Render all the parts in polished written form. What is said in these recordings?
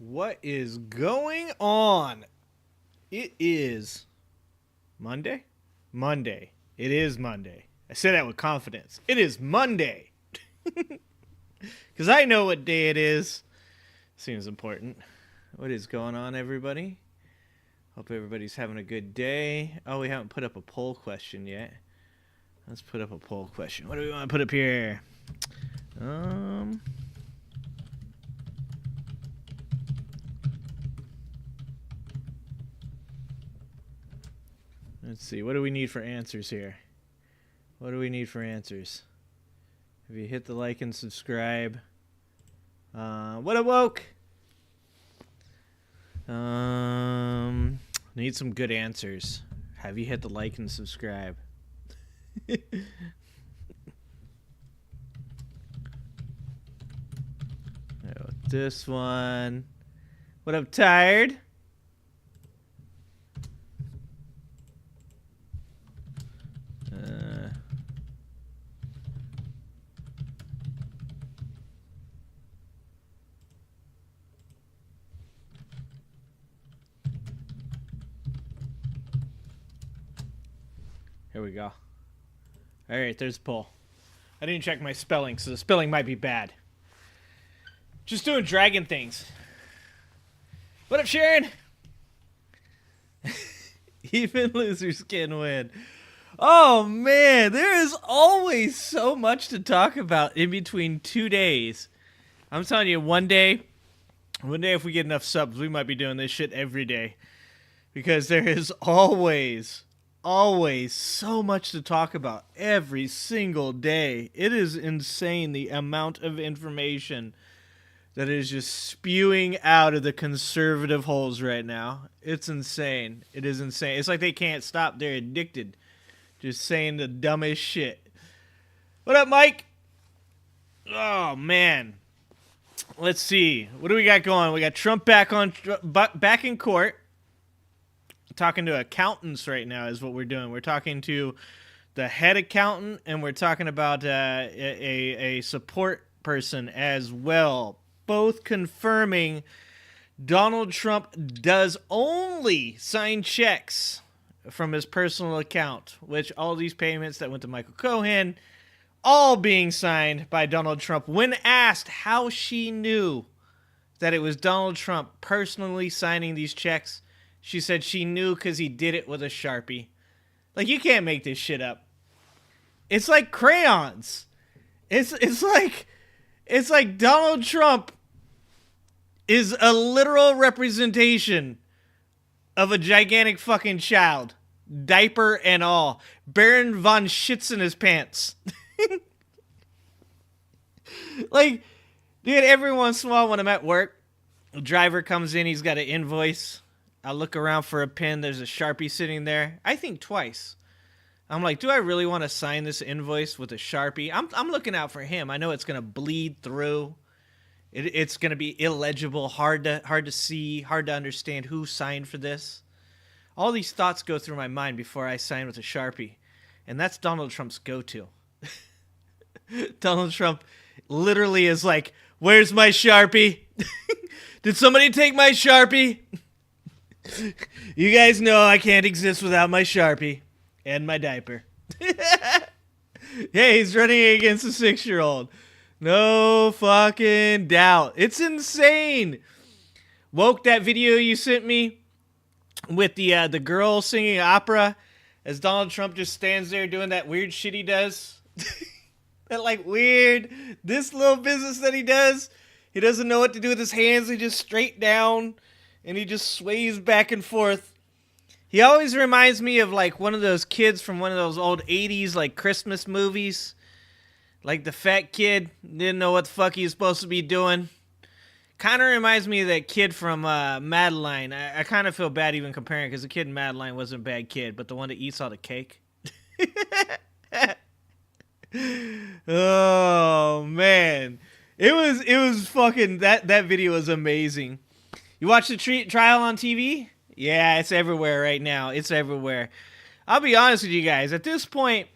What is going on? It is Monday? Monday. It is Monday. I say that with confidence. It is Monday. Because I know what day it is. Seems important. What is going on, everybody? Hope everybody's having a good day. Oh, we haven't put up a poll question yet. Let's put up a poll question. What do we want to put up here? Let's see. What do we need for answers here? What do we need for answers? Have you hit the like and subscribe? What awoke? Need some good answers. Have you hit the like and subscribe? This one. What up, tired? Here we go. All right, there's the poll. I didn't check my spelling, so the spelling might be bad. Just doing dragon things. What up, Sharon? Even losers can win. Oh, man, there is always so much to talk about in between 2 days. I'm telling you, one day if we get enough subs, we might be doing this shit every day. Because there is always so much to talk about every single day. It is insane the amount of information that is just spewing out of the conservative holes right now. It's insane. It is insane. It's like they can't stop. They're addicted. Just saying the dumbest shit. What up, Mike? Oh, man. Let's see. What do we got going? We got Trump back in court. Talking to accountants right now is what we're doing. We're talking to the head accountant, and we're talking about a support person as well. Both confirming Donald Trump does only sign checks from his personal account, which all these payments that went to Michael Cohen, all being signed by Donald Trump. When asked how she knew that it was Donald Trump personally signing these checks, she said she knew because he did it with a Sharpie. Like, you can't make this shit up. It's like crayons. It's like Donald Trump is a literal representation of a gigantic fucking child. Diaper and all. Baron von shits in his pants. Like, dude, every once in a while when I'm at work, a driver comes in, he's got an invoice. I look around for a pen. There's a Sharpie sitting there. I think twice. I'm like, do I really want to sign this invoice with a Sharpie? I'm looking out for him. I know it's going to bleed through. It's going to be illegible, hard to see, hard to understand who signed for this. All these thoughts go through my mind before I sign with a Sharpie. And that's Donald Trump's go-to. Donald Trump literally is like, where's my Sharpie? Did somebody take my Sharpie? You guys know I can't exist without my Sharpie and my diaper. Hey, he's running against a 6-year-old. No fucking doubt. It's insane. Woke, that video you sent me with the girl singing opera as Donald Trump just stands there doing that weird shit he does. That like weird, this little business that he does. He doesn't know what to do with his hands. He just straight down. And he just sways back and forth. He always reminds me of like one of those kids from one of those old 80s like Christmas movies. Like the fat kid didn't know what the fuck he was supposed to be doing. Kind of reminds me of that kid from Madeline. I kind of feel bad even comparing because the kid in Madeline wasn't a bad kid, but the one that eats all the cake. Oh, man. It was fucking, that video was amazing. You watch the trial on TV? Yeah, it's everywhere right now. It's everywhere. I'll be honest with you guys. At this point,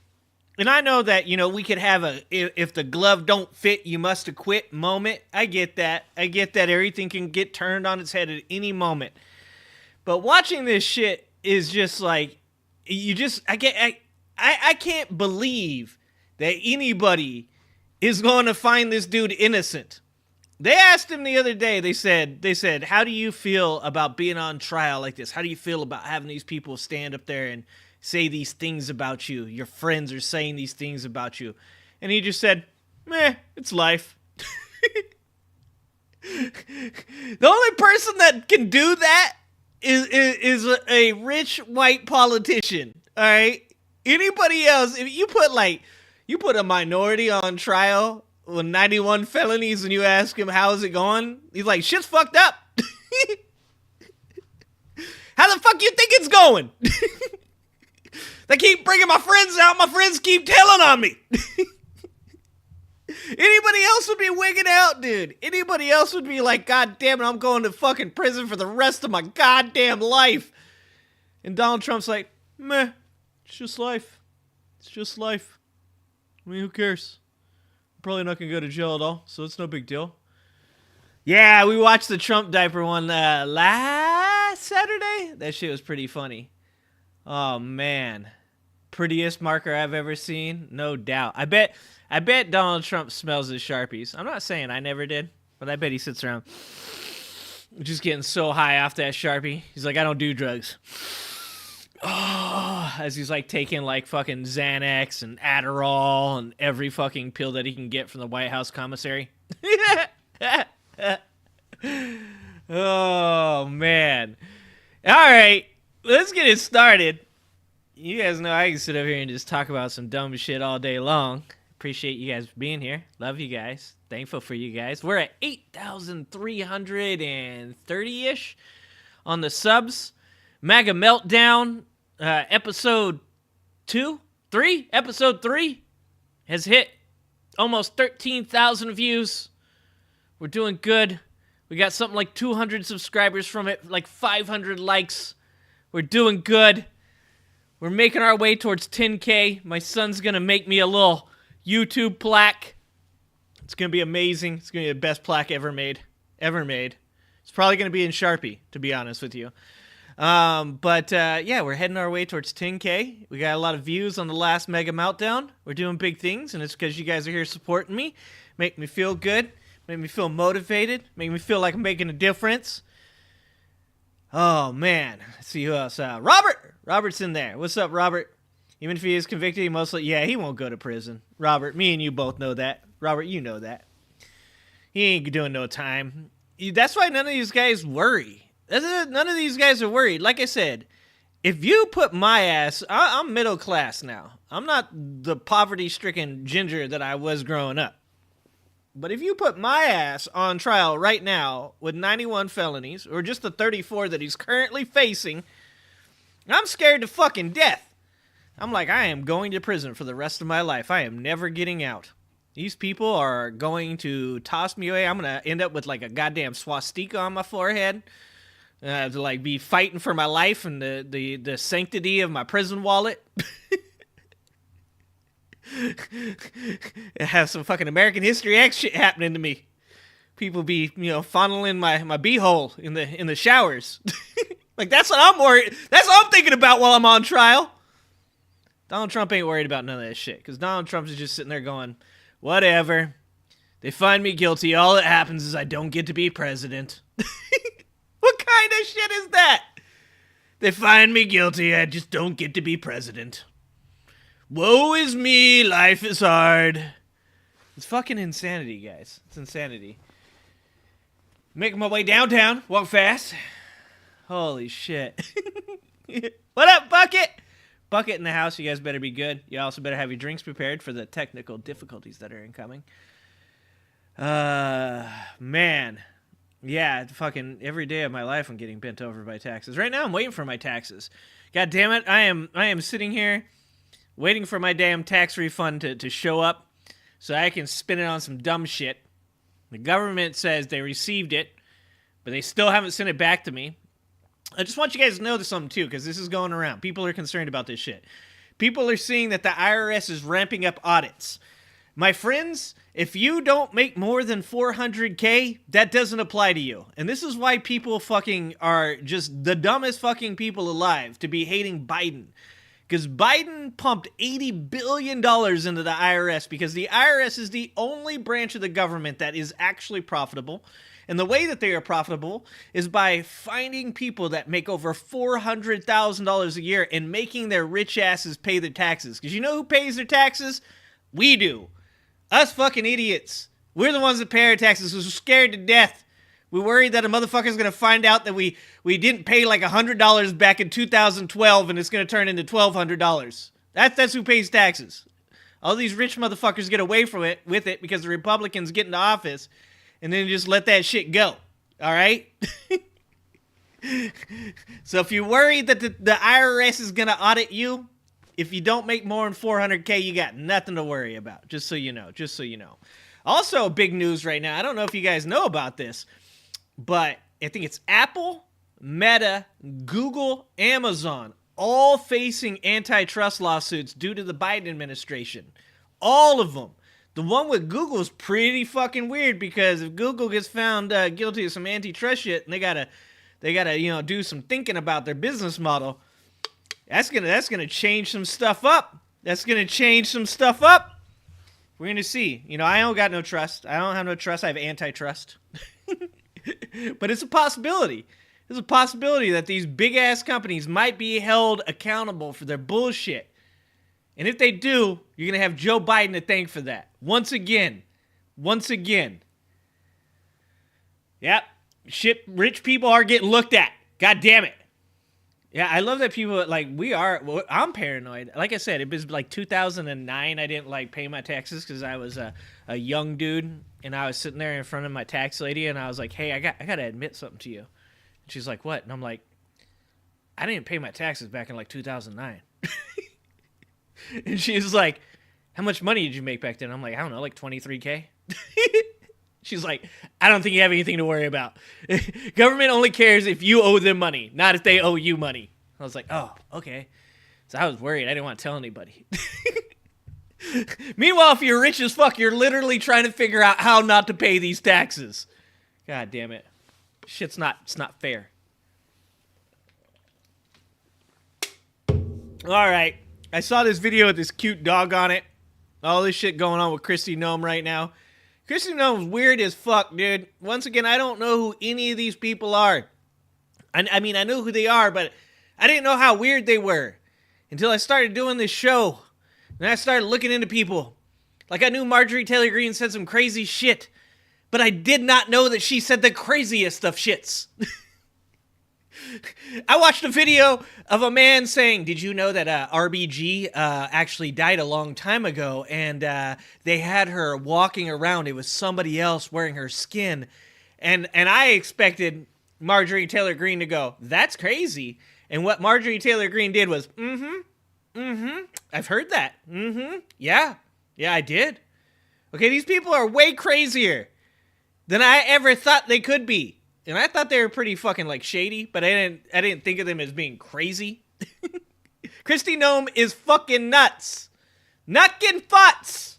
And I know that, we could have if the glove don't fit, you must acquit moment. I get that. I get that everything can get turned on its head at any moment. But watching this shit is just like, I can't believe that anybody is going to find this dude innocent. They asked him the other day, they said, how do you feel about being on trial like this? How do you feel about having these people stand up there and say these things about you? Your friends are saying these things about you. And he just said, meh, it's life. The only person that can do that is a rich white politician. All right? Anybody else, if you put a minority on trial with 91 felonies and you ask him, how is it going? He's like, shit's fucked up. How the fuck you think it's going? They keep bringing my friends out. My friends keep telling on me. Anybody else would be wigging out, dude. Anybody else would be like, God damn it, I'm going to fucking prison for the rest of my goddamn life. And Donald Trump's like, meh, it's just life. It's just life. I mean, who cares? I'm probably not going to go to jail at all, so it's no big deal. Yeah, we watched the Trump diaper one last Saturday. That shit was pretty funny. Oh, man. Prettiest marker I've ever seen? No doubt. I bet Donald Trump smells his Sharpies. I'm not saying I never did, but I bet he sits around just getting so high off that Sharpie. He's like, I don't do drugs. Oh, as he's like taking like fucking Xanax and Adderall and every fucking pill that he can get from the White House commissary. Oh, man. All right, let's get it started. You guys know I can sit up here and just talk about some dumb shit all day long. Appreciate you guys being here. Love you guys. Thankful for you guys. We're at 8,330-ish on the subs. MAGA Meltdown, episode 3 has hit almost 13,000 views. We're doing good. We got something like 200 subscribers from it, like 500 likes. We're doing good. We're making our way towards 10K. My son's going to make me a little YouTube plaque. It's going to be amazing. It's going to be the best plaque ever made. It's probably going to be in Sharpie, to be honest with you. Yeah, we're heading our way towards 10K. We got a lot of views on the last Mega Meltdown. We're doing big things, and it's because you guys are here supporting me. Make me feel good. Make me feel motivated. Make me feel like I'm making a difference. Oh, man. Let's see who else. Robert's in there. What's up, Robert? Even if he is convicted, he won't go to prison. Robert, me and you both know that. Robert, you know that. He ain't doing no time. That's why none of these guys worry. None of these guys are worried. Like I said, if you put my ass, I'm middle class now. I'm not the poverty-stricken ginger that I was growing up. But if you put my ass on trial right now with 91 felonies, or just the 34 that he's currently facing, I'm scared to fucking death. I'm like, I am going to prison for the rest of my life. I am never getting out. These people are going to toss me away. I'm going to end up with like a goddamn swastika on my forehead. To like be fighting for my life and the sanctity of my prison wallet. Have some fucking American History X shit happening to me. People be, fondling my beehole in the showers. Like that's what I'm worried. That's what I'm thinking about while I'm on trial. Donald Trump ain't worried about none of that shit, because Donald Trump is just sitting there going, whatever. They find me guilty. All that happens is I don't get to be president. What kind of shit is that? They find me guilty. I just don't get to be president. Woe is me. Life is hard. It's fucking insanity, guys. It's insanity. Making my way downtown. Walk fast. Holy shit. What up, Bucket? Bucket in the house. You guys better be good. You also better have your drinks prepared for the technical difficulties that are incoming. Man. Yeah, fucking every day of my life I'm getting bent over by taxes. Right now I'm waiting for my taxes. God damn it. I am sitting here waiting for my damn tax refund to show up so I can spend it on some dumb shit. The government says they received it, but they still haven't sent it back to me. I just want you guys to know this something too, because this is going around. People are concerned about this shit. People are seeing that the IRS is ramping up audits. My friends, if you don't make more than 400K, that doesn't apply to you. And this is why people fucking are just the dumbest fucking people alive to be hating Biden. Because Biden pumped $80 billion into the IRS because the IRS is the only branch of the government that is actually profitable. And the way that they are profitable is by finding people that make over $400,000 a year and making their rich asses pay their taxes. Because you know who pays their taxes? We do. Us fucking idiots. We're the ones that pay our taxes because we're scared to death. We're worried that a motherfucker's going to find out that we didn't pay like $100 back in 2012 and it's going to turn into $1,200. That's who pays taxes. All these rich motherfuckers get away from it with it because the Republicans get into office and then just let that shit go. All right? So if you're worried that the IRS is going to audit you, if you don't make more than 400K, you got nothing to worry about. Just so you know. Just so you know. Also, big news right now. I don't know if you guys know about this, but I think it's Apple, Meta, Google, Amazon, all facing antitrust lawsuits due to the Biden administration. All of them. The one with Google is pretty fucking weird because if Google gets found guilty of some antitrust shit and they gotta do some thinking about their business model, that's gonna change some stuff up. That's gonna change some stuff up. We're gonna see. I don't got no trust. I don't have no trust. I have antitrust. But it's a possibility. There's a possibility that these big ass companies might be held accountable for their bullshit. And if they do, you're going to have Joe Biden to thank for that. Once again. Yep. Shit, rich people are getting looked at. God damn it. Yeah, I love that people, I'm paranoid. Like I said, it was like 2009. I didn't, pay my taxes because I was a young dude. And I was sitting there in front of my tax lady. And I was like, hey, I got to admit something to you. And she's like, what? And I'm like, I didn't pay my taxes back in, 2009. And she's like, how much money did you make back then? I'm like, I don't know, 23K. She's like, I don't think you have anything to worry about. Government only cares if you owe them money, not if they owe you money. I was like, oh, okay. So I was worried. I didn't want to tell anybody. Meanwhile, if you're rich as fuck, you're literally trying to figure out how not to pay these taxes. God damn it. It's not fair. All right. I saw this video with this cute dog on it. All this shit going on with Kristi Noem right now. Kristi Noem's weird as fuck, dude. Once again, I don't know who any of these people are. I mean, I know who they are, but I didn't know how weird they were until I started doing this show. And I started looking into people. Like, I knew Marjorie Taylor Greene said some crazy shit, but I did not know that she said the craziest of shits. I watched a video of a man saying, did you know that RBG actually died a long time ago, and they had her walking around. It was somebody else wearing her skin. And I expected Marjorie Taylor Greene to go, that's crazy. And what Marjorie Taylor Greene did was, I've heard that. Yeah, I did. Okay, these people are way crazier than I ever thought they could be. And I thought they were pretty fucking shady, but I didn't think of them as being crazy. Kristi Noem is fucking nuts. Nutkin futz.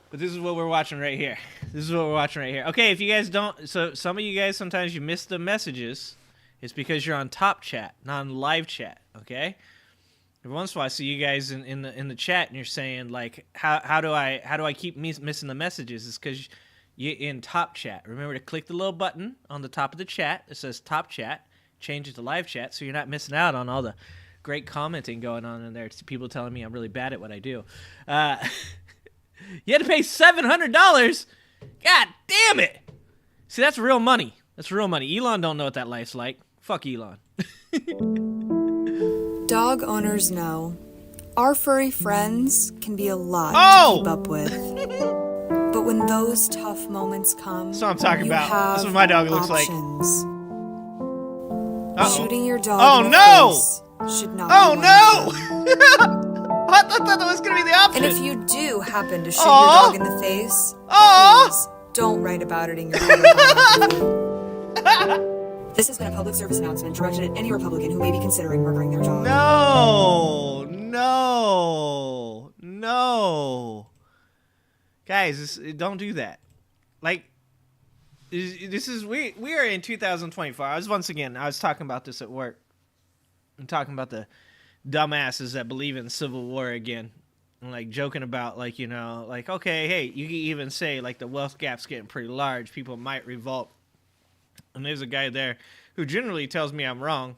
But this is what we're watching right here. Okay, if you guys don't, so some of you guys, sometimes you miss the messages. It's because you're on top chat, not on live chat, okay? Every once in a while I see you guys in the chat and you're saying how do I keep missing the messages? It's because you're in top chat. Remember to click the little button on the top of the chat. It says top chat. Change it to live chat so you're not missing out on all the great commenting going on in there. It's people telling me I'm really bad at what I do. You had to pay $700? God damn it. See, that's real money. Elon don't know what that life's like. Fuck Elon. Dog owners know our furry friends can be a lot to keep up with. But when those tough moments come, that's what I'm talking about. That's what my dog looks like. Shooting your dog in the face should not be I thought that was going to be the option. And if you do happen to shoot your dog in the face, please don't write about it in your autobiography. This has been a public service announcement directed at any Republican who may be considering murdering their dog. No. no. Guys, don't do that. Like, this is we are in 2024. I was talking about this at work. I'm talking about the dumbasses that believe in civil war again. And like joking about like, you know, like, okay, hey, you can even say like the wealth gap's getting pretty large. People might revolt. And there's a guy there who generally tells me I'm wrong.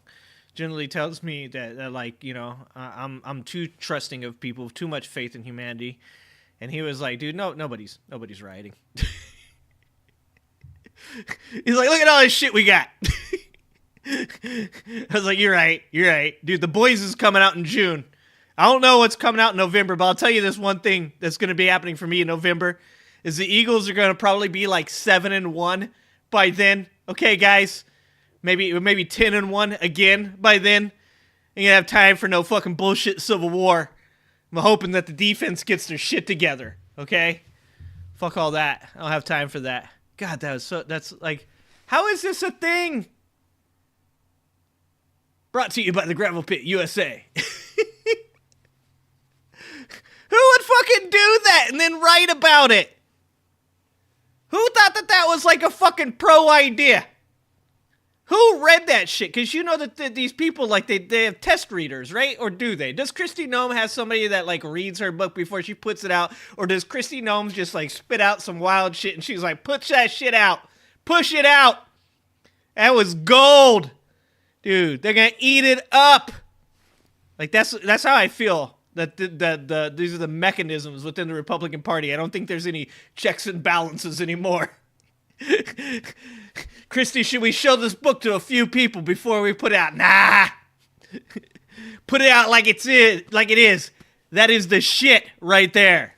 Generally tells me that like, you know, I'm too trusting of people, too much faith in humanity. And he was like, dude, nobody's rioting. He's like, look at all this shit we got. I was like, you're right. Dude, The Boys is coming out in June. I don't know what's coming out in November, but I'll tell you this one thing that's going to be happening for me in November is the Eagles are going to probably be like 7-1 by then. Okay, guys, maybe 10-1 again by then. Ain't gonna have time for no fucking bullshit civil war. I'm hoping that the defense gets their shit together. Okay, fuck all that. I don't have time for that. God, that's like, how is this a thing? Brought to you by the Gravel Pit USA. Who would fucking do that and then write about it? Who thought that was like a fucking pro idea? Who read that shit? Because you know that these people, like, they have test readers, right? Or do they? Does Kristi Noem have somebody that, like, reads her book before she puts it out? Or does Kristi Noem just, like, spit out some wild shit and she's like, push that shit out. Push it out. That was gold. Dude, they're going to eat it up. Like, that's how I feel. That these are the mechanisms within the Republican Party. I don't think there's any checks and balances anymore. Kristi, should we show this book to a few people before we put it out? Nah. Put it out like it is. That is the shit right there.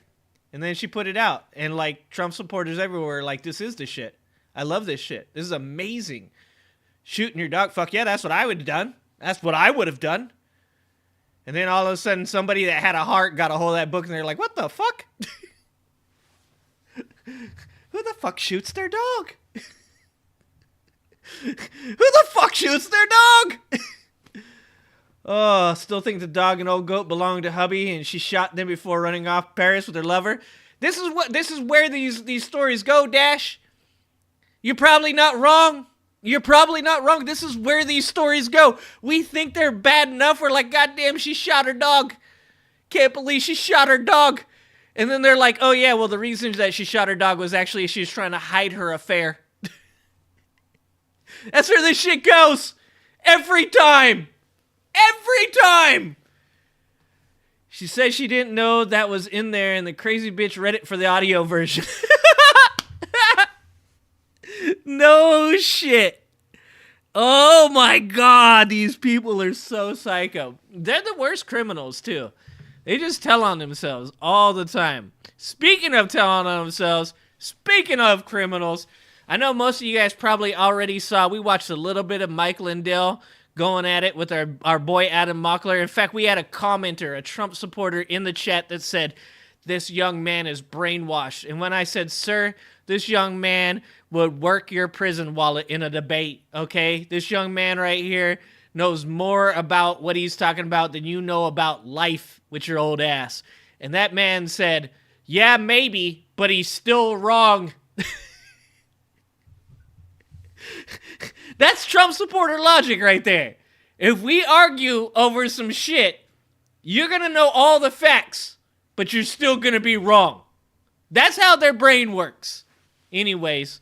And then she put it out. And like Trump supporters everywhere are like, this is the shit. I love this shit. This is amazing. Shooting your dog. Fuck yeah, that's what I would have done. That's what I would have done. And then all of a sudden, somebody that had a heart got a hold of that book, and they're like, what the fuck? Who the fuck shoots their dog? Who the fuck shoots their dog? Oh, still think the dog and old goat belonged to hubby, and she shot them before running off Paris with her lover. This is where these stories go, Dash. You're probably not wrong. This is where these stories go. We think they're bad enough. We're like, goddamn, she shot her dog. Can't believe she shot her dog. And then they're like, oh yeah, well the reason that she shot her dog was actually she was trying to hide her affair. That's where this shit goes. Every time. She says she didn't know that was in there and the crazy bitch read it for the audio version. No shit. Oh my God, these people are so psycho. They're the worst criminals too. They just tell on themselves all the time. Speaking of telling on themselves, speaking of criminals, I know most of you guys probably already saw, we watched a little bit of Mike Lindell going at it with our boy Adam Mockler. In fact, we had a commenter, a Trump supporter in the chat that said, this young man is brainwashed. And when I said, sir, this young man would work your prison wallet in a debate, okay? This young man right here knows more about what he's talking about than you know about life with your old ass. And that man said, yeah, maybe, but he's still wrong. That's Trump supporter logic right there. If we argue over some shit, you're going to know all the facts, but you're still going to be wrong. That's how their brain works. Anyways,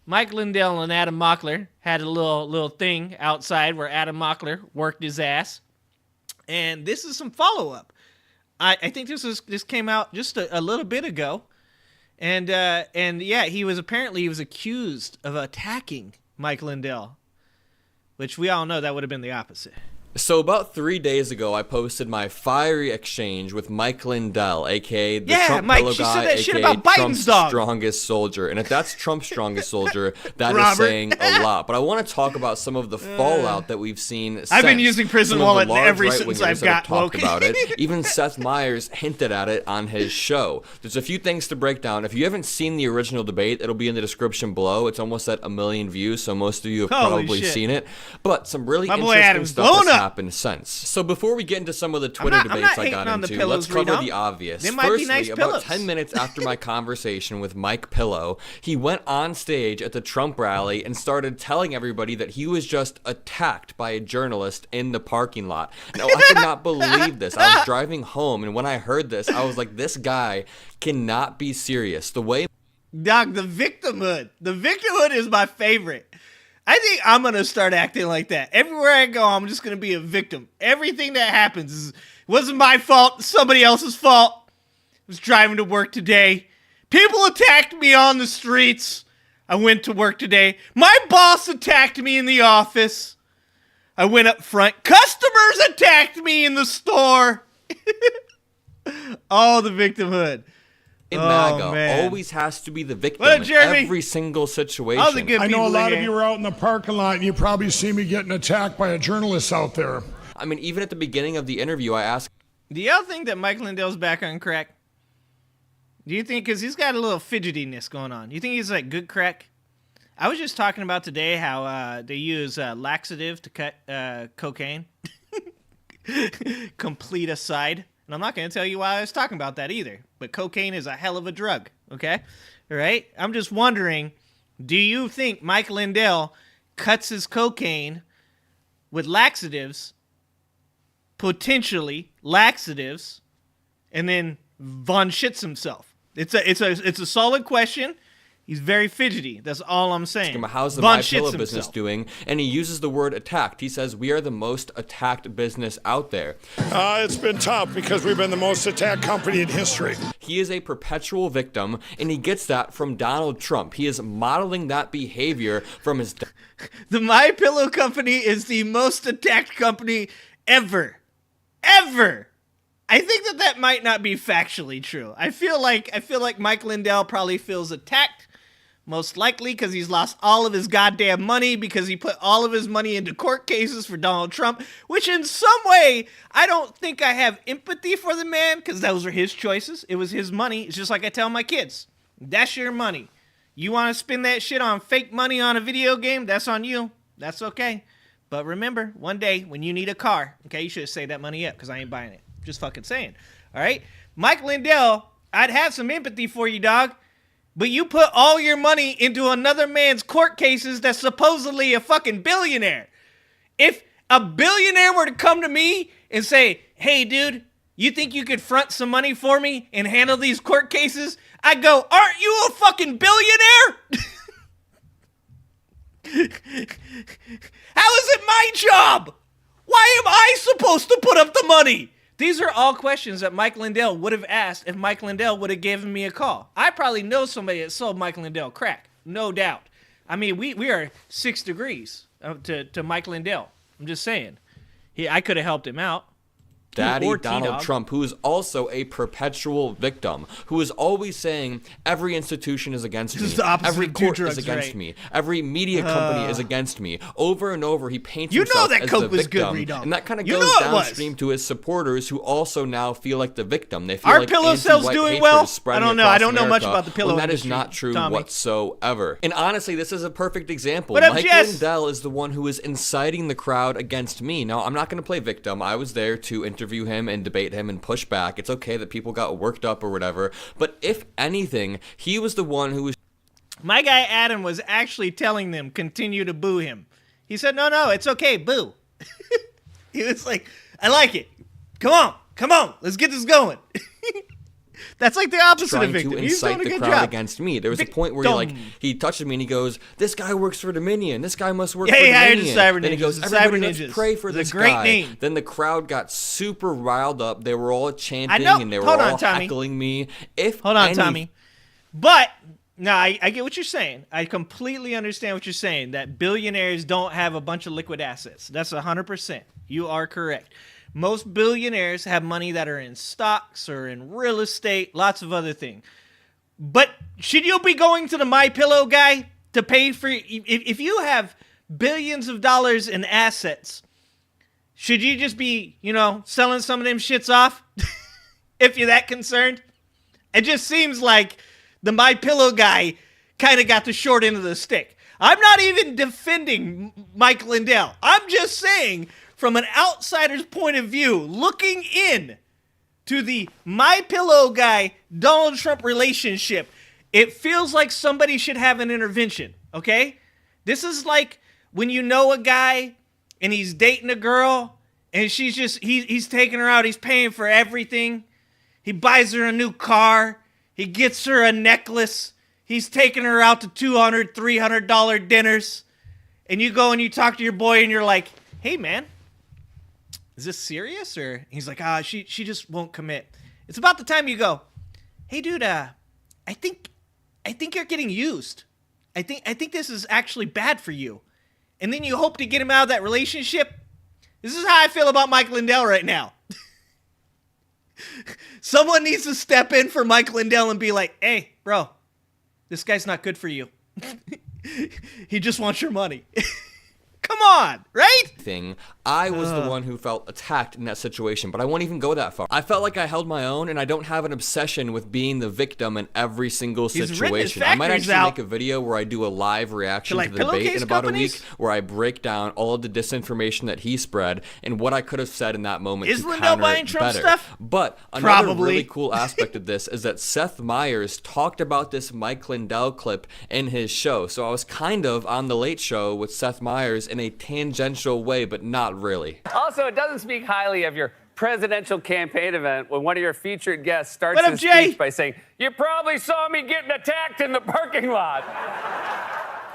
Mike Lindell and Adam Mockler had a little thing outside where Adam Mockler worked his ass. And this is some follow-up. I think this came out just a little bit ago. And yeah, he was accused of attacking Mike Lindell, which we all know that would have been the opposite. So about 3 days ago, I posted my fiery exchange with Mike Lindell, a.k.a. the Trump Mike, fellow she guy, said that shit a.k.a. about Biden's Trump's dog. strongest soldier. And if that's Trump's strongest soldier, that is Robert. saying a lot. But I want to talk about some of the fallout that we've seen since. I've been using Prison Some of Wallet the large ever right-wingers since I've that have got talked woke. about it. Even Seth Meyers hinted at it on his show. There's a few things to break down. If you haven't seen the original debate, it'll be in the description below. It's almost at 1 million views, so most of you have Holy probably shit. seen it. But some really My boy interesting Adam's stuff blown that's up. happened since. So before we get into some of the Twitter debates I got into, let's cover the obvious. They might be nice about pillows. 10 minutes after my conversation with Mike Pillow, he went on stage at the Trump rally and started telling everybody that he was just attacked by a journalist in the parking lot. Now, I could not believe this. I was driving home, and when I heard this, I was like, this guy cannot be serious. The way... Doc, the victimhood. The victimhood is my favorite. I think I'm going to start acting like that. Everywhere I go, I'm just going to be a victim. Everything that happens wasn't my fault. Somebody else's fault. I was driving to work today. People attacked me on the streets. I went to work today. My boss attacked me in the office. I went up front. Customers attacked me in the store. Oh, the victimhood. MAGA always has to be the victim in every single situation. I know a lot of you are out in the parking lot and you probably see me getting attacked by a journalist out there. I mean, even at the beginning of the interview, I asked, do y'all think that Mike Lindell's back on crack? Do you think, because he's got a little fidgetiness going on, do you think he's like good crack? I was just talking about today how they use laxative to cut cocaine. Complete aside. And I'm not going to tell you why I was talking about that either. But cocaine is a hell of a drug, okay? All right? I'm just wondering, do you think Mike Lindell cuts his cocaine with laxatives, potentially laxatives, and then Von shits himself? It's a solid question. He's very fidgety. That's all I'm saying. How's the My Pillow business doing? And he uses the word attacked. He says, we are the most attacked business out there. It's been tough because we've been the most attacked company in history. He is a perpetual victim, and he gets that from Donald Trump. He is modeling that behavior from his... The My Pillow company is the most attacked company ever. Ever. I think that might not be factually true. I feel like Mike Lindell probably feels attacked. Most likely because he's lost all of his goddamn money because he put all of his money into court cases for Donald Trump, which in some way, I don't think I have empathy for the man because those were his choices. It was his money. It's just like I tell my kids, that's your money. You want to spend that shit on fake money on a video game? That's on you. That's okay. But remember, one day when you need a car, okay, you should save that money up because I ain't buying it. Just fucking saying. All right? Mike Lindell, I'd have some empathy for you, dog. But you put all your money into another man's court cases that's supposedly a fucking billionaire. If a billionaire were to come to me and say, hey, dude, you think you could front some money for me and handle these court cases? I'd go, aren't you a fucking billionaire? How is it my job? Why am I supposed to put up the money? These are all questions that Mike Lindell would have asked if Mike Lindell would have given me a call. I probably know somebody that sold Mike Lindell crack, no doubt. I mean, we are 6 degrees to Mike Lindell. I'm just saying. I could have helped him out. Daddy Donald Trump, who is also a perpetual victim, who is always saying every institution is against me, every court is against me, every media company is against me. Over and over, he paints himself as the victim, and that kind of goes downstream to his supporters, who also now feel like the victim. They feel like pillow sales doing well. I don't know. I don't know much about the pillow industry. That is not true whatsoever. And honestly, this is a perfect example. Mike Lindell is the one who is inciting the crowd against me. Now, I'm not going to play victim. I was there to interview him and debate him and push back. It's okay that people got worked up or whatever, but if anything, he was the one who was... My guy Adam was actually telling them continue to boo him. He said, no, it's okay, boo. He was like, I like it. Come on, let's get this going. That's like the opposite of victim. He's doing a good job. Trying to incite the crowd against me. There was a point where he touches me and he goes, this guy works for Dominion. This guy must work for Dominion. Then he goes, everybody let's pray for this guy. Name. Then the crowd got super riled up. They were all chanting and they were all heckling me. Hold on, Tommy. But, no, I get what you're saying. I completely understand what you're saying, that billionaires don't have a bunch of liquid assets. That's 100%. You are correct. Most billionaires have money that are in stocks or in real estate, lots of other things. But should you be going to the My Pillow guy to pay for... If you have billions of dollars in assets, should you just be, selling some of them shits off? If you're that concerned? It just seems like the My Pillow guy kind of got the short end of the stick. I'm not even defending Mike Lindell. I'm just saying... from an outsider's point of view, looking in to the MyPillow guy, Donald Trump relationship, it feels like somebody should have an intervention, okay? This is like when you know a guy and he's dating a girl and she's just, he's taking her out, he's paying for everything. He buys her a new car, he gets her a necklace, he's taking her out to $200, $300 dinners. And you go and you talk to your boy and you're like, hey man, is this serious? Or he's like, she just won't commit. It's about the time you go, hey dude, I think you're getting used. I think this is actually bad for you. And then you hope to get him out of that relationship. This is how I feel about Mike Lindell right now. Someone needs to step in for Mike Lindell and be like, hey, bro, this guy's not good for you. He just wants your money. Come on, right? I was the one who felt attacked in that situation, but I won't even go that far. I felt like I held my own, and I don't have an obsession with being the victim in every single situation. I might actually make a video where I do a live reaction to the debate in about a week, where I break down all of the disinformation that he spread and what I could have said in that moment to counter it better. But another really cool aspect of this is that Seth Meyers talked about this Mike Lindell clip in his show. So I was kind of on The Late Show with Seth Meyers in a tangential way, but not really. Also, it doesn't speak highly of your presidential campaign event when one of your featured guests starts his speech by saying, "You probably saw me getting attacked in the parking lot."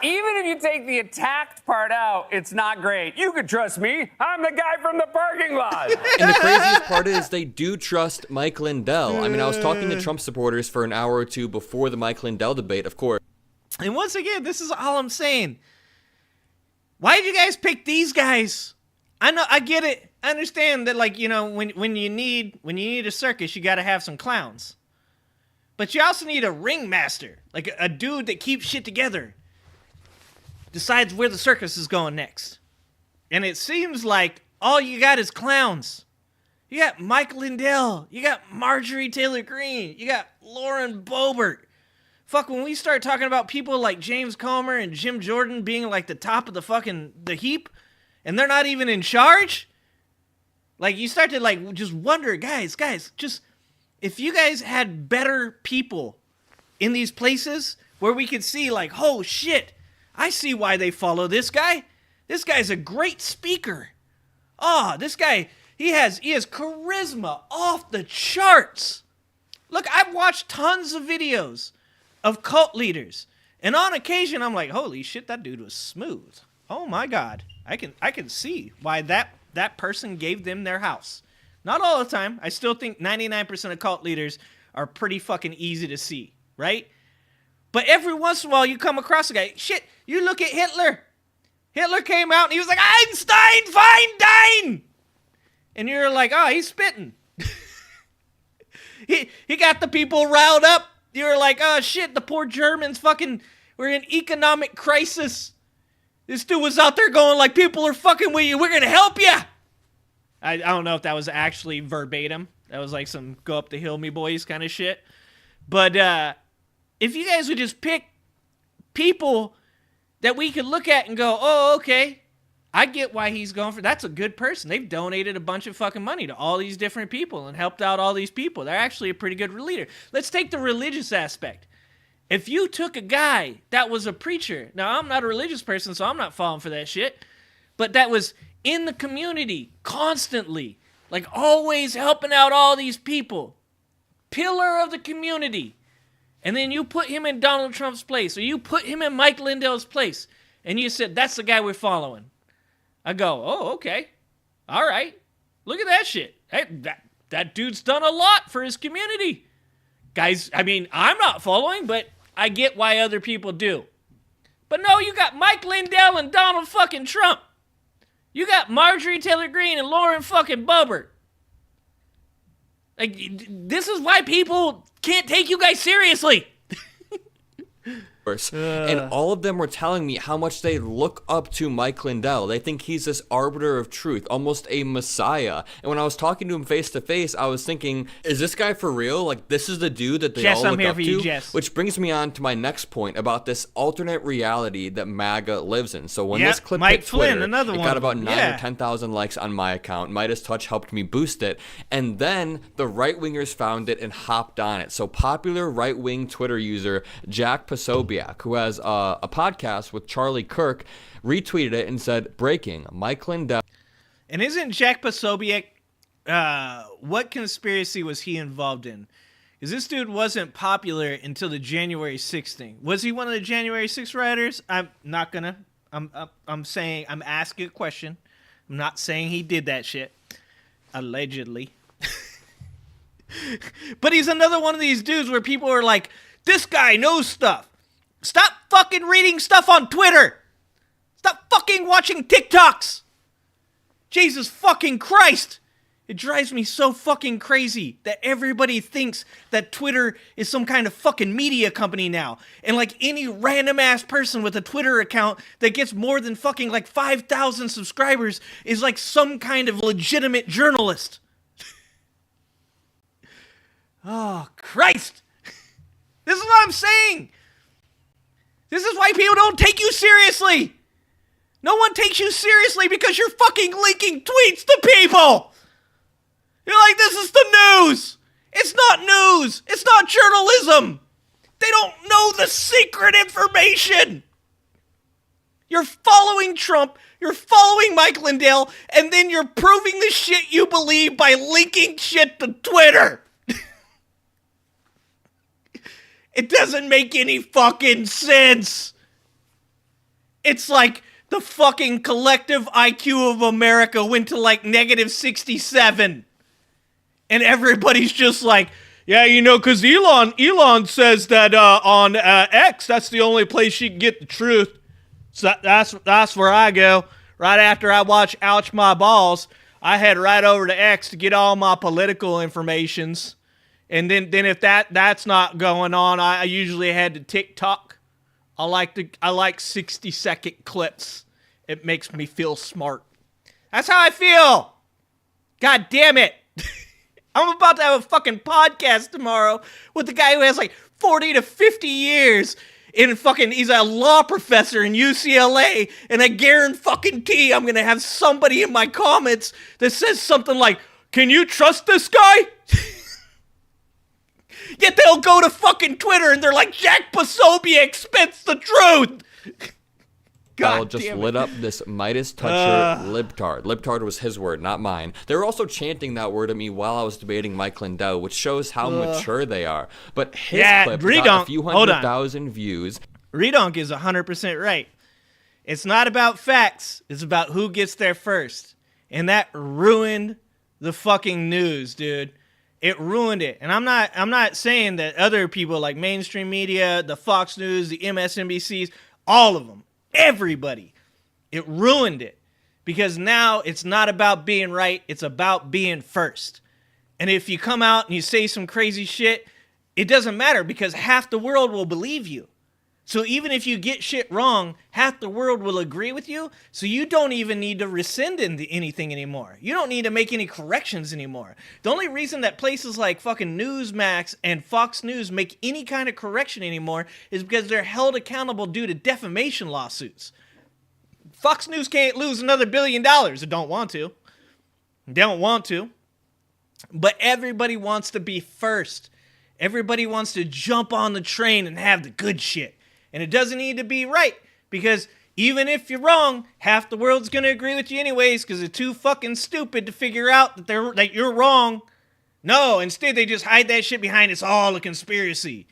Even if you take the attacked part out, it's not great. You can trust me. I'm the guy from the parking lot. And the craziest part is they do trust Mike Lindell. I mean, I was talking to Trump supporters for an hour or two before the Mike Lindell debate, of course. And once again, this is all I'm saying. Why did you guys pick these guys? I know, I get it. I understand that, like, you know, when you need a circus, you got to have some clowns. But you also need a ringmaster, like a dude that keeps shit together, decides where the circus is going next. And it seems like all you got is clowns. You got Mike Lindell, you got Marjorie Taylor Greene, you got Lauren Boebert. Fuck, when we start talking about people like James Comer and Jim Jordan being like the top of the heap, and they're not even in charge, like you start to like just wonder, guys, just if you guys had better people in these places where we could see like, oh shit, I see why they follow this guy. This guy's a great speaker. Oh, this guy, he has charisma off the charts. Look, I've watched tons of videos of cult leaders, and on occasion I'm like, holy shit, that dude was smooth. Oh my god, I can see why that person gave them their house. Not all the time. I still think 99% of cult leaders are pretty fucking easy to see, right? But every once in a while you come across a guy. Shit, you look at Hitler. Hitler came out and he was like, Einstein, fine, dine. And you're like, oh, he's spitting. he got the people riled up. You were like, oh shit, the poor Germans fucking were in economic crisis. This dude was out there going like, people are fucking with you, we're gonna help you. I don't know if that was actually verbatim. That was like some go up the hill me boys kind of shit. But if you guys would just pick people that we could look at and go, oh, okay, I get why he's going for, that's a good person. They've donated a bunch of fucking money to all these different people and helped out all these people. They're actually a pretty good leader. Let's take the religious aspect. If you took a guy that was a preacher, now I'm not a religious person, so I'm not falling for that shit, but that was in the community constantly, like always helping out all these people, pillar of the community, and then you put him in Donald Trump's place, or you put him in Mike Lindell's place, and you said, that's the guy we're following. I go, oh, okay. All right. Look at that shit. Hey, that dude's done a lot for his community. Guys, I mean, I'm not following, but I get why other people do. But no, you got Mike Lindell and Donald fucking Trump. You got Marjorie Taylor Greene and Lauren fucking Boebert. Like, this is why people can't take you guys seriously. And all of them were telling me how much they look up to Mike Lindell. They think he's this arbiter of truth, almost a messiah. And when I was talking to him face to face, I was thinking, is this guy for real? Like, this is the dude that they all look up to? Which brings me on to my next point about this alternate reality that MAGA lives in. So when this clip hit Twitter, it got about 9 or 10,000 likes on my account. Midas Touch helped me boost it. And then the right-wingers found it and hopped on it. So popular right-wing Twitter user Jack Posobiec, who has a podcast with Charlie Kirk, retweeted it and said, "Breaking, Mike Lindell." And isn't Jack Posobiec, what conspiracy was he involved in? Because this dude wasn't popular until the January 6th thing. Was he one of the January 6th rioters? I'm not gonna. I'm saying, I'm asking a question. I'm not saying he did that shit. Allegedly. But he's another one of these dudes where people are like, this guy knows stuff. Stop fucking reading stuff on Twitter. Stop fucking watching TikToks. Jesus fucking Christ. It drives me so fucking crazy that everybody thinks that Twitter is some kind of fucking media company now. And like any random ass person with a Twitter account that gets more than fucking like 5,000 subscribers is like some kind of legitimate journalist. Oh, Christ. This is what I'm saying. This is why people don't take you seriously. No one takes you seriously because you're fucking leaking tweets to people. You're like, this is the news. It's not news. It's not journalism. They don't know the secret information. You're following Trump. You're following Mike Lindell. And then you're proving the shit you believe by leaking shit to Twitter. It doesn't make any fucking sense. It's like the fucking collective IQ of America went to like negative 67. And everybody's just like, yeah, you know, because Elon says that on X, that's the only place you can get the truth. So that's where I go. Right after I watch Ouch My Balls, I head right over to X to get all my political informations. And then if that's not going on, I usually head to TikTok. I like 60-second clips. It makes me feel smart. That's how I feel. God damn it. I'm about to have a fucking podcast tomorrow with the guy who has like 40 to 50 years in fucking, he's a law professor in UCLA, and I guarantee I'm going to have somebody in my comments that says something like, can you trust this guy? Yet they'll go to fucking Twitter and they're like, Jack Posobiec spits the truth. God just lit up this Midas Toucher libtard. Libtard was his word, not mine. They were also chanting that word at me while I was debating Mike Lindell, which shows how mature they are. But his clip got a few 100,000 views. Redonk is 100% right. It's not about facts. It's about who gets there first. And that ruined the fucking news, dude. It ruined it. And I'm not saying that other people like mainstream media, the Fox News, the MSNBCs, all of them, everybody, it ruined it. Because now it's not about being right, it's about being first. And if you come out and you say some crazy shit, it doesn't matter because half the world will believe you. So even if you get shit wrong, half the world will agree with you. So you don't even need to rescind anything anymore. You don't need to make any corrections anymore. The only reason that places like fucking Newsmax and Fox News make any kind of correction anymore is because they're held accountable due to defamation lawsuits. Fox News can't lose another $1 billion. They don't want to. They don't want to. But everybody wants to be first. Everybody wants to jump on the train and have the good shit. And it doesn't need to be right, because even if you're wrong, half the world's going to agree with you anyways, because they're too fucking stupid to figure out that you're wrong. No, instead they just hide that shit behind it's all a conspiracy.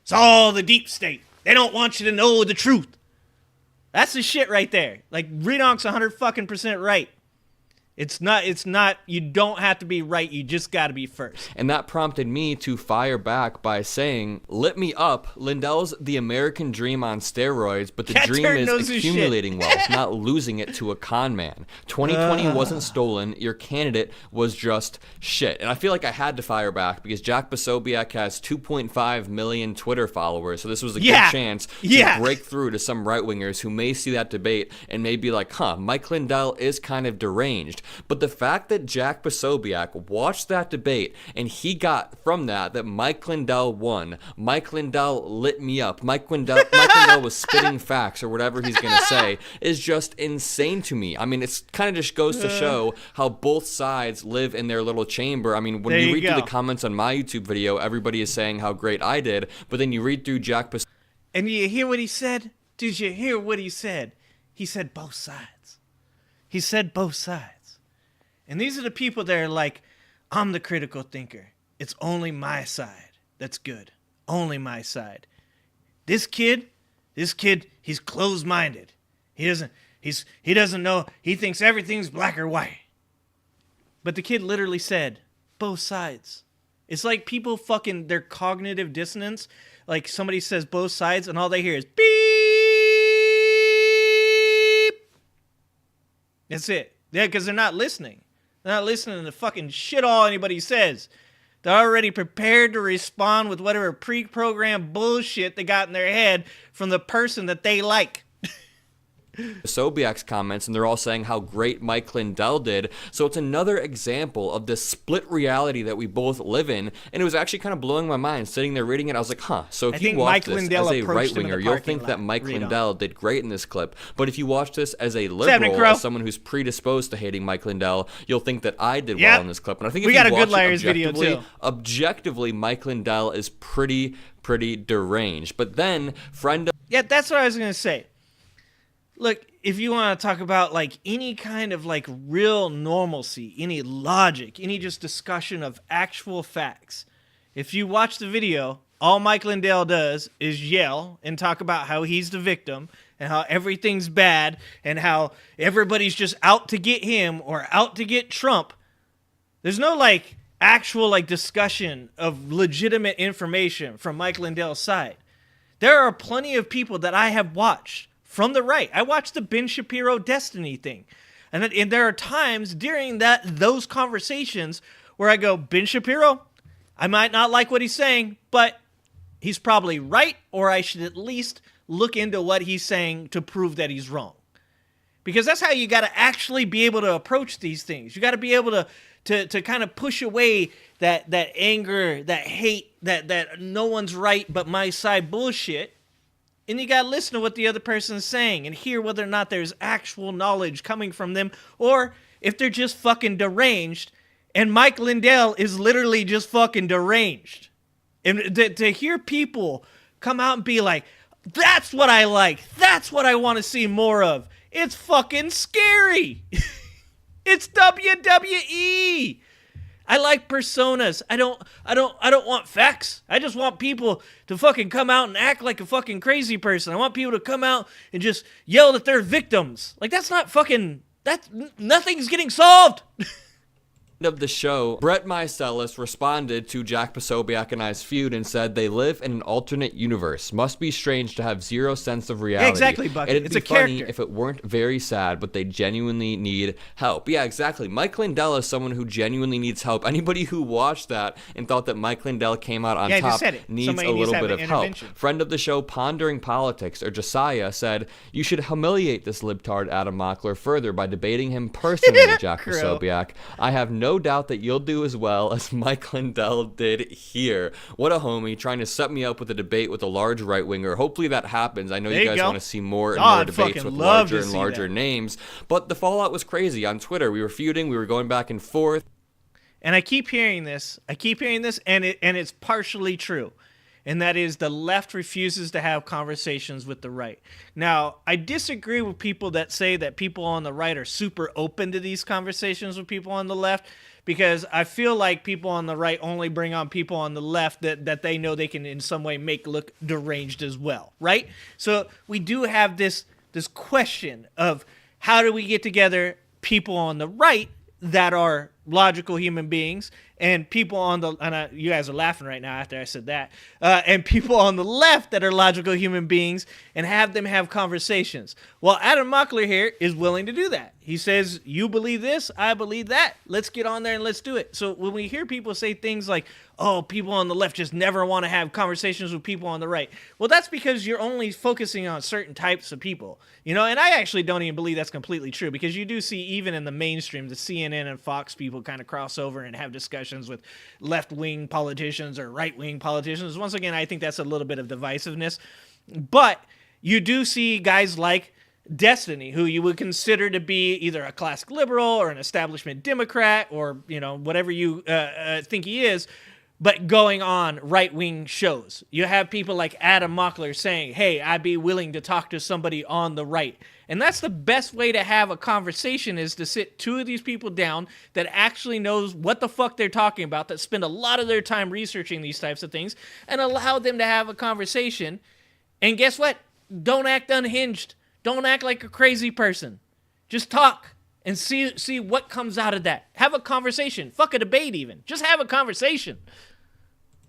It's all the deep state. They don't want you to know the truth. That's the shit right there. Like, Redonk's 100% right. It's not, you don't have to be right. You just got to be first. And that prompted me to fire back by saying, lit me up. Lindell's the American dream on steroids, but the dream is accumulating wealth, not losing it to a con man. 2020 wasn't stolen. Your candidate was just shit. And I feel like I had to fire back because Jack Posobiec has 2.5 million Twitter followers. So this was a good chance to break through to some right-wingers who may see that debate and may be like, Mike Lindell is kind of deranged. But the fact that Jack Posobiec watched that debate and he got from that Mike Lindell won, Mike Lindell lit me up, Mike Lindell was spitting facts or whatever he's going to say, is just insane to me. I mean, it's kind of just goes to show how both sides live in their little chamber. I mean, when you read through the comments on my YouTube video, everybody is saying how great I did, but then you read through Jack Posobiec. And you hear what he said? Did you hear what he said? He said both sides. He said both sides. And these are the people that are like, I'm the critical thinker. It's only my side that's good. Only my side. This kid, he's closed-minded. He doesn't know. He thinks everything's black or white. But the kid literally said, both sides. It's like people fucking, their cognitive dissonance, like somebody says both sides and all they hear is beep. That's it. Yeah, because they're not listening. They're not listening to the fucking shit all anybody says. They're already prepared to respond with whatever pre-programmed bullshit they got in their head from the person that they like. Posobiec's comments, and they're all saying how great Mike Lindell did. So it's another example of this split reality that we both live in, and it was actually kind of blowing my mind sitting there reading it. I was like, so if you watch this as a right-winger, you'll think that Mike Lindell did great in this clip, but if you watch this as a liberal, as someone who's predisposed to hating Mike Lindell, you'll think that I did well in this clip. And I think if you watch it objectively, Mike Lindell is pretty deranged. But then, yeah, that's what I was going to say. Look, if you want to talk about like any kind of like real normalcy, any logic, any just discussion of actual facts, if you watch the video, all Mike Lindell does is yell and talk about how he's the victim and how everything's bad and how everybody's just out to get him or out to get Trump. There's no like actual like discussion of legitimate information from Mike Lindell's side. There are plenty of people that I have watched from the right. I watched the Ben Shapiro Destiny thing. And there are times during those conversations where I go, Ben Shapiro, I might not like what he's saying, but he's probably right, or I should at least look into what he's saying to prove that he's wrong. Because that's how you got to actually be able to approach these things. You got to be able to kind of push away that anger, that hate, that no one's right but my side bullshit. And you got to listen to what the other person's saying and hear whether or not there's actual knowledge coming from them or if they're just fucking deranged. And Mike Lindell is literally just fucking deranged. And to hear people come out and be like, that's what I like. That's what I want to see more of. It's fucking scary. It's WWE. I like personas. I don't want facts. I just want people to fucking come out and act like a fucking crazy person. I want people to come out and just yell that they're victims. Like nothing's getting solved. Of the show, Brett Meiselas responded to Jack Posobiec and I's feud and said they live in an alternate universe. Must be strange to have zero sense of reality. Yeah, exactly, Bucky. It'd it's be a funny character. if it weren't very sad, but they genuinely need help. Yeah, exactly. Mike Lindell is someone who genuinely needs help. Anybody who watched that and thought that Mike Lindell came out on top needs a little bit of help. Friend of the show, Pondering Politics, or Josiah, said, you should humiliate this libtard Adam Mockler further by debating him personally, Jack Posobiec. I have no doubt that you'll do as well as Mike Lindell did here. What a homie, trying to set me up with a debate with a large right-winger. Hopefully that happens. I know you guys want to see more and more debates with larger and larger names, but the fallout was crazy on Twitter. We were feuding, we were going back and forth. And I keep hearing this, and it's partially true. And that is the left refuses to have conversations with the right. Now, I disagree with people that say that people on the right are super open to these conversations with people on the left, because I feel like people on the right only bring on people on the left that they know they can in some way make look deranged as well, right? So we do have this question of how do we get together people on the right that are logical human beings and people on the, you guys are laughing right now after I said that, and people on the left that are logical human beings, and have them have conversations. Well, Adam Mockler here is willing to do that. He says, you believe this, I believe that. Let's get on there and let's do it. So when we hear people say things like, oh, people on the left just never want to have conversations with people on the right. Well, that's because you're only focusing on certain types of people, you know, and I actually don't even believe that's completely true, because you do see even in the mainstream, the CNN and Fox people kind of cross over and have discussions with left-wing politicians or right-wing politicians. Once again, I think that's a little bit of divisiveness, but you do see guys like Destiny, who you would consider to be either a classic liberal or an establishment Democrat or, you know, whatever you think he is, but going on right-wing shows. You have people like Adam Mockler saying, hey, I'd be willing to talk to somebody on the right. And that's the best way to have a conversation, is to sit two of these people down that actually knows what the fuck they're talking about, that spend a lot of their time researching these types of things, and allow them to have a conversation. And guess what? Don't act unhinged. Don't act like a crazy person. Just talk and see what comes out of that. Have a conversation. Fuck a debate even. Just have a conversation.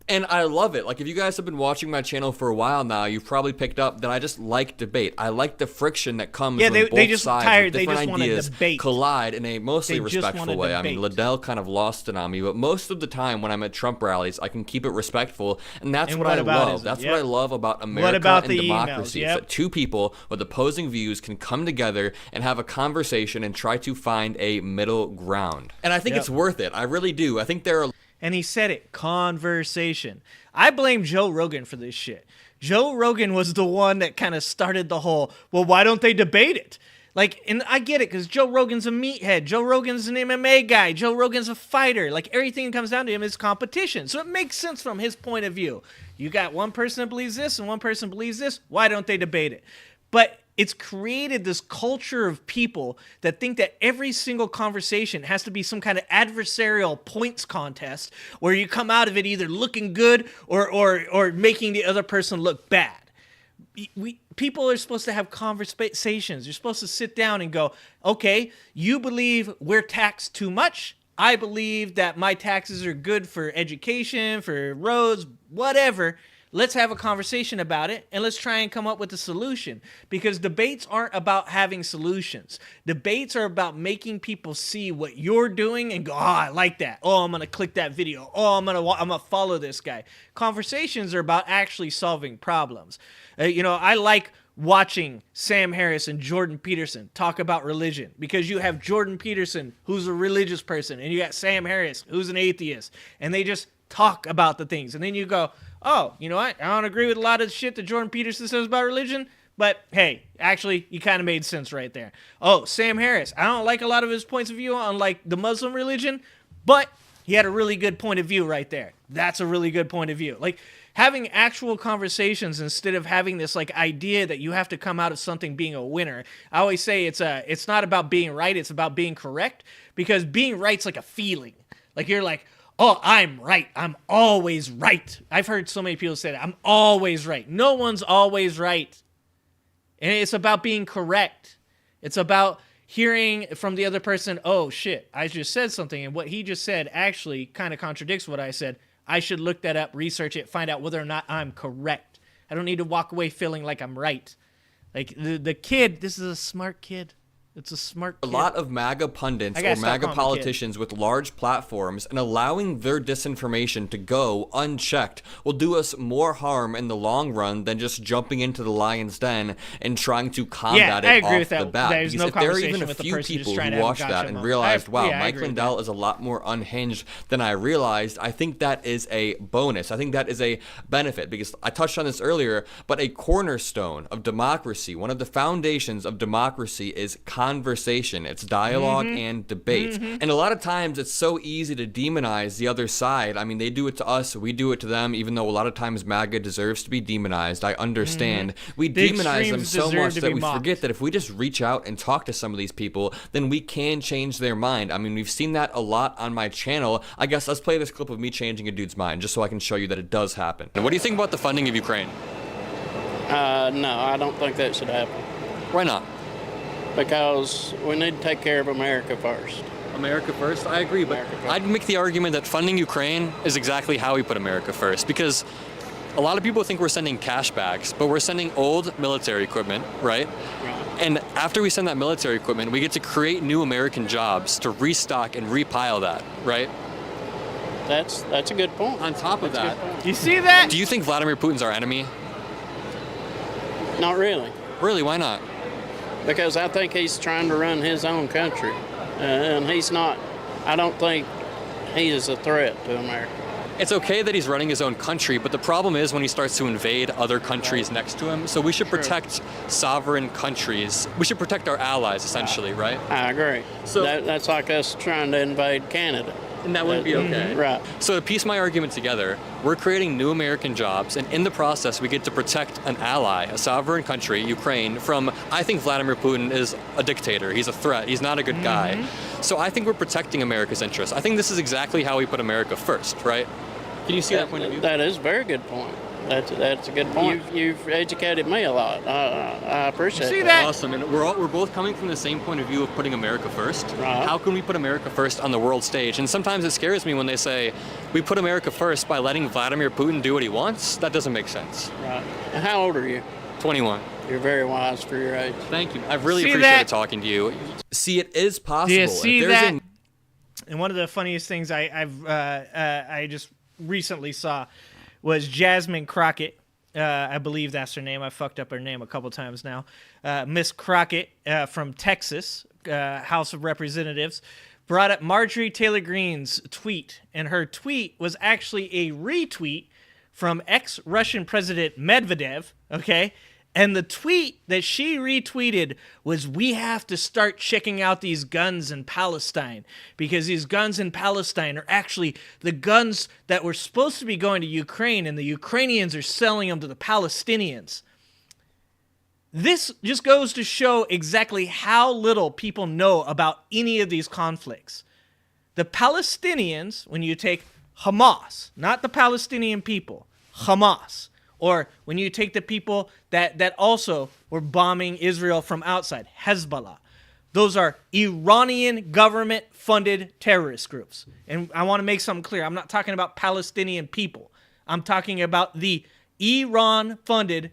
And I love it. Like, if you guys have been watching my channel for a while now, you've probably picked up that I just like debate. I like the friction that comes when both sides with different ideas collide in a mostly respectful way. I mean, Liddell kind of lost it on me, but most of the time when I'm at Trump rallies, I can keep it respectful, and that's what I love. That's what I love about America and democracy. It's that two people with opposing views can come together and have a conversation and try to find a middle ground. And I think it's worth it. I really do. I think there are... And he said it, conversation. I blame Joe Rogan for this shit. Joe Rogan was the one that kind of started the whole, well, why don't they debate it? Like, and I get it, because Joe Rogan's a meathead. Joe Rogan's an MMA guy. Joe Rogan's a fighter. Like, everything that comes down to him is competition. So it makes sense from his point of view. You got one person that believes this and one person believes this. Why don't they debate it? But it's created this culture of people that think that every single conversation has to be some kind of adversarial points contest where you come out of it either looking good or making the other person look bad. People are supposed to have conversations. You're supposed to sit down and go, okay, you believe we're taxed too much. I believe that my taxes are good for education, for roads, whatever. Let's have a conversation about it, and let's try and come up with a solution, because debates aren't about having solutions. Debates are about making people see what you're doing and go, oh, I like that. Oh, I'm going to click that video. Oh, I'm going to follow this guy. Conversations are about actually solving problems. You know, I like watching Sam Harris and Jordan Peterson talk about religion, because you have Jordan Peterson, who's a religious person, and you got Sam Harris, who's an atheist, and they just talk about the things. And then you go, oh, you know what? I don't agree with a lot of the shit that Jordan Peterson says about religion, but hey, actually, you kind of made sense right there. Oh, Sam Harris, I don't like a lot of his points of view on, like, the Muslim religion, but he had a really good point of view right there. That's a really good point of view. Like, having actual conversations instead of having this, like, idea that you have to come out of something being a winner. I always say it's not about being right, it's about being correct, because being right's like a feeling. Like, you're like, oh, I'm right. I'm always right. I've heard so many people say that. I'm always right. No one's always right. And it's about being correct. It's about hearing from the other person, oh, shit, I just said something, and what he just said actually kind of contradicts what I said. I should look that up, research it, find out whether or not I'm correct. I don't need to walk away feeling like I'm right. Like, the kid, this is a smart kid. It's a smart kid. A lot of MAGA pundits or MAGA politicians with large platforms, and allowing their disinformation to go unchecked will do us more harm in the long run than just jumping into the lion's den and trying to combat it off the bat. There's because no if there are even a few people who watched that and realized, wow, Mike Lindell is a lot more unhinged than I realized, I think that is a bonus. I think that is a benefit, because I touched on this earlier, but a cornerstone of democracy, one of the foundations of democracy is conversation. It's dialogue and debate. And a lot of times it's so easy to demonize the other side. I mean, they do it to us, we do it to them, even though a lot of times MAGA deserves to be demonized. I understand. We demonize them so much that we forget that if we just reach out and talk to some of these people, then we can change their mind. I mean, we've seen that a lot on my channel. I guess let's play this clip of me changing a dude's mind just so I can show you that it does happen. And what do you think about the funding of Ukraine? No, I don't think that should happen. Why not? Because we need to take care of America first. America first, I agree, but I'd make the argument that funding Ukraine is exactly how we put America first, because a lot of people think we're sending cash bags, but we're sending old military equipment, right? And after we send that military equipment, we get to create new American jobs to restock and repile that, right? That's a good point. On top of that, you see that? Do you think Vladimir Putin's our enemy? Not really. Really, why not? Because I think he's trying to run his own country. And he's not, I don't think he is a threat to America. It's okay that he's running his own country, but the problem is when he starts to invade other countries next to him. So we should protect sovereign countries. We should protect our allies, essentially, right? I agree. So that's like us trying to invade Canada. And that wouldn't be okay. Right. So to piece my argument together, we're creating new American jobs, and in the process, we get to protect an ally, a sovereign country, Ukraine, from, I think Vladimir Putin is a dictator. He's a threat. He's not a good guy. So I think we're protecting America's interests. I think this is exactly how we put America first, right? Can you see that point of view? That is a very good point. That's a good point. You've educated me a lot. I appreciate that. Awesome. And we're both coming from the same point of view of putting America first. Right. How can we put America first on the world stage? And sometimes it scares me when they say we put America first by letting Vladimir Putin do what he wants. That doesn't make sense. Right. And how old are you? 21. You're very wise for your age. Thank you. I've really appreciated talking to you. See, it is possible. Do you see that? And one of the funniest things I just recently saw was Jasmine Crockett. I believe that's her name. I fucked up her name a couple times now. Miss Crockett from Texas, House of Representatives, brought up Marjorie Taylor Greene's tweet. And her tweet was actually a retweet from ex-Russian President Medvedev, okay? And the tweet that she retweeted was, we have to start checking out these guns in Palestine, because these guns in Palestine are actually the guns that were supposed to be going to Ukraine, and the Ukrainians are selling them to the Palestinians. This just goes to show exactly how little people know about any of these conflicts. The Palestinians, when you take Hamas, not the Palestinian people, Hamas, or when you take the people that also were bombing Israel from outside, Hezbollah, those are Iranian government-funded terrorist groups. And I want to make something clear. I'm not talking about Palestinian people. I'm talking about the Iran-funded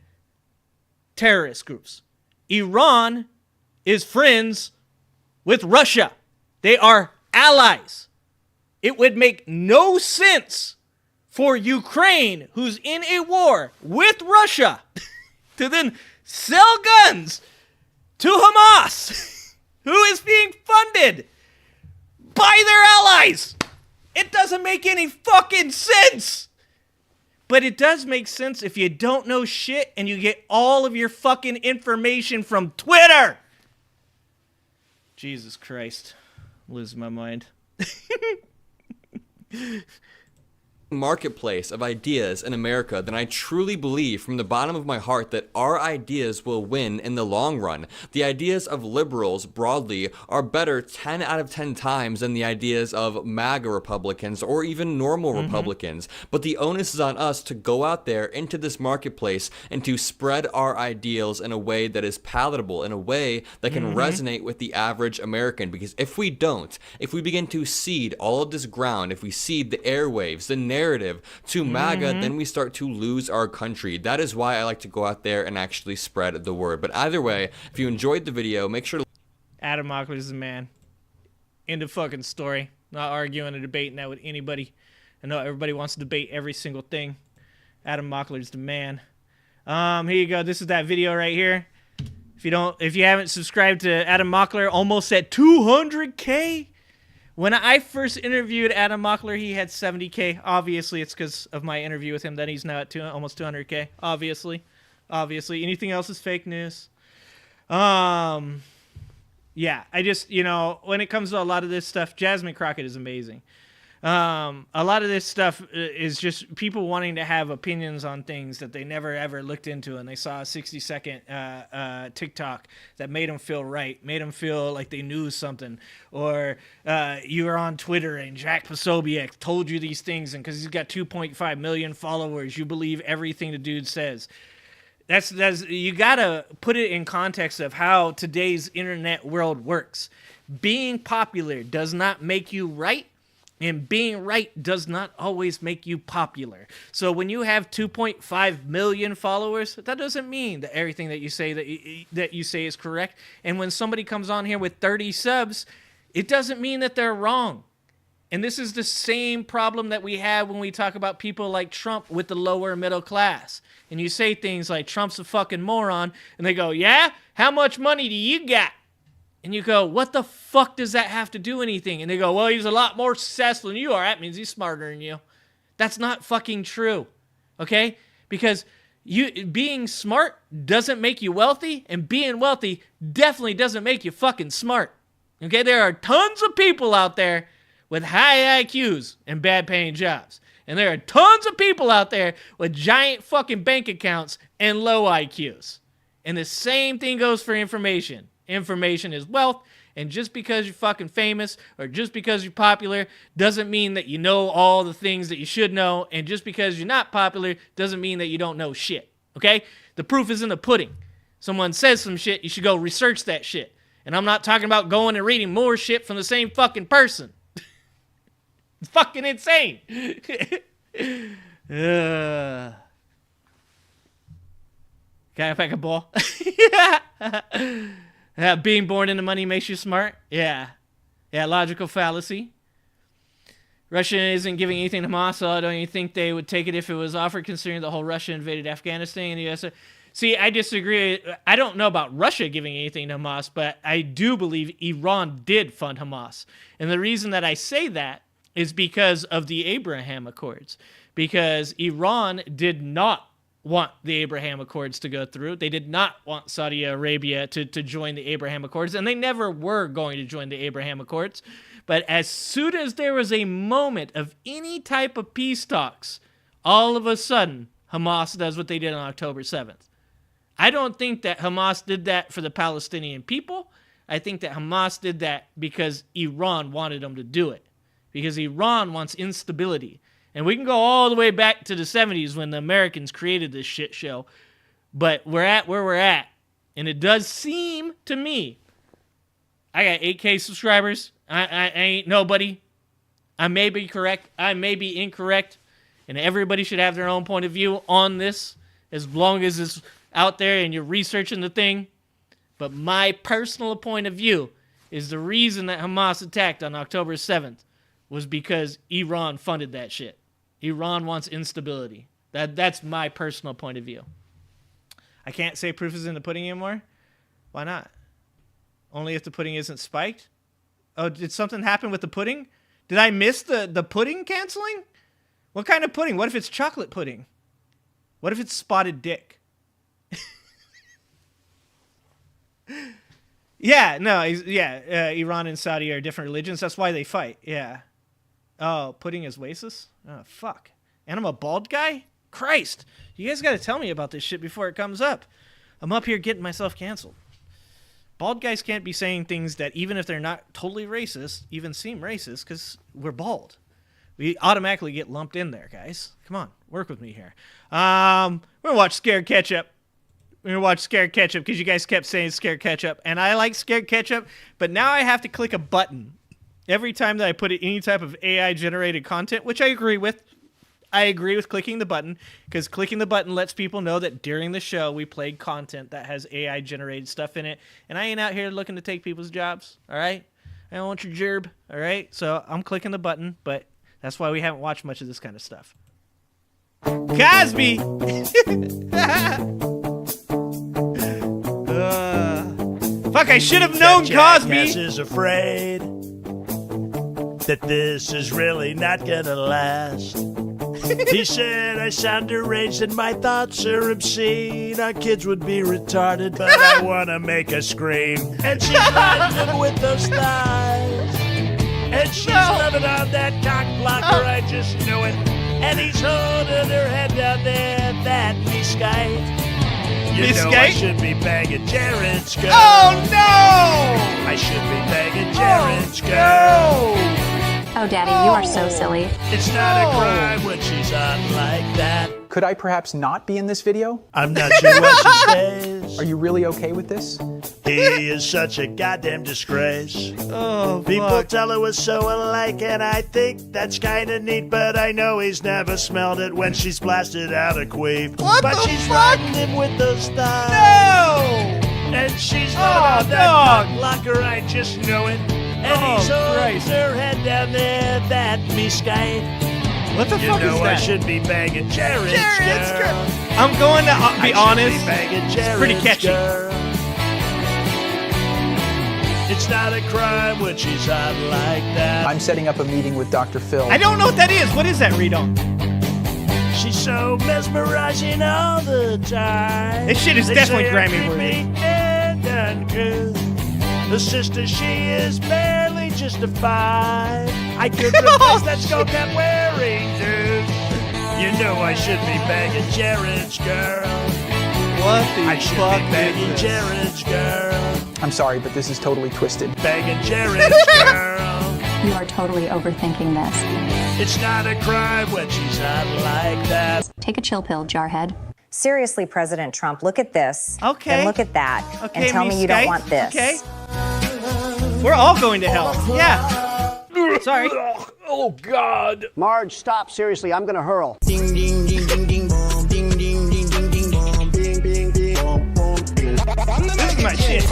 terrorist groups. Iran is friends with Russia. They are allies. It would make no sense for Ukraine, who's in a war with Russia, to then sell guns to Hamas, who is being funded by their allies. It doesn't make any fucking sense. But it does make sense if you don't know shit and you get all of your fucking information from Twitter. Jesus Christ. I'm losing my mind. Marketplace of ideas in America, then I truly believe from the bottom of my heart that our ideas will win in the long run. The ideas of liberals broadly are better 10 out of 10 times than the ideas of MAGA Republicans or even normal Republicans. But the onus is on us to go out there into this marketplace and to spread our ideals in a way that is palatable, in a way that can resonate with the average American. Because if we don't, if we begin to seed all of this ground, if we seed the airwaves, the narrative to MAGA, then we start to lose our country. That is why I like to go out there and actually spread the word. But either way, if you enjoyed the video, make sure to... Adam Mockler is the man. End of fucking story. Not arguing or debating that with anybody. I know everybody wants to debate every single thing. Adam Mockler is the man. Here you go. This is that video right here. If you haven't subscribed to Adam Mockler, almost at 200K. When I first interviewed Adam Mockler, he had 70K. Obviously, it's because of my interview with him that he's now at almost 200K. Obviously. Anything else is fake news. Yeah, I just, when it comes to a lot of this stuff, Jasmine Crockett is amazing. A lot of this stuff is just people wanting to have opinions on things that they never ever looked into, and they saw a 60-second TikTok that made them feel right, made them feel like they knew something, or you were on Twitter and Jack Posobiec told you these things, and because he's got 2.5 million followers, you believe everything the dude says. That's you gotta put it in context of how today's internet world works. being popular does not make you right, and being right does not always make you popular. So when you have 2.5 million followers, that doesn't mean that everything that you say that you say is correct. And when somebody comes on here with 30 subs, it doesn't mean that they're wrong. And this is the same problem that we have when we talk about people like Trump with the lower middle class. And you say things like, Trump's a fucking moron, and they go, yeah? How much money do you got? And you go, what the fuck does that have to do anything? And they go, well, he's a lot more successful than you are. That means he's smarter than you. That's not fucking true, okay? Because being smart doesn't make you wealthy, and being wealthy definitely doesn't make you fucking smart, okay? There are tons of people out there with high IQs and bad paying jobs. And there are tons of people out there with giant fucking bank accounts and low IQs. And the same thing goes for information. Information is wealth, and just because you're fucking famous or just because you're popular doesn't mean that you know all the things that you should know, and just because you're not popular doesn't mean that you don't know shit, okay? The proof is in the pudding. Someone says some shit, you should go research that shit. And I'm not talking about going and reading more shit from the same fucking person. It's fucking insane. Can I pack a ball? Being born into money makes you smart? Yeah. Yeah, logical fallacy. Russia isn't giving anything to Hamas, so I don't even think they would take it if it was offered, considering the whole Russia invaded Afghanistan and the U.S. See, I disagree. I don't know about Russia giving anything to Hamas, but I do believe Iran did fund Hamas. And the reason that I say that is because of the Abraham Accords. Because Iran did not want the Abraham Accords to go through. They did not want Saudi Arabia to join the Abraham Accords, and they never were going to join the Abraham Accords. But as soon as there was a moment of any type of peace talks, all of a sudden, Hamas does what they did on October 7th. I don't think that Hamas did that for the Palestinian people. I think that Hamas did that because Iran wanted them to do it. Because Iran wants instability. And we can go all the way back to the 70s when the Americans created this shit show. But we're at where we're at. And it does seem to me, I got 8K subscribers. I ain't nobody. I may be correct. I may be incorrect. And everybody should have their own point of view on this, as long as it's out there and you're researching the thing. But my personal point of view is the reason that Hamas attacked on October 7th was because Iran funded that shit. Iran wants instability. That's my personal point of view. I can't say proof is in the pudding anymore. Why not? Only if the pudding isn't spiked? Oh, did something happen with the pudding? Did I miss the pudding canceling? What kind of pudding? What if it's chocolate pudding? What if it's spotted dick? Yeah, no, Iran and Saudi are different religions. That's why they fight. Yeah. Oh, pudding is racist? Oh, fuck. And I'm a bald guy? Christ. You guys got to tell me about this shit before it comes up. I'm up here getting myself canceled. Bald guys can't be saying things that, even if they're not totally racist, even seem racist, because we're bald. We automatically get lumped in there, guys. Come on, work with me here. We're going to watch Scared Ketchup. We're going to watch Scared Ketchup because you guys kept saying Scared Ketchup. And I like Scared Ketchup, but now I have to click a button every time that I put any type of AI-generated content, which I agree with. I agree with clicking the button, because clicking the button lets people know that during the show we played content that has AI-generated stuff in it. And I ain't out here looking to take people's jobs, all right? I don't want your gerb, all right? So I'm clicking the button, but that's why we haven't watched much of this kind of stuff. Cosby! Fuck, I should have known Cosby! Is afraid that this is really not gonna last. He said I sound deranged and my thoughts are obscene. Our kids would be retarded, but I wanna make a scream. And she's riding him with those thighs. And she's loving on that cock blocker, I just knew it. And he's holding her head down there, that skate. You know I should be banging Jared's girl. Oh no! I should be banging Jared's girl. Oh, Daddy, you are so silly. It's not a crime when she's on like that. Could I perhaps not be in this video? I'm not sure what she says. Are you really okay with this? He is such a goddamn disgrace. Oh, People fuck. tell her we're so alike, and I think that's kinda neat, but I know he's never smelled it when she's blasted out a queef. What but the she's fuck? riding him with those thighs. No! And she's not on that dog. cock blocker, I just know it. And Oh, he's holding Christ. her head down there, that me skate. What the You fuck know is I that? should be banging Jared's Jared's girl. girl. I'm going to be honest. It's pretty catchy. It's not a crime when she's hot like that. I'm setting up a meeting with Dr. Phil. I don't know what that is. What is that, Redon? She's so mesmerizing all the time. This shit is They definitely say I Grammy treat worthy. me and uncouth. The sister, she is barely justified. I could replace that skull cap wearing dude. You know I should be banging Jared's girl. What the I should fuck be banging is this? Jared's girl. I'm sorry, but this is totally twisted. Banging Jared's girl. You are totally overthinking this. It's not a crime when she's hot like that. Take a chill pill, jarhead. Seriously, President Trump, look at this. Okay. And look at that. Okay, and tell me you don't Skype. want this. Okay. We're all going to hell. Yeah. Sorry. Oh, God. Marge, stop. Seriously, I'm going to hurl. Ding, ding, ding, ding, ding, boom. Ding, ding, ding, ding, ding, boom. Ding, ding, ding, boom, boom. This is my shit.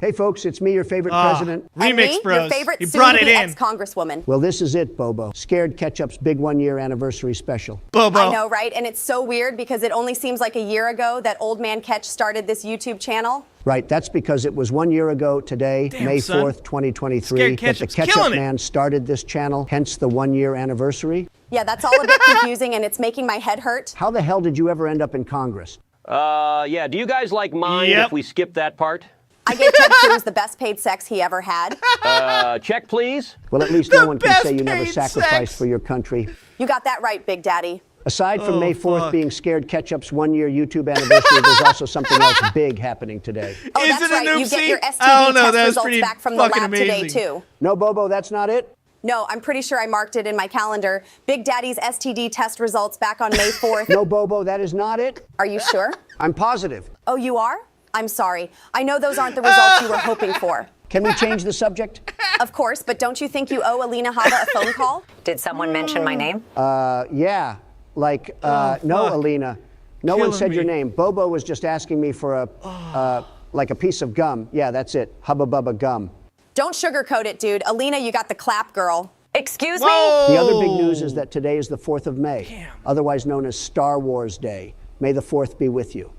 Hey, folks, it's me, your favorite president. Remix Bros. Your favorite He brought it in. ex-congresswoman. Well, this is it, Bobo. Scared Ketchup's big one-year anniversary special. Bobo. I know, right? And it's so weird because it only seems like a year ago that Old Man Ketch started this YouTube channel. Right, that's because it was 1 year ago today, Damn, May son. 4th, 2023, Scared that the Ketchup's Ketchup killing it. Man started this channel, hence the 1 year anniversary. Yeah, that's all a bit confusing and it's making my head hurt. How the hell did you ever end up in Congress? Yeah. Do you guys like mind if we skip that part? I gave Ted Cruz the best paid sex he ever had. Check, please. Well, at least no one can say you never sacrificed for your country. You got that right, Big Daddy. Aside from May 4th being Scared Ketchup's 1 year YouTube anniversary, there's also something else big happening today. Oh, Is that's it an right. You oopsie? get your I STD don't know, test that was results pretty back from the fucking lab today, amazing. too. No, Bobo, that's not it? No, I'm pretty sure I marked it in my calendar. Big Daddy's STD test results back on May 4th. No, Bobo, that is not it. Are you sure? I'm positive. Oh, you are? I'm sorry. I know those aren't the results you were hoping for. Can we change the subject? Of course, but don't you think you owe Alina Hava a phone call? Did someone mention my name? Yeah. Like, no, Alina. No one Killing said your me. name. Bobo was just asking me for like a piece of gum. Yeah, that's it. Hubba Bubba gum. Don't sugarcoat it, dude. Alina, you got the clap, girl. Excuse The other big news is that today is the 4th of May, otherwise known as Star Wars Day. May the 4th be with you.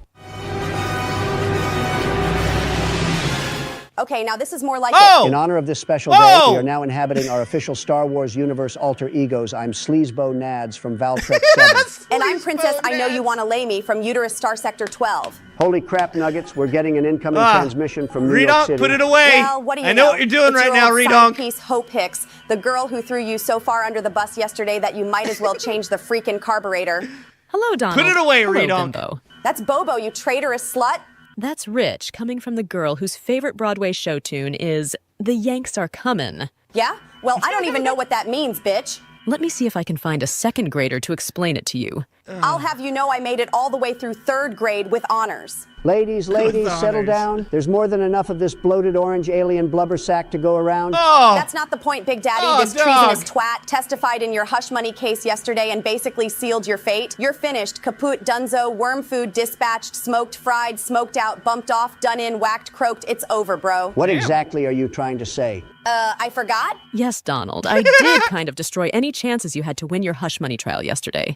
Okay, now this is more like In honor of this special day, we are now inhabiting our official Star Wars universe alter egos. I'm Sleazebo Nads from Valtrek 7. And I'm Princess I Know You Want to Lay Me from Uterus Star Sector 12. Holy crap, Nuggets. We're getting an incoming transmission from New York Redonk, City. put it away. Well, what do you I know what you're doing It's right your now, old side Redonk. piece Hope Hicks, the girl who threw you so far under the bus yesterday that you might as well change the freaking carburetor. Hello, Donald. Put it away, Hello, Redonk. Bimbo. That's Bobo, you traitorous slut. That's rich, coming from the girl whose favorite Broadway show tune is "The Yanks Are Comin'." Yeah? Well, I don't even know what that means, bitch. Let me see if I can find a second grader to explain it to you. I'll have you know I made it all the way through 3rd grade with honors. Ladies, settle down. There's more than enough of this bloated orange alien blubber sack to go around. That's not the point, Big Daddy. This dog. treasonous twat testified in your hush money case yesterday and basically sealed your fate. You're finished. Kaput, dunzo, worm food, dispatched, smoked, fried, smoked out, bumped off, done in, whacked, croaked. It's over, bro. What exactly are you trying to say? I forgot? Yes, Donald, I did kind of destroy any chances you had to win your hush money trial yesterday.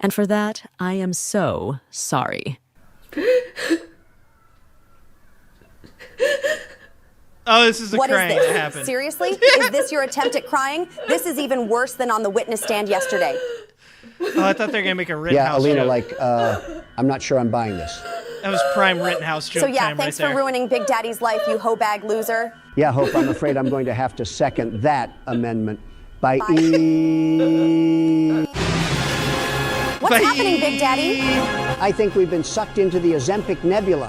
And for that, I am so sorry. Oh, this is the What is crying that this? happened. Seriously? Is this your attempt at crying? This is even worse than on the witness stand yesterday. Oh, I thought they were gonna make a Rittenhouse Yeah, Alina, joke. like, I'm not sure I'm buying this. That was prime Rittenhouse joke So yeah, time thanks right for there. ruining Big Daddy's life, you hoe bag loser. Yeah, Hope, I'm afraid I'm going to have to second that amendment. By E. What's happening, Big Daddy? I think we've been sucked into the Ozempic Nebula.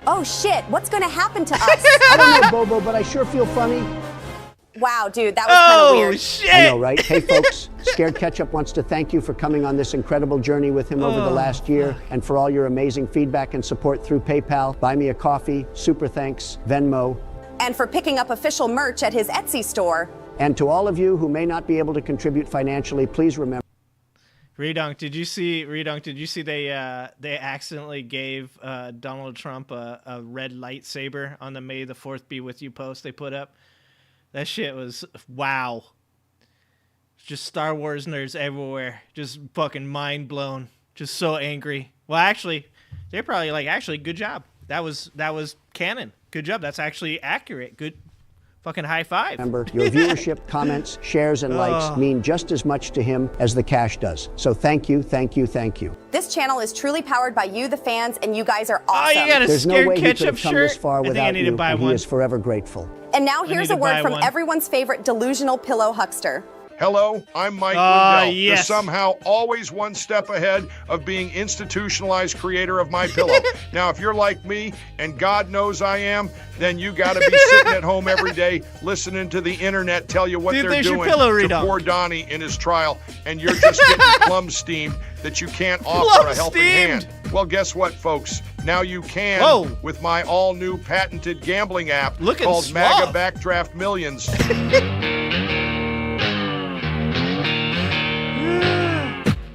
Oh shit, what's gonna happen to us? I don't know, Bobo, but I sure feel funny. Wow, dude, that was kind of weird. Shit. I know, right? Hey, folks, Scared Ketchup wants to thank you for coming on this incredible journey with him over the last year and for all your amazing feedback and support through PayPal, Buy Me a Coffee, Super Thanks, Venmo. And for picking up official merch at his Etsy store. And to all of you who may not be able to contribute financially, please remember. Redunk, did you see they accidentally gave Donald Trump a red lightsaber on the May the 4th be with you post they put up? That shit was wow. Just Star Wars nerds everywhere. Just fucking mind blown. Just so angry. Well, actually, they're probably like, actually, good job. That was canon. Good job. That's actually accurate. Good fucking high five. Remember, your viewership, comments, shares, and likes mean just as much to him as the cash does. So thank you, thank you, thank you. This channel is truly powered by you, the fans, and you guys are awesome. Oh, you got a There's no Scared way he could Ketchup have come shirt? this far I think I without need to you, buy and one. he is forever grateful. And now I here's need a to word buy from one. everyone's favorite delusional pillow huckster. Hello, I'm Mike Lindell, yes. the somehow always one step ahead of being institutionalized creator of My Pillow. Now, if you're like me, and God knows I am, then you got to be sitting at home every day listening to the internet tell you what Dude, they're there's your doing pillow, to Redunk. poor Donnie in his trial, and you're just getting plum steamed that you can't offer a helping hand. Well, guess what, folks? Now you can with my all-new patented gambling app called MAGA Backdraft Millions.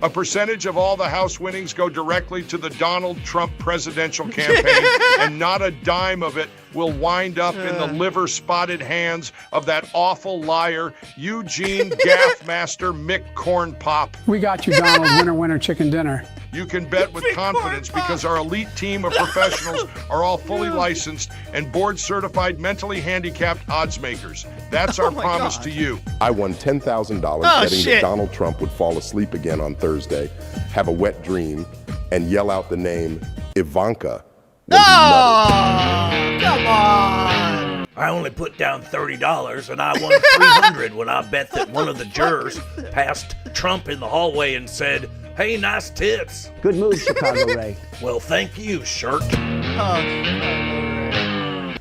A percentage of all the House winnings go directly to the Donald Trump presidential campaign, and not a dime of it will wind up in the liver-spotted hands of that awful liar, Eugene Gaffmaster Mick Corn Pop. We got you, Donald. Winner, winner, chicken dinner. You can bet with confidence because our elite team of professionals are all fully licensed and board-certified mentally handicapped odds makers. That's our promise to you. I won $10,000 betting that Donald Trump would fall asleep again on Thursday, have a wet dream, and yell out the name Ivanka when he nutted. Come on! I only put down $30 and I won $300 when I bet that one of the jurors passed Trump in the hallway and said, "Hey, nice tits." Good move, Chicago Ray. Well, thank you, shirt.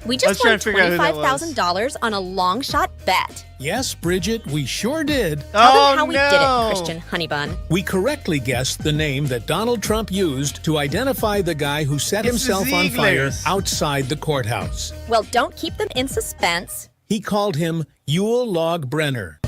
We just won $25,000 on a long shot bet. Yes, Bridget, we sure did. Tell them how we did it, Christian Honeybun. We correctly guessed the name that Donald Trump used to identify the guy who set himself on fire outside the courthouse. Well, don't keep them in suspense. He called him Yule Log Brenner.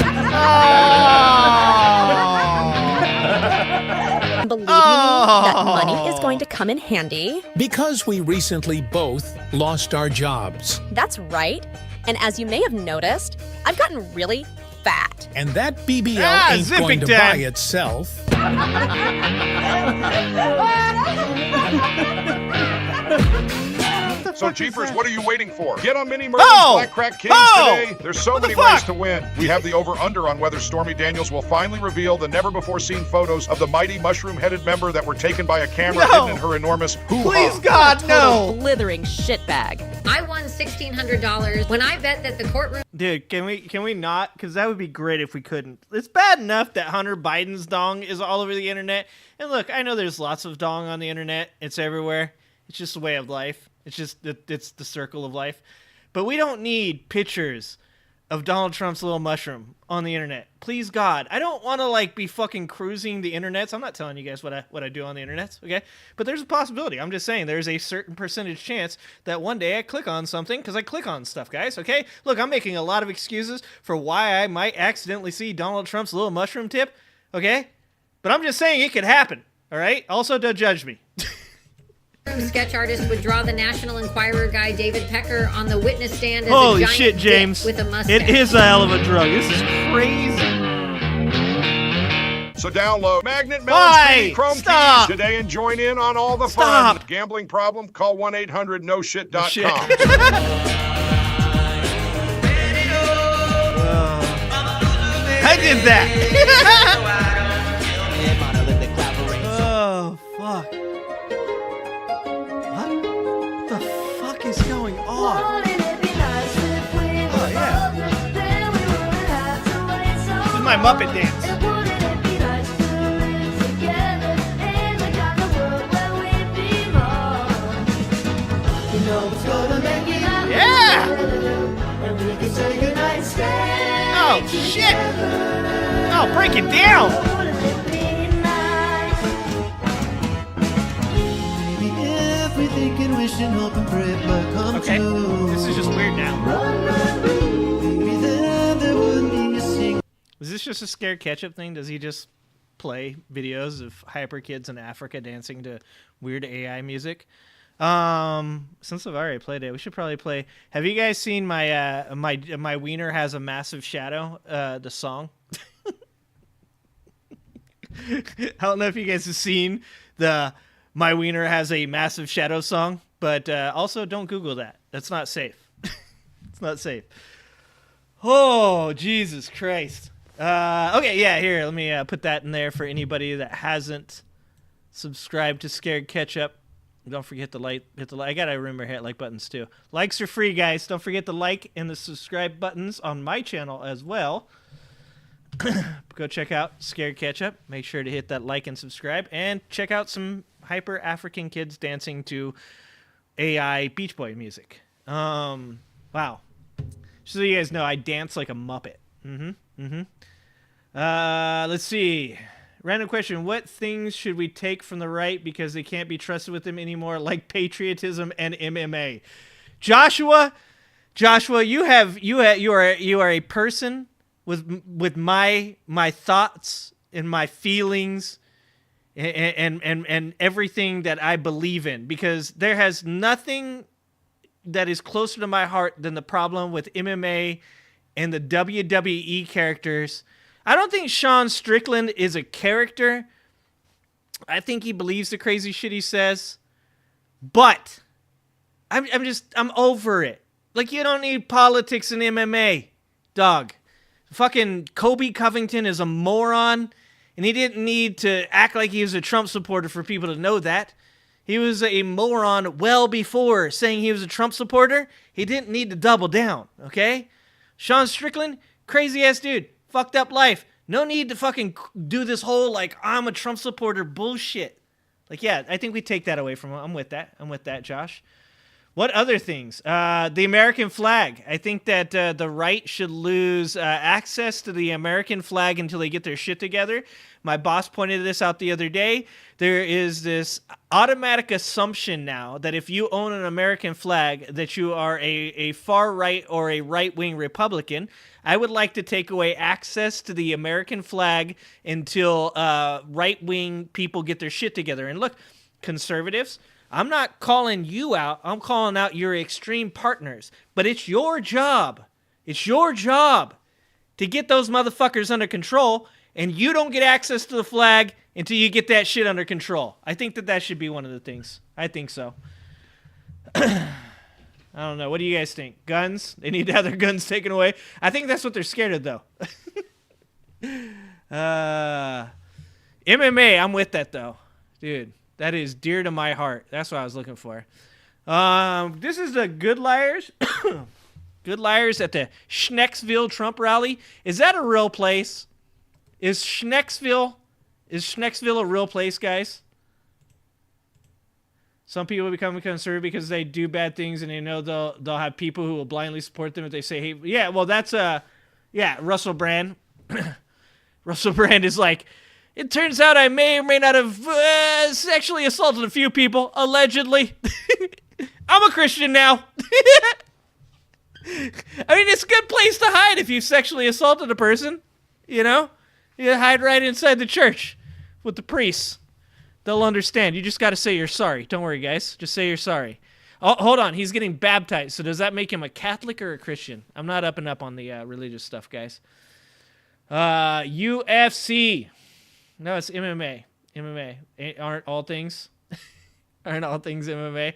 Believe me, that money is going to come in handy. Because we recently both lost our jobs. That's right. And as you may have noticed, I've gotten really fat. And that BBL ain't going to buy itself. So, Jeepers, what are you waiting for? Get on Mini Merlin's Black Crack Kings today. There's so many ways to win. We have the over-under on whether Stormy Daniels will finally reveal the never-before-seen photos of the mighty mushroom-headed member that were taken by a camera hidden in her enormous hoo-ha. Please, God, no! Blithering shitbag. I won $1,600 when I bet that the courtroom... Dude, can we not? Because that would be great if we couldn't. It's bad enough that Hunter Biden's dong is all over the internet. And look, I know there's lots of dong on the internet. It's everywhere. It's just a way of life. It's the circle of life. But we don't need pictures of Donald Trump's little mushroom on the internet. Please, God. I don't want to, be fucking cruising the internets. I'm not telling you guys what I do on the internets, okay? But there's a possibility. I'm just saying there's a certain percentage chance that one day I click on something, because I click on stuff, guys, okay? Look, I'm making a lot of excuses for why I might accidentally see Donald Trump's little mushroom tip, okay? But I'm just saying it could happen, all right? Also, don't judge me. Sketch artist would draw the National Enquirer guy David Pecker on the witness stand as Holy a giant shit, James. dick with a mustache. It is a hell of a drug. This is crazy. So download Magnet Melon's Chrome Keys today and join in on all the fun. Gambling problem? Call 1-800-NO-SHIT.com. I did that. Oh, fuck. What the fuck is going on? Oh, yeah. This is my Muppet dance. Yeah! Oh, shit! Oh, break it down! Okay, this is just weird now. Is this just a scared ketchup thing? Does he just play videos of hyper kids in Africa dancing to weird AI music? Since I've already played it, we should probably play. Have you guys seen my my wiener has a massive shadow? The song. I don't know if you guys have seen the My Wiener Has a Massive Shadow song, but also don't Google that. That's not safe. It's not safe. Oh, Jesus Christ. Okay, yeah, here, let me put that in there for anybody that hasn't subscribed to Scared Ketchup. Don't forget to hit the like. I gotta remember to hit like buttons too. Likes are free, guys. Don't forget the like and the subscribe buttons on my channel as well. Go check out Scared Ketchup. Make sure to hit that like and subscribe, and check out some hyper African kids dancing to AI Beach Boy music. Wow. Just so you guys know, I dance like a Muppet. Let's see. Random question. What things should we take from the right because they can't be trusted with them anymore, like patriotism and MMA? Joshua, you are a person with my thoughts and my feelings and everything that I believe in, because there has nothing that is closer to my heart than the problem with MMA and the WWE characters. I don't think Sean Strickland is a character. I think he believes the crazy shit he says. But I'm over it. Like, you don't need politics in MMA, dog. Fucking Kobe Covington is a moron, and he didn't need to act like he was a Trump supporter for people to know that. He was a moron well before saying he was a Trump supporter. He didn't need to double down, okay? Sean Strickland, crazy-ass dude. Fucked up life. No need to fucking do this whole, like, I'm a Trump supporter bullshit. Like, yeah, I think we take that away from him. I'm with that, Josh. What other things? The American flag. I think that the right should lose access to the American flag until they get their shit together. My boss pointed this out the other day. There is this automatic assumption now that if you own an American flag, that you are a far right or a right-wing Republican. I would like to take away access to the American flag until right-wing people get their shit together. And look, conservatives, I'm not calling you out. I'm calling out your extreme partners. But it's your job. It's your job to get those motherfuckers under control, and you don't get access to the flag until you get that shit under control. I think that should be one of the things. I think so. I don't know. What do you guys think? Guns? They need to have their guns taken away? I think that's what they're scared of, though. MMA, I'm with that, though. Dude, that is dear to my heart. That's what I was looking for. This is the Good Liars. Good Liars at the Schnecksville Trump rally. Is that a real place? Is Schnecksville a real place, guys? Some people become conservative because they do bad things, and they know they'll have people who will blindly support them if they say, hey, yeah, well, that's Russell Brand. Russell Brand is like, it turns out I may or may not have sexually assaulted a few people, allegedly. I'm a Christian now. I mean, it's a good place to hide if you sexually assaulted a person, you know? You hide right inside the church with the priests. They'll understand. You just got to say you're sorry. Don't worry, guys. Just say you're sorry. Oh, hold on. He's getting baptized. So does that make him a Catholic or a Christian? I'm not up and up on the religious stuff, guys. UFC. No, it's MMA. MMA. Aren't all things MMA?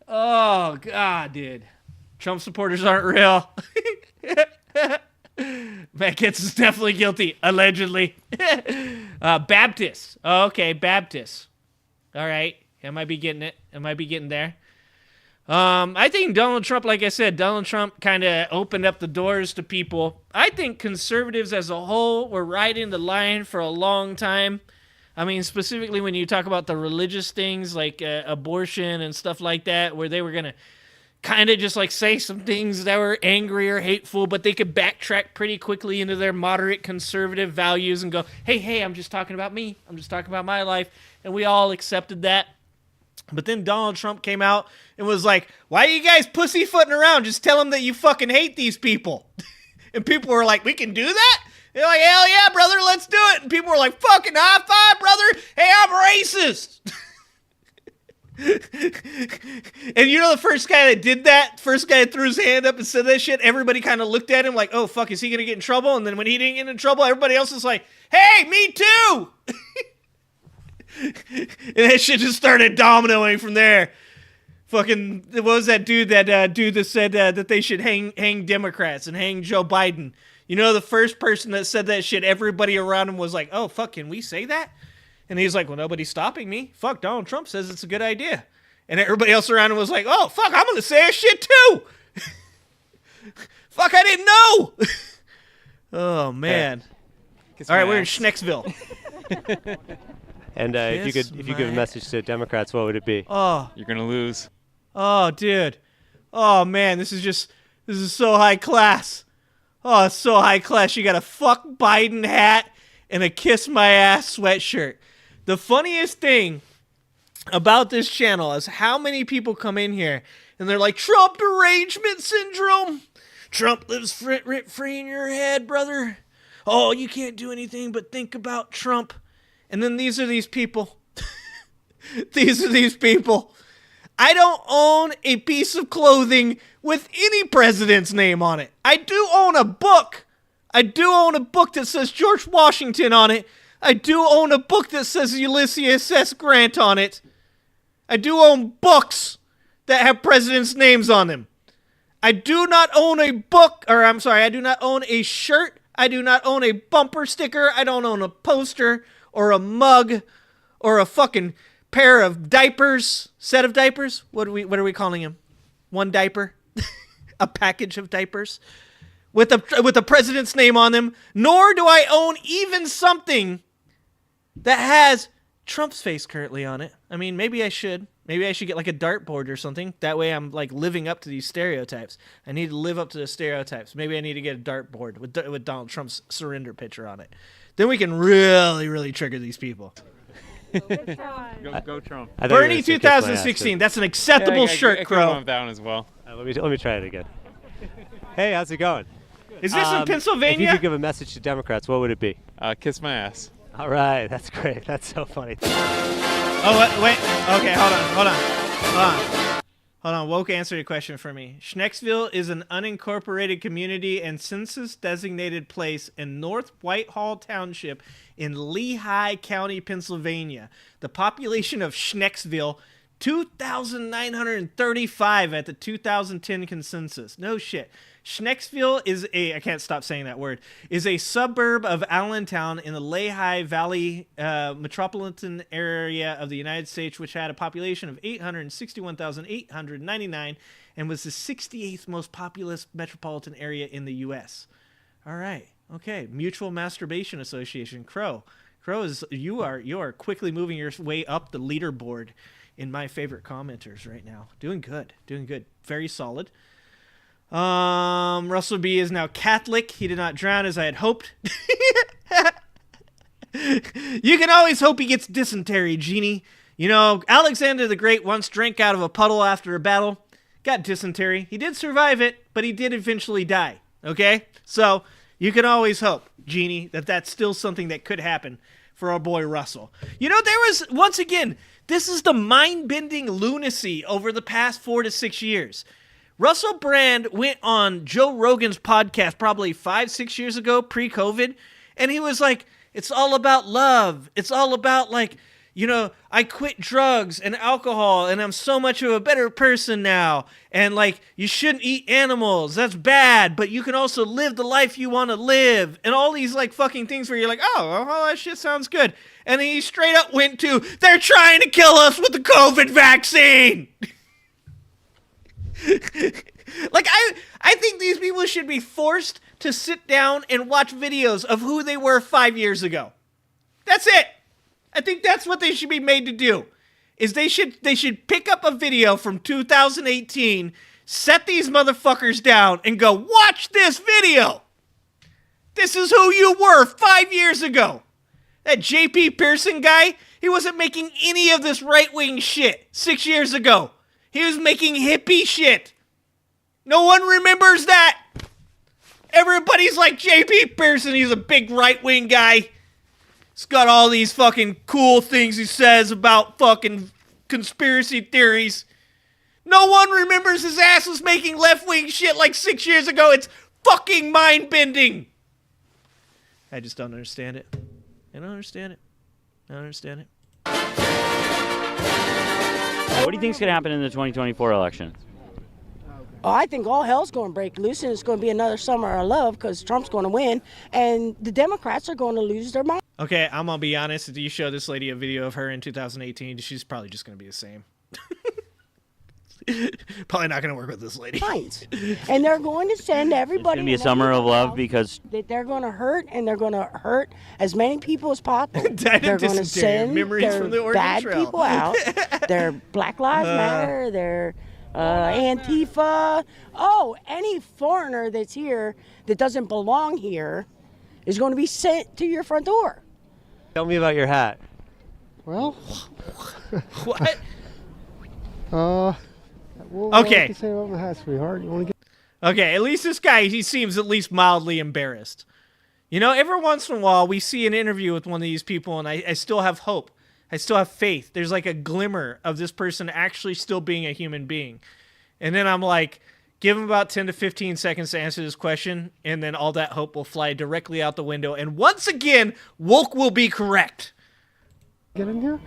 Oh, God, dude. Trump supporters aren't real. Matt Getz is definitely guilty, allegedly. Baptist. Oh, okay, Baptist. All right. I might be getting it. I might be getting there. I think Donald Trump, like I said, Donald Trump kind of opened up the doors to people. I think conservatives as a whole were riding the line for a long time. I mean, specifically when you talk about the religious things like abortion and stuff like that, where they were going to kind of just like say some things that were angry or hateful, but they could backtrack pretty quickly into their moderate conservative values and go, hey, I'm just talking about me. I'm just talking about my life. And we all accepted that. But then Donald Trump came out and was like, why are you guys pussyfooting around? Just tell them that you fucking hate these people. And people were like, we can do that? They're like, hell yeah, brother, let's do it. And people were like, fucking high five, brother. Hey, I'm racist. And you know the first guy that did that, first guy that threw his hand up and said that shit, everybody kind of looked at him like, oh, fuck, is he going to get in trouble? And then when he didn't get in trouble, everybody else is like, hey, me too. And that shit just started dominoing from there. Fucking, what was that dude that said that they should hang Democrats and hang Joe Biden? You know, the first person that said that shit, everybody around him was like, oh, fuck, can we say that? And he's like, well, nobody's stopping me. Fuck, Donald Trump says it's a good idea. And everybody else around him was like, oh, fuck, I'm going to say that shit too. Fuck, I didn't know. Oh, man. All right, we're in Schnecksville. And if you give a message to Democrats, what would it be? Oh, you're gonna lose. Oh, dude. Oh, man, this is so high class. Oh, it's so high class. You got a fuck Biden hat and a kiss my ass sweatshirt. The funniest thing about this channel is how many people come in here and they're like, Trump derangement syndrome. Trump lives free in your head, brother. Oh, you can't do anything but think about Trump. And then these are these people. These are these people. I don't own a piece of clothing with any president's name on it. I do own a book. I do own a book that says George Washington on it. I do own a book that says Ulysses S. Grant on it. I do own books that have presidents' names on them. I do not own a book, or I'm sorry, I do not own a shirt. I do not own a bumper sticker. I don't own a poster or a mug or a fucking pair of diapers, set of diapers. What are we calling them? One diaper? A package of diapers with the president's name on them. Nor do I own even something that has Trump's face currently on it. I mean, maybe I should. Maybe I should get like a dartboard or something. That way I'm like living up to these stereotypes. I need to live up to the stereotypes. Maybe I need to get a dartboard with Donald Trump's surrender picture on it. Then we can really, really trigger these people. Go Trump. Bernie 2016. That's an acceptable shirt, Crow. I'm down as well. Let me try it again. Hey, how's it going? Is this in Pennsylvania? If you could give a message to Democrats, what would it be? Kiss my ass. All right, that's great. That's so funny. Oh, wait. Okay, hold on. Woke answered a question for me. Schnecksville is an unincorporated community and census-designated place in North Whitehall Township in Lehigh County, Pennsylvania. The population of Schnecksville, 2,935 at the 2010 consensus. No shit. Schnecksville is I can't stop saying that word, is a suburb of Allentown in the Lehigh Valley metropolitan area of the United States, which had a population of 861,899 and was the 68th most populous metropolitan area in the U.S. All right. Okay. Mutual Masturbation Association. Crow is you are quickly moving your way up the leaderboard in my favorite commenters right now. Doing good. Very solid. Russell B is now Catholic. He did not drown as I had hoped. You can always hope he gets dysentery, Genie. You know, Alexander the Great once drank out of a puddle after a battle. Got dysentery. He did survive it, but he did eventually die. Okay? So, you can always hope, Genie, that that's still something that could happen for our boy Russell. You know, there was, once again, this is the mind-bending lunacy over the past 4 to 6 years. Russell Brand went on Joe Rogan's podcast probably 5-6 years ago, pre-COVID, and he was like, it's all about love. It's all about, like, you know, I quit drugs and alcohol, and I'm so much of a better person now. And, like, you shouldn't eat animals. That's bad, but you can also live the life you want to live. And all these, like, fucking things where you're like, oh, well, that shit sounds good. And then he straight up went to, they're trying to kill us with the COVID vaccine. Like, I think these people should be forced to sit down and watch videos of who they were 5 years ago. That's it. I think that's what they should be made to do. Is they should pick up a video from 2018, set these motherfuckers down and go, watch this video. This is who you were 5 years ago. That J.P. Pearson guy, he wasn't making any of this right-wing shit 6 years ago. He was making hippie shit. No one remembers that. Everybody's like J.P. Pearson. He's a big right-wing guy. He's got all these fucking cool things he says about fucking conspiracy theories. No one remembers his ass was making left-wing shit like 6 years ago. It's fucking mind-bending. I just don't understand it. I don't understand it. I don't understand it. What do you think is going to happen in the 2024 election? Oh, I think all hell's going to break loose, and it's going to be another summer of love because Trump's going to win, and the Democrats are going to lose their mind. Okay, I'm going to be honest. If you show this lady a video of her in 2018, she's probably just going to be the same. Probably not going to work with this lady. And they're going to send everybody. It's going to be a summer of love because they're going to hurt, and they're going to hurt as many people as possible. They're going to send memories from the Oregon bad Trail. people out. They're Black Lives Matter. They're Antifa. Oh, any foreigner that's here that doesn't belong here is going to be sent to your front door. Tell me about your hat. Well, what? What okay. I can say about my hat, sweetheart? You want to get? Okay, at least this guy, he seems at least mildly embarrassed. You know, every once in a while, we see an interview with one of these people, and I still have hope. I still have faith. There's like a glimmer of this person actually still being a human being. And then I'm like, give him about 10 to 15 seconds to answer this question, and then all that hope will fly directly out the window. And once again, woke will be correct. Get in here?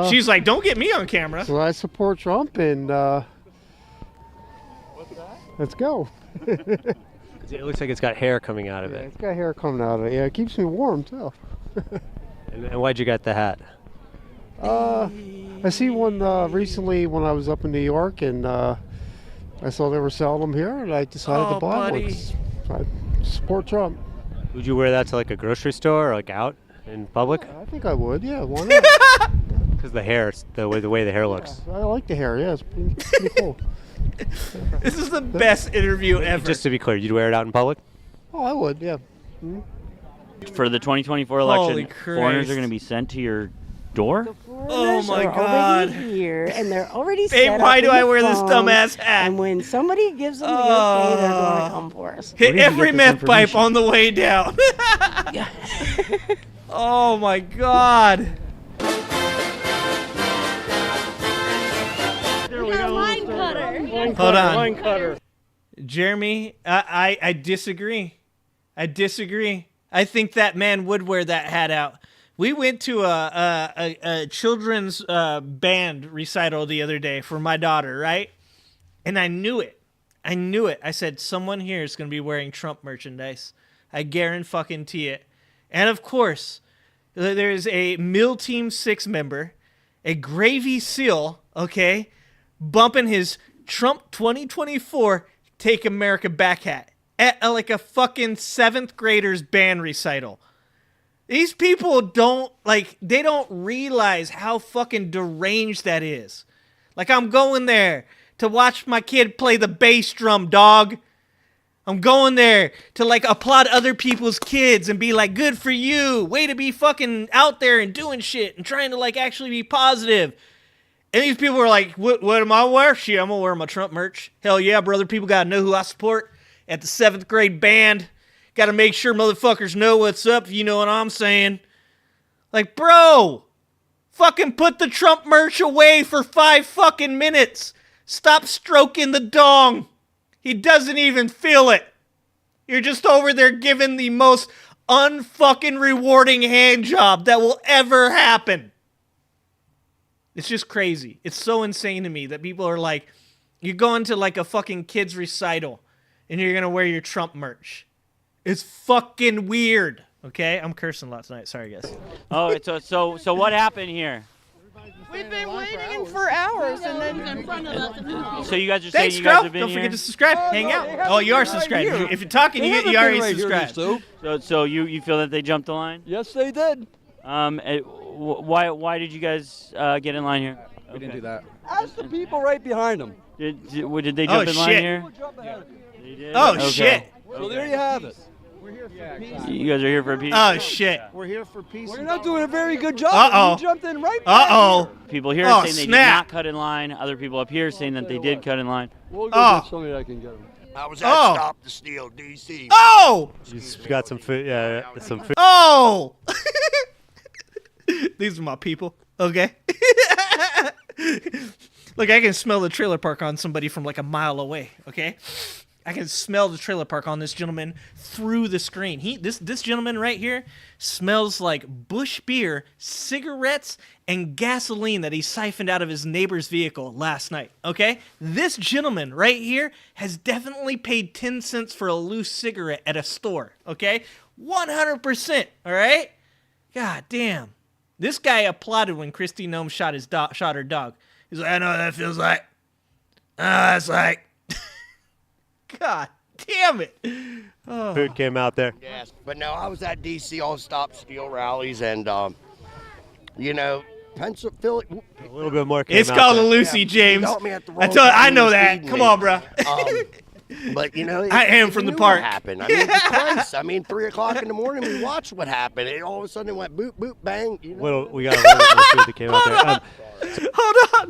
She's like, don't get me on camera. So I support Trump, and let's go. It looks like it's got hair coming out of Yeah, it. it's got hair coming out of it. Yeah, it keeps me warm, too. And why'd you get the hat? I see one recently when I was up in New York, and I saw they were selling them here, and I decided to buy one. I support Trump. Would you wear that to like a grocery store or like out in public? I think I would, yeah. Why not? Because the hair, the way the hair looks. I like the hair, yeah. It's pretty cool. This is the best interview ever. Just to be clear, you'd wear it out in public? Oh, I would, yeah. Mm-hmm. For the 2024 election, Holy foreigners Christ. are going to be sent to your door? Oh my They're God. already here, and they're already Babe, set why up do in I the wear this phone, dumbass hat? And when somebody gives them the okay, they're going to come for us. Hit every meth pipe on the way down. Oh my God. Line cutter. Hold on. Line cutter. Jeremy, I disagree. I disagree. I think that man would wear that hat out. We went to a children's band recital the other day for my daughter, right? And I knew it. I knew it. I said, someone here is going to be wearing Trump merchandise. I guarantee it. And of course, there's a MIL Team 6 member, a Gravy Seal, okay, bumping his Trump 2024 Take America Back hat at like a fucking 7th grader's band recital. These people they don't realize how fucking deranged that is. Like, I'm going there to watch my kid play the bass drum, dog. I'm going there to like applaud other people's kids and be like, good for you. Way to be fucking out there and doing shit and trying to like actually be positive. And these people are like, what am I wearing? Shit, I'm going to wear my Trump merch. Hell yeah, brother. People got to know who I support at the 7th grade band. Got to make sure motherfuckers know what's up, if you know what I'm saying. Like, bro, fucking put the Trump merch away for 5 fucking minutes. Stop stroking the dong. He doesn't even feel it. You're just over there giving the most unfucking rewarding hand job that will ever happen. It's just crazy. It's so insane to me that people are like, you're going to like a fucking kid's recital and you're going to wear your Trump merch. It's fucking weird. Okay? I'm cursing a lot tonight. Sorry, guys. Oh, so what happened here? We've been waiting for hours, and then in front of us. So you guys are Thanks, saying you guys girl. have been Don't here? forget to subscribe. Hang out. Oh, you are subscribed. If you're talking, you already subscribed. So you feel that they jumped the line? Yes, they did. Why did you guys get in line here? We didn't do that. Ask the people right behind him. Did they jump in line here? They did? Oh, Okay. shit. So there you have it. You guys are here for peace? Oh, shit. We're here for peace. Well, you're not doing a very good job. Uh-oh. You jumped in right back here. People here saying they did not cut in line. Other people up here saying that they did cut in line. We'll go get somebody that can get him. I was at Stop the Steal, D.C. Oh! She's got some food. Yeah, some food. Oh! These are my people. Okay. Look, I can smell the trailer park on somebody from like a mile away. Okay. I can smell the trailer park on this gentleman through the screen. This gentleman right here smells like Busch beer, cigarettes, and gasoline that he siphoned out of his neighbor's vehicle last night, okay? This gentleman right here has definitely paid 10 cents for a loose cigarette at a store, okay? 100%, all right? God damn. This guy applauded when Kristi Noem shot her dog. He's like, I know what that feels like. That's like... God damn it. Oh. Food came out there. Yes, but no, I was at D.C. all Stop Steal rallies, and, you know, Pennsylvania. A little bit more came It's out called there. a Lucy, James. I know that. Come on, bro. But, you know, I am from the park. What happened. I mean, Christ, 3 o'clock in the morning, we watched what happened. It all of a sudden went boop, boop, bang. You know? We got a little more food that came out there. Hold on.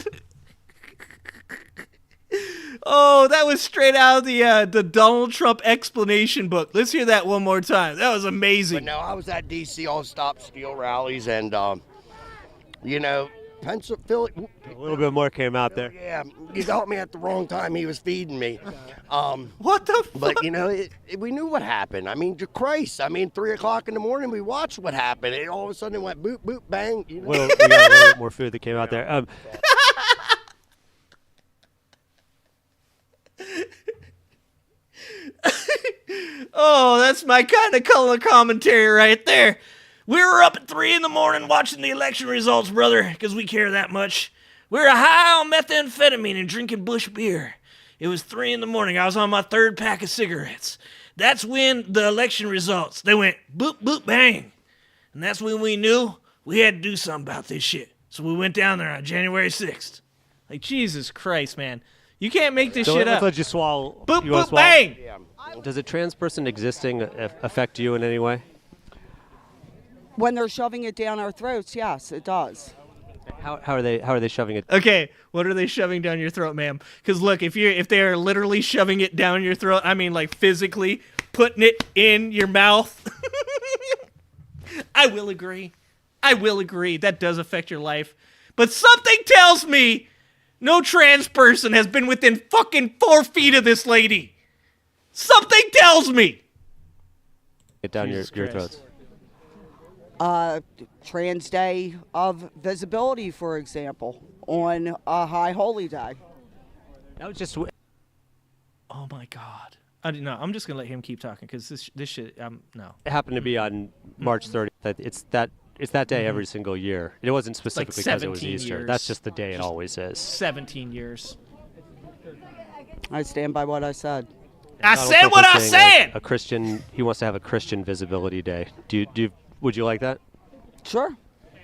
Oh, that was straight out of the Donald Trump explanation book. Let's hear that one more time. That was amazing. But no, I was at D.C. all Stop Steal rallies, and, you know, Pennsylvania. A little bit more came out there. Yeah, you got me at the wrong time. He was feeding me. What the fuck? But, you know, we knew what happened. I mean, Christ. 3 o'clock in the morning, we watched what happened. It all of a sudden went boop, boop, bang. You know? We got a little bit more food that came out there. Oh, that's my kind of color commentary right there. We were up at 3 in the morning watching the election results, brother, because we care that much. We were high on methamphetamine and drinking Busch beer. It was 3 in the morning. I was on my 3rd pack of cigarettes. That's when the election results, they went boop, boop, bang. And that's when we knew we had to do something about this shit. So we went down there on January 6th. Like, Jesus Christ, man. You can't make this shit up. Let's let you swallow. Boop, you boop, bang. Does a trans person existing affect you in any way? When they're shoving it down our throats, yes, it does. How are they shoving it? Okay, what are they shoving down your throat, ma'am? Because look, if they are literally shoving it down your throat, I mean like physically putting it in your mouth, I will agree. That does affect your life. But something tells me no trans person has been within fucking 4 feet of this lady. Something tells me. Get down your throats. Trans Day of Visibility, for example, on a High Holy Day. That was just. Oh my God! I don't know. I'm just gonna let him keep talking because this shit. No. It happened to be on March 30th. It's that day every single year. It wasn't specifically because it was Easter. That's just the day it always is. 17 years. I stand by what I said. I said what I said. A Christian. He wants to have a Christian Visibility Day. Would you like that? Sure.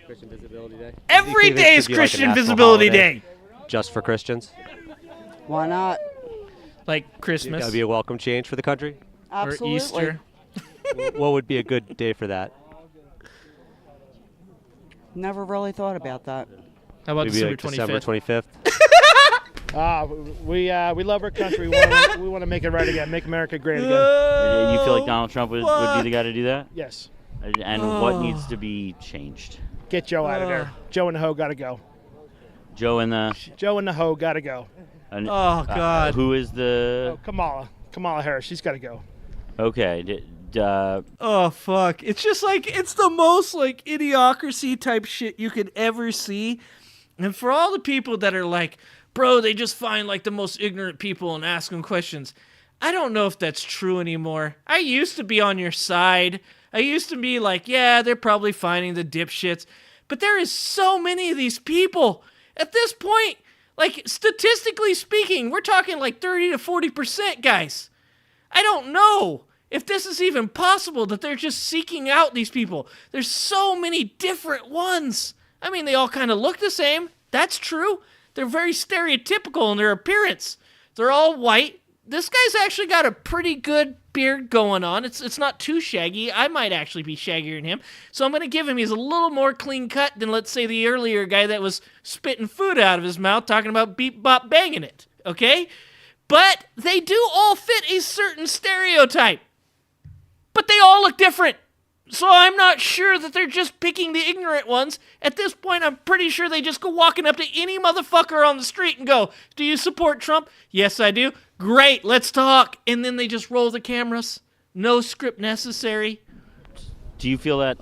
Christian Visibility Day. Every day is Christian Visibility Day. Just for Christians? Why not? Like Christmas. That would be a welcome change for the country. Absolutely. Or Easter. What would be a good day for that? Never really thought about that. How about Maybe December 25th? We love our country. We want to make it right again. Make America great again. You feel like Donald Trump would be the guy to do that? Yes. And what needs to be changed? Get Joe out of there. Joe and the hoe got to go. Joe and the hoe got to go. And, God. Who is the? Kamala Harris. She's got to go. Okay. Oh fuck! It's just like it's the most like idiocracy type shit you could ever see, and for all the people that are like, bro, they just find like the most ignorant people and ask them questions. I don't know if that's true anymore. I used to be on your side. I used to be like, yeah, they're probably finding the dipshits, but there is so many of these people at this point. Like statistically speaking, we're talking like 30 to 40%, guys. I don't know if this is even possible that they're just seeking out these people. There's so many different ones. I mean, they all kind of look the same. That's true. They're very stereotypical in their appearance. They're all white. This guy's actually got a pretty good beard going on. It's not too shaggy. I might actually be shaggier than him. So I'm going to give him, he's a little more clean cut than, let's say, the earlier guy that was spitting food out of his mouth talking about beep, bop, banging it. Okay? But they do all fit a certain stereotype. But they all look different. So I'm not sure that they're just picking the ignorant ones. At this point, I'm pretty sure they just go walking up to any motherfucker on the street and go, do you support Trump? Yes, I do. Great, let's talk. And then they just roll the cameras. No script necessary. Do you feel that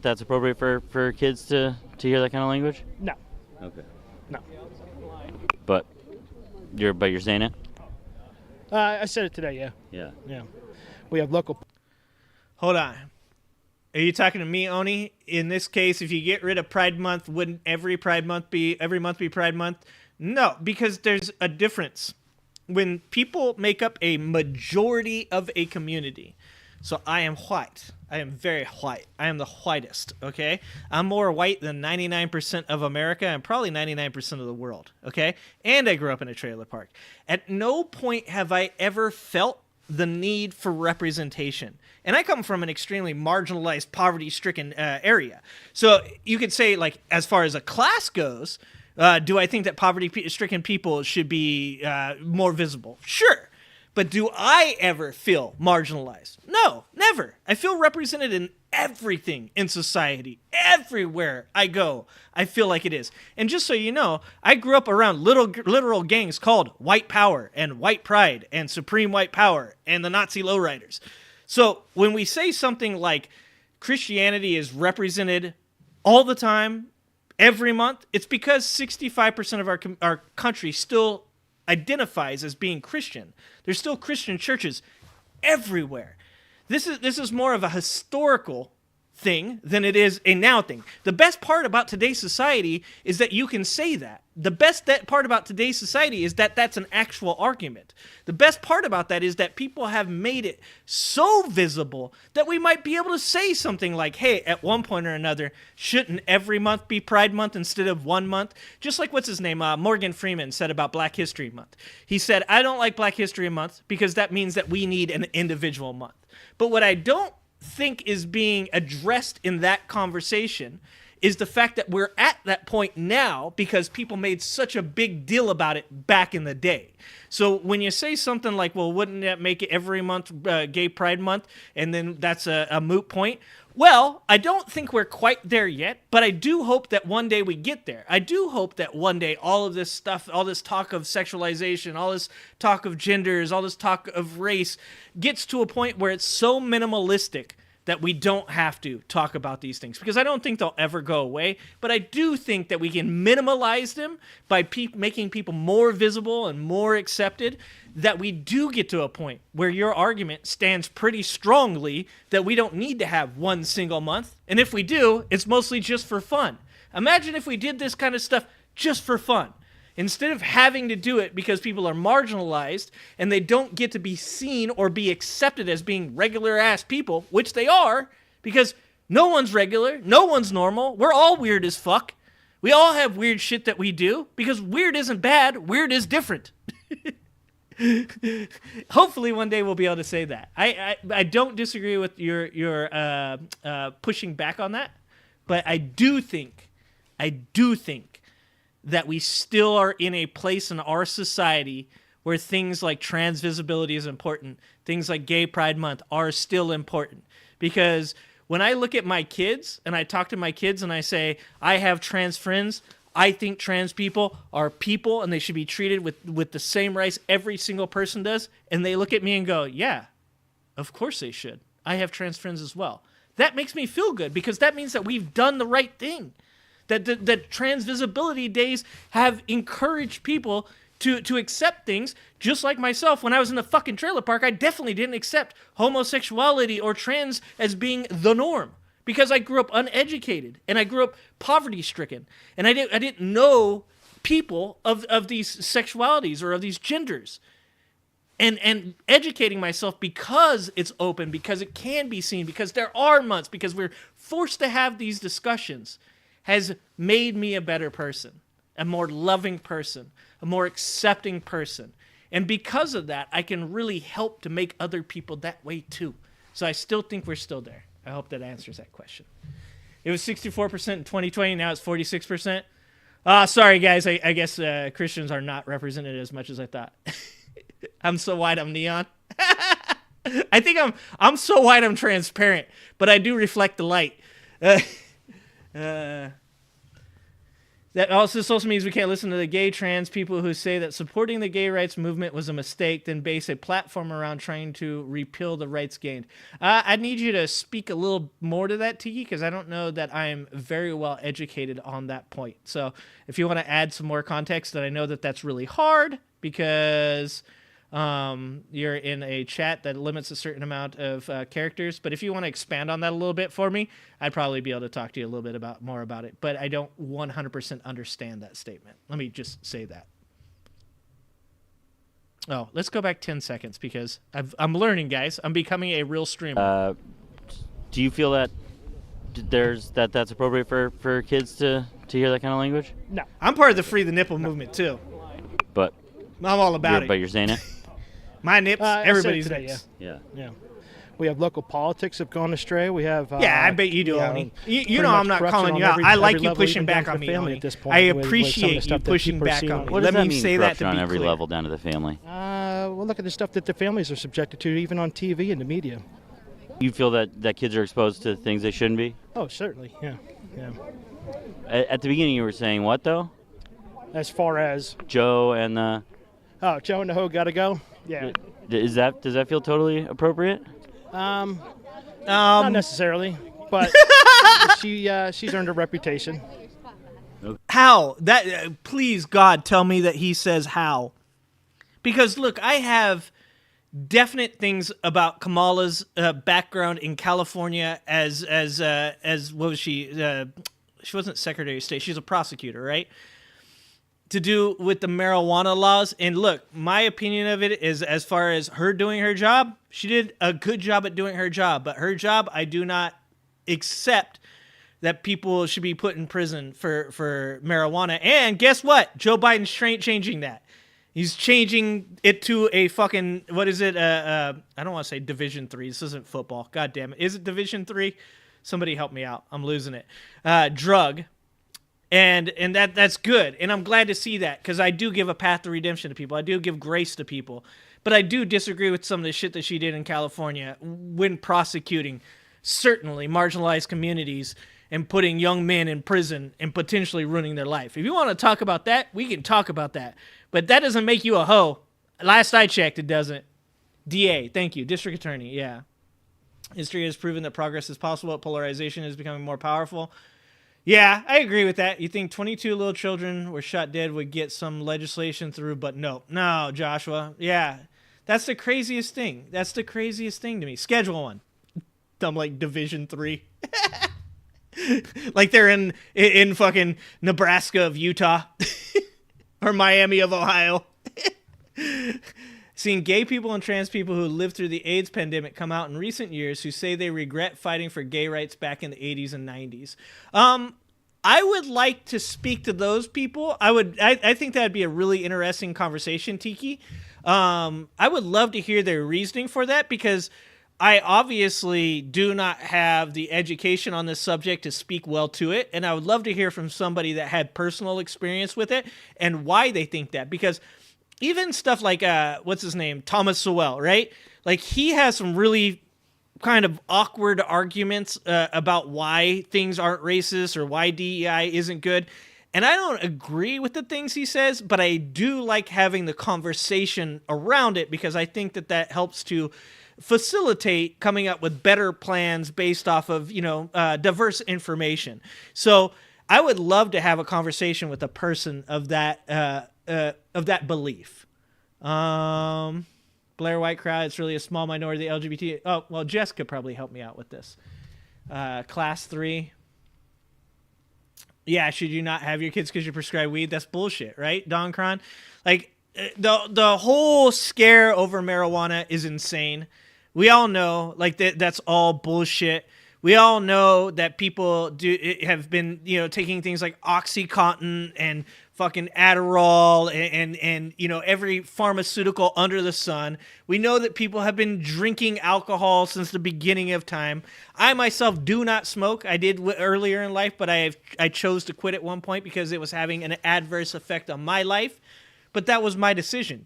that's appropriate for kids to hear that kind of language? No. Okay. No. But you're saying it? I said it today, yeah. Yeah. Yeah. We have local... Hold on. Are you talking to me, Oni? In this case, if you get rid of Pride Month, wouldn't every month be Pride Month? No, because there's a difference. When people make up a majority of a community, so I am white. I am very white. I am the whitest, okay? I'm more white than 99% of America and probably 99% of the world, okay? And I grew up in a trailer park. At no point have I ever felt the need for representation. And I come from an extremely marginalized, poverty-stricken area. So you could say, like, as far as a class goes, do I think that poverty-stricken people should be more visible? Sure. But do I ever feel marginalized? No, never. I feel represented in everything in society. Everywhere I go, I feel like it is. And just so you know, I grew up around literal gangs called White Power and White Pride and Supreme White Power and the Nazi lowriders. So when we say something like Christianity is represented all the time, every month, it's because 65% of our country still identifies as being Christian. There's still Christian churches everywhere. This is more of a historical thing than it is a now thing. The best part about today's society is that you can say that. The best part about today's society is that that's an actual argument. The best part about that is that people have made it so visible that we might be able to say something like, hey, at one point or another, shouldn't every month be Pride Month instead of 1 month? Just like, what's his name, Morgan Freeman said about Black History Month. He said, I don't like Black History Month because that means that we need an individual month. But what I don't think is being addressed in that conversation is the fact that we're at that point now because people made such a big deal about it back in the day. So when you say something like, well, wouldn't that make it every month Gay Pride Month, and then that's a moot point? Well, I don't think we're quite there yet, but I do hope that one day we get there. I do hope that one day all of this stuff, all this talk of sexualization, all this talk of genders, all this talk of race gets to a point where it's so minimalistic that we don't have to talk about these things, because I don't think they'll ever go away, but I do think that we can minimalize them by making people more visible and more accepted, that we do get to a point where your argument stands pretty strongly that we don't need to have one single month, and if we do, it's mostly just for fun. Imagine if we did this kind of stuff just for fun. Instead of having to do it because people are marginalized and they don't get to be seen or be accepted as being regular-ass people, which they are, because no one's regular, no one's normal, we're all weird as fuck. We all have weird shit that we do, because weird isn't bad, weird is different. Hopefully one day we'll be able to say that. I don't disagree with your pushing back on that, but I do think that we still are in a place in our society where things like trans visibility is important, things like Gay Pride Month are still important. Because when I look at my kids and I talk to my kids and I say, I have trans friends, I think trans people are people and they should be treated with the same rights every single person does, and they look at me and go, yeah, of course they should. I have trans friends as well. That makes me feel good, because that means that we've done the right thing. That trans visibility days have encouraged people to accept things, just like myself. When I was in the fucking trailer park, I definitely didn't accept homosexuality or trans as being the norm, because I grew up uneducated and I grew up poverty-stricken, and I didn't know people of these sexualities or of these genders. And educating myself, because it's open, because it can be seen, because there are months, because we're forced to have these discussions, has made me a better person. a more loving person, a more accepting person. And because of that, I can really help to make other people that way too. So I still think we're still there. I hope that answers that question. It was 64% in 2020. Now it's 46%. Sorry, guys. I guess Christians are not represented as much as I thought. I'm so white, I'm neon. I think I'm so white, I'm transparent, but I do reflect the light. That also means we can't listen to the gay trans people who say that supporting the gay rights movement was a mistake, then base a platform around trying to repeal the rights gained. I need you to speak a little more to that, Tiki, because I don't know that I'm very well educated on that point. So if you want to add some more context, that I know that that's really hard because you're in a chat that limits a certain amount of characters. But if you want to expand on that a little bit for me, I'd probably be able to talk to you a little bit more about it. But I don't 100% understand that statement. Let me just say that. Oh, let's go back 10 seconds because I'm learning, guys. I'm becoming a real streamer. Do you feel that that's appropriate for kids to hear that kind of language? No. I'm part of the Free the Nipple movement too. But I'm all about it. But you're saying it? My nips, everybody's today, nips. Yeah. We have local politics have gone astray. We have I bet you do, Oni. You know I'm not calling you out. I like you pushing back on me, Oni. At this point, I appreciate you pushing back on me. What does Let that me mean, say that to be on every clear. level down to the family? Well, look at the stuff that the families are subjected to, even on TV and the media. You feel that kids are exposed to things they shouldn't be? Oh, certainly, yeah. At the beginning, you were saying what, though? As far as Joe and the... Oh, Joe and the Ho gotta go? Yeah. Does that feel totally appropriate? Not necessarily, but she's earned a reputation. How? Please, God, tell me that he says how. Because, look, I have definite things about Kamala's background in California as what was she? She wasn't Secretary of State. She's a prosecutor, right? To do with the marijuana laws. And look, my opinion of it is, as far as her doing her job, she did a good job at doing her job. But her job, I do not accept that people should be put in prison for marijuana. And guess what? Joe Biden's changing that. He's changing it to a fucking, what is it? I don't want to say Division 3. This isn't football. God damn it. Is it Division 3? Somebody help me out. I'm losing it. Drug. And that's good. And I'm glad to see that because I do give a path to redemption to people. I do give grace to people. But I do disagree with some of the shit that she did in California when prosecuting certainly marginalized communities and putting young men in prison and potentially ruining their life. If you want to talk about that, we can talk about that. But that doesn't make you a hoe. Last I checked, it doesn't. DA, thank you. District Attorney, yeah. History has proven that progress is possible. Polarization is becoming more powerful. Yeah, I agree with that. You think 22 little children were shot dead would get some legislation through, but no, Joshua. Yeah, that's the craziest thing. That's the craziest thing to me. Schedule one. I'm like Division 3. Like they're in fucking Nebraska of Utah or Miami of Ohio. Seeing gay people and trans people who lived through the AIDS pandemic come out in recent years who say they regret fighting for gay rights back in the 80s and 90s. I would like to speak to those people. I think that'd be a really interesting conversation, Tiki. I would love to hear their reasoning for that because I obviously do not have the education on this subject to speak well to it. And I would love to hear from somebody that had personal experience with it and why they think that. Because even stuff like, what's his name? Thomas Sowell, right? Like he has some really kind of awkward arguments about why things aren't racist or why DEI isn't good. And I don't agree with the things he says, but I do like having the conversation around it because I think that helps to facilitate coming up with better plans based off of, diverse information. So I would love to have a conversation with a person of that belief. Blair White crowd, it's really a small minority of the LGBT. Oh, well, Jess could probably help me out with this. Class 3. Yeah, should you not have your kids because you prescribe weed? That's bullshit, right, Don Cron? Like, the whole scare over marijuana is insane. We all know, like, that's all bullshit. We all know that people have been, taking things like OxyContin and fucking Adderall and every pharmaceutical under the sun. We know that people have been drinking alcohol since the beginning of time. I myself do not smoke. I did earlier in life, but I chose to quit at one point because it was having an adverse effect on my life. But that was my decision.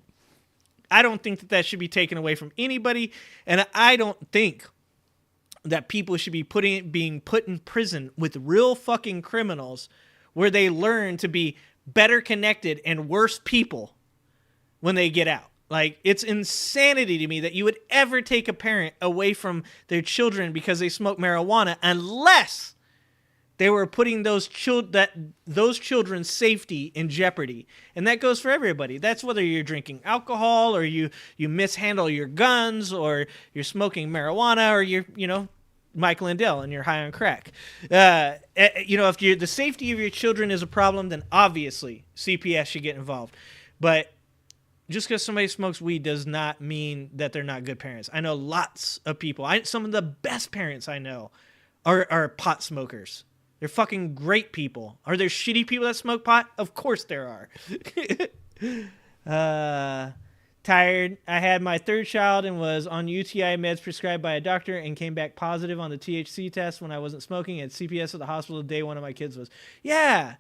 I don't think that should be taken away from anybody, and I don't think that people should be being put in prison with real fucking criminals where they learn to be better connected and worse people when they get out. Like, it's insanity to me that you would ever take a parent away from their children because they smoke marijuana unless they were putting those children's safety in jeopardy. And that goes for everybody. That's whether you're drinking alcohol or you mishandle your guns or you're smoking marijuana or you're, Mike Lindell and you're high on crack. If the safety of your children is a problem, then obviously CPS should get involved. But just because somebody smokes weed does not mean that they're not good parents. I know lots of people. Some of the best parents I know are pot smokers. They're fucking great people. Are there shitty people that smoke pot? Of course there are. Tired. I had my third child and was on UTI meds prescribed by a doctor and came back positive on the THC test when I wasn't smoking at CPS at the hospital the day one of my kids was. Yeah.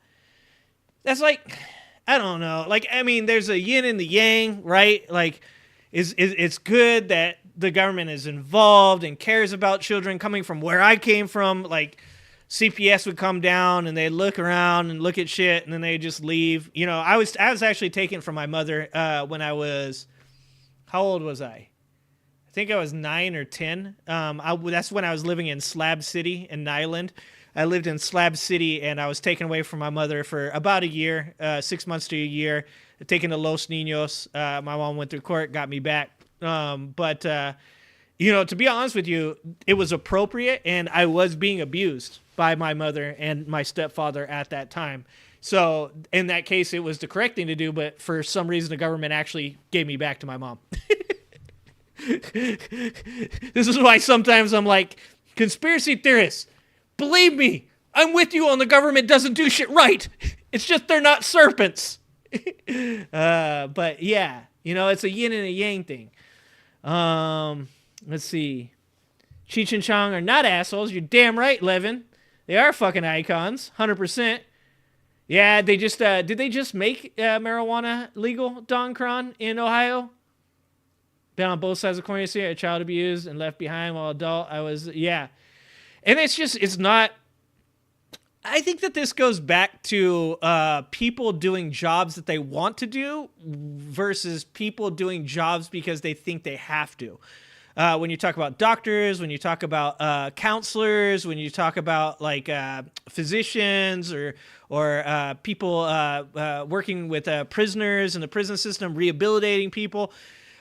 That's like, I don't know. Like, I mean, there's a yin and the yang, right? Like, it's good that the government is involved and cares about children. Coming from where I came from, like, CPS would come down and they'd look around and look at shit and then they'd just leave. I was actually taken from my mother when I was, how old was I? I think I was 9 or 10. That's when I was living in Slab City in Nyland. I lived in Slab City and I was taken away from my mother for about a year, 6 months to a year, taken to Los Niños. My mom went through court, got me back. But to be honest with you, it was appropriate and I was being abused by my mother and my stepfather at that time. So in that case, it was the correct thing to do, but for some reason, the government actually gave me back to my mom. This is why sometimes I'm like, conspiracy theorists, believe me, I'm with you on the government doesn't do shit right. It's just they're not serpents. But yeah, it's a yin and a yang thing. Let's see. Cheech and Chong are not assholes. You're damn right, Levin. They are fucking icons, 100%. Yeah, they just did they just make marijuana legal, Don Cron, in Ohio? Been on both sides of the coin here, a child abused and left behind while adult. And it's not. I think that this goes back to people doing jobs that they want to do versus people doing jobs because they think they have to. When you talk about doctors, when you talk about counselors, when you talk about like physicians or people working with prisoners in the prison system, rehabilitating people,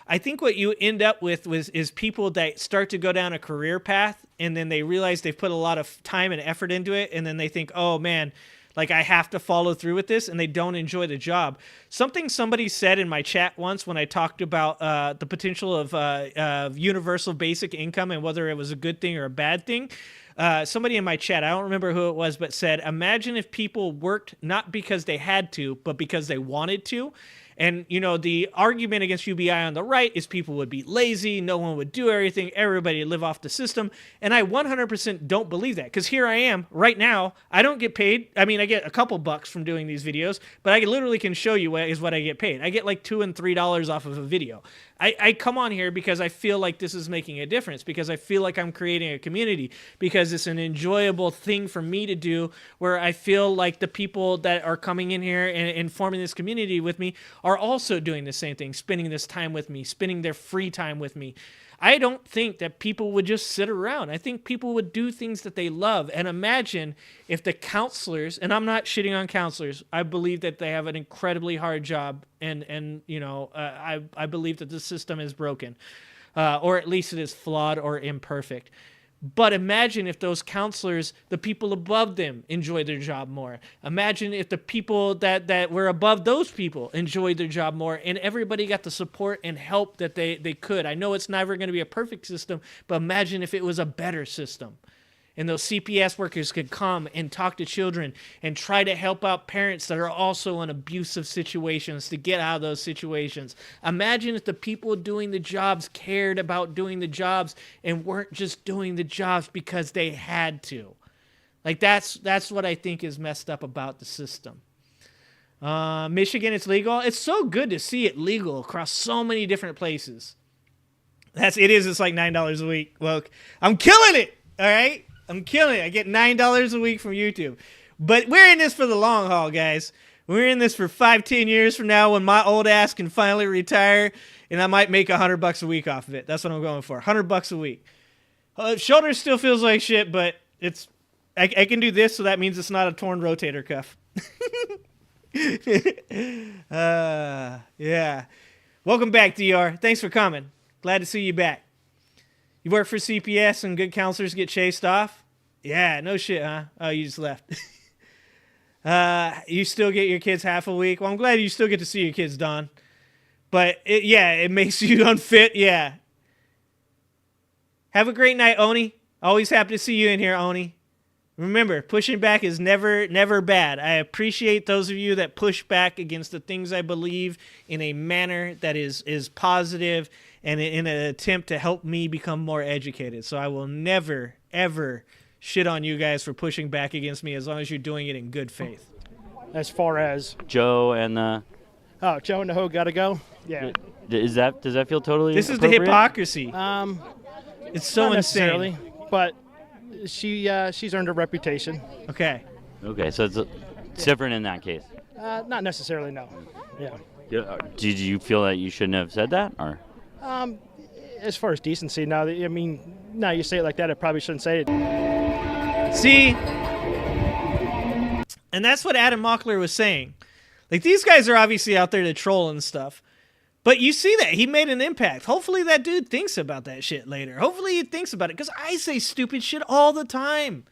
I think what you end up with is people that start to go down a career path and then they realize they've put a lot of time and effort into it, and then they think, oh man, like I have to follow through with this, and they don't enjoy the job. Something somebody said in my chat once when I talked about the potential of universal basic income and whether it was a good thing or a bad thing. Somebody in my chat, I don't remember who it was, but said, imagine if people worked not because they had to, but because they wanted to. And, the argument against UBI on the right is people would be lazy, no one would do everything, everybody would live off the system. And I 100% don't believe that, because here I am right now. I don't get paid. I mean, I get a couple bucks from doing these videos, but I literally can show you what I get paid. I get like $2 and $3 off of a video. I come on here because I feel like this is making a difference, because I feel like I'm creating a community, because it's an enjoyable thing for me to do, where I feel like the people that are coming in here and forming this community with me are also doing the same thing, spending this time with me, spending their free time with me. I don't think that people would just sit around. I think people would do things that they love. And imagine if the counselors, and I'm not shitting on counselors, I believe that they have an incredibly hard job, and I believe that the system is broken, or at least it is flawed or imperfect. But imagine if those counselors, the people above them, enjoyed their job more. Imagine if the people that were above those people enjoyed their job more, and everybody got the support and help that they could. I know it's never going to be a perfect system, but imagine if it was a better system. and those CPS workers could come and talk to children and try to help out parents that are also in abusive situations to get out of those situations. Imagine if the people doing the jobs cared about doing the jobs and weren't just doing the jobs because they had to. Like, that's what I think is messed up about the system. Michigan, it's legal. It's so good to see it legal across so many different places. It's like $9 a week. Look, I'm killing it. All right. I'm killing it. I get $9 a week from YouTube. But we're in this for the long haul, guys. We're in this for 5-10 years from now when my old ass can finally retire, and I might make $100 a week off of it. That's what I'm going for. $100 a week. Shoulder still feels like shit, but I can do this, so that means it's not a torn rotator cuff. Yeah. Welcome back, DR. Thanks for coming. Glad to see you back. You work for CPS and good counselors get chased off? Yeah, no shit, huh? Oh, you just left. You still get your kids half a week? Well, I'm glad you still get to see your kids, Don. But, it makes you unfit, yeah. Have a great night, Oni. Always happy to see you in here, Oni. Remember, pushing back is never bad. I appreciate those of you that push back against the things I believe in a manner that is positive and in an attempt to help me become more educated. So I will never, ever shit on you guys for pushing back against me as long as you're doing it in good faith. As far as Joe and Joe and the Ho gotta go. Yeah. does that feel totally? This is the hypocrisy. It's so not insane. Necessarily, but she's earned a reputation. Okay. Okay, so it's different in that case. Not necessarily, no. Yeah. Did you feel that you shouldn't have said that, or? As far as decency, now you say it like that, I probably shouldn't say it. See, and that's what Adam Mockler was saying. Like, these guys are obviously out there to troll and stuff, but you see that he made an impact. Hopefully that dude thinks about that shit later. Hopefully he thinks about it, because I say stupid shit all the time.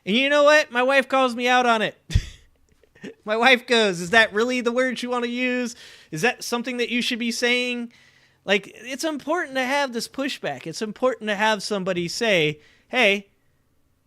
And you know what? My wife calls me out on it. My wife goes, is that really the word you want to use? Is that something that you should be saying? Like, it's important to have this pushback. It's important to have somebody say, hey,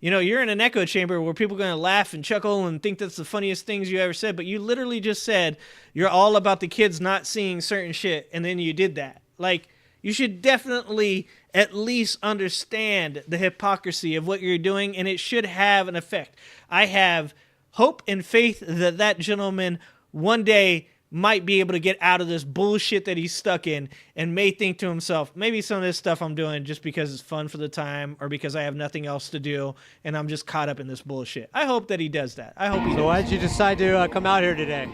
you're in an echo chamber where people are going to laugh and chuckle and think that's the funniest things you ever said, but you literally just said you're all about the kids not seeing certain shit, and then you did that. Like, you should definitely at least understand the hypocrisy of what you're doing, and it should have an effect. I have hope and faith that that gentleman one day might be able to get out of this bullshit that he's stuck in and may think to himself, maybe some of this stuff I'm doing just because it's fun for the time or because I have nothing else to do and I'm just caught up in this bullshit. I hope that he does that. I hope he does. So why did you decide to come out here today?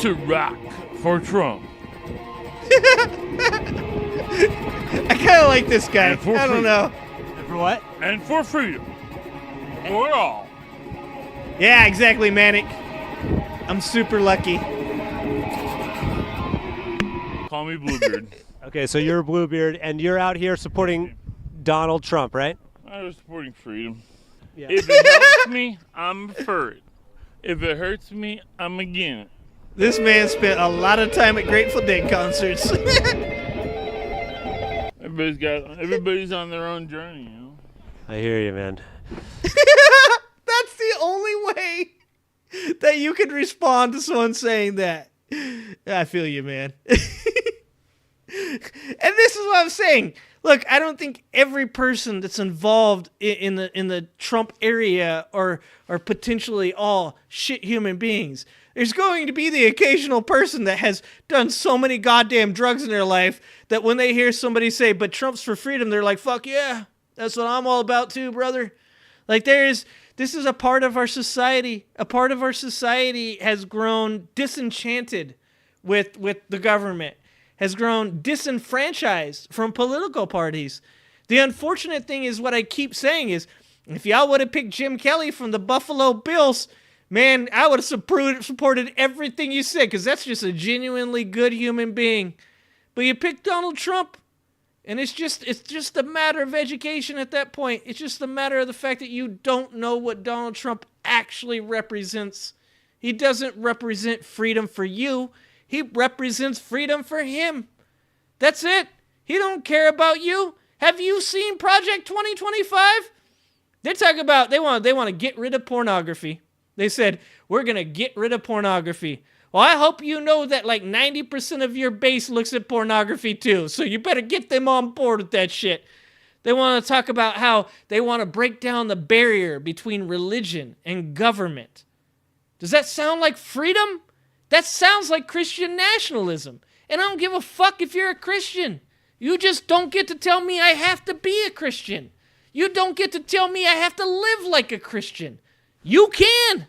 To rock for Trump. I kind of like this guy. I don't know. And for what? And for freedom. For all. Yeah, exactly, Manic. I'm super lucky. Call me Bluebeard. Okay, so you're Bluebeard, and you're out here supporting Donald Trump, right? I was supporting freedom. Yeah. If it helps me, I'm for it. If it hurts me, I'm against it. This man spent a lot of time at Grateful Dead concerts. Everybody's on their own journey, I hear you, man. That's the only way that you could respond to someone saying that. I feel you, man. And this is what I'm saying. Look, I don't think every person that's involved in the Trump area are potentially all shit human beings. There's going to be the occasional person that has done so many goddamn drugs in their life that when they hear somebody say, but Trump's for freedom, they're like, fuck yeah, that's what I'm all about too, brother. Like, this is a part of our society. A part of our society has grown disenchanted with the government, has grown disenfranchised from political parties. The unfortunate thing is what I keep saying is, if y'all would have picked Jim Kelly from the Buffalo Bills, man, I would have supported everything you said, because that's just a genuinely good human being. But you picked Donald Trump, and it's just a matter of education at that point. It's just a matter of the fact that you don't know what Donald Trump actually represents. He doesn't represent freedom for you. He represents freedom for him. That's it. He don't care about you. Have you seen Project 2025? They talk about they want to get rid of pornography. They said, we're going to get rid of pornography. Well, I hope you know that like 90% of your base looks at pornography too. So you better get them on board with that shit. They want to talk about how they want to break down the barrier between religion and government. Does that sound like freedom? That sounds like Christian nationalism. And I don't give a fuck if you're a Christian. You just don't get to tell me I have to be a Christian. You don't get to tell me I have to live like a Christian. You can.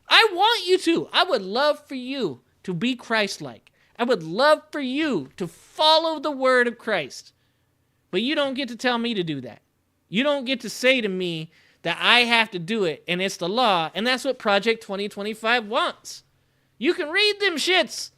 I want you to. I would love for you to be Christ-like. I would love for you to follow the word of Christ. But you don't get to tell me to do that. You don't get to say to me that I have to do it and it's the law, and that's what Project 2025 wants. You can read them shits.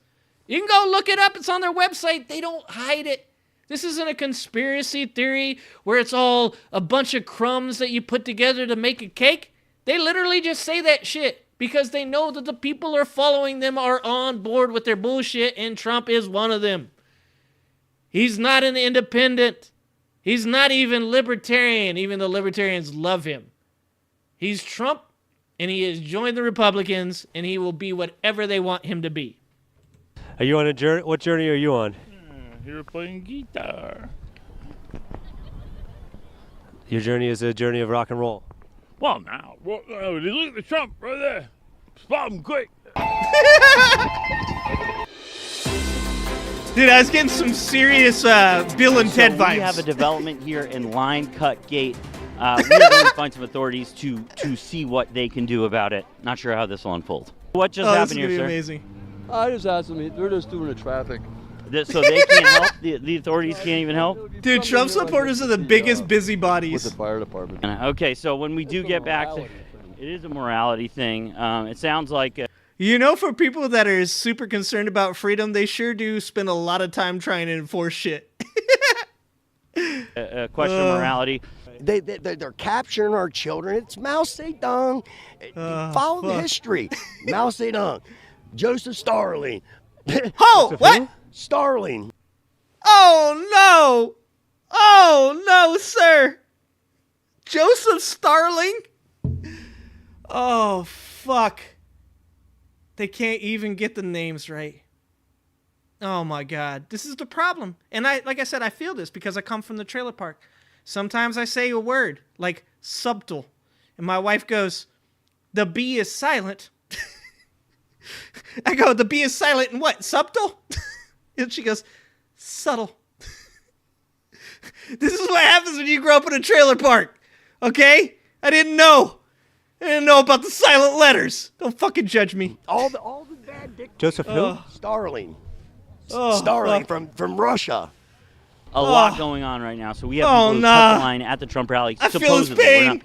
You can go look it up. It's on their website. They don't hide it. This isn't a conspiracy theory where it's all a bunch of crumbs that you put together to make a cake. They literally just say that shit because they know that the people who are following them are on board with their bullshit, and Trump is one of them. He's not an independent. He's not even libertarian, even though libertarians love him. He's Trump, and he has joined the Republicans, and he will be whatever they want him to be. Are you on a journey? What journey are you on? You're playing guitar. Your journey is a journey of rock and roll. Well, now, look at the Trump right there. Spot him quick. Dude, I was getting some serious Bill and Ted vibes. We have a development here in Line Cut Gate. We are going to find some authorities to see what they can do about it. Not sure how this will unfold. What just happened here, sir? Amazing. I just asked them. They're just doing the traffic. So they can't help? The authorities can't even help? Dude, Trump supporters are the biggest busybodies. With the fire department. Okay, so when we do get back to... It is a morality thing. It sounds like... You know, for people that are super concerned about freedom, they sure do spend a lot of time trying to enforce shit. a question of morality. They're capturing our children. It's Mao Zedong. Follow the history. Mao Zedong. Joseph Stalin. Oh, what? Starling. Oh, no. Oh, no, sir. Joseph Starling? Oh, fuck. They can't even get the names right. Oh, my God. This is the problem. And like I said, I feel this because I come from the trailer park. Sometimes I say a word like subtle. And my wife goes, the B is silent. I go, the B is silent and what? Subtle? And she goes, subtle. This is what happens when you grow up in a trailer park. Okay? I didn't know about the silent letters. Don't fucking judge me. All the bad dick. Joseph who? Starling. Starling from Russia. A lot going on right now. So we have people who cut the line at the Trump rally. I feel his pain. We're not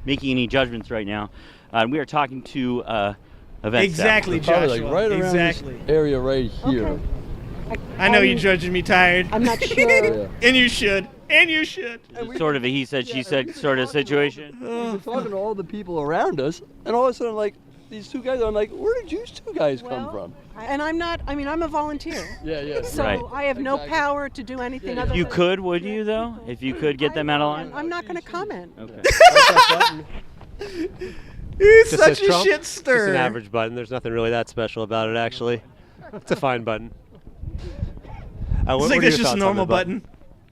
making any judgments right now. We are talking to event exactly, staff. Joshua. Like right around this area right here. Okay. I know you're judging me tired. I'm not sure. And you should. And you should. It's sort of a he said, she said sort of situation. We're talking to all the people around us, and all of a sudden, like, these two guys, I'm like, where did you two guys come from? And I'm not, I mean, I'm a volunteer. Yeah. So Right. I have no power to do anything other You than... could, would you, though? If you could get them out of line? I'm not going to comment. Okay. He's Just such says a Trump. shit It's stirrer. an average button. There's nothing really that special about it, actually. It's a fine button. It's what like are it's your just a thoughts on normal the button?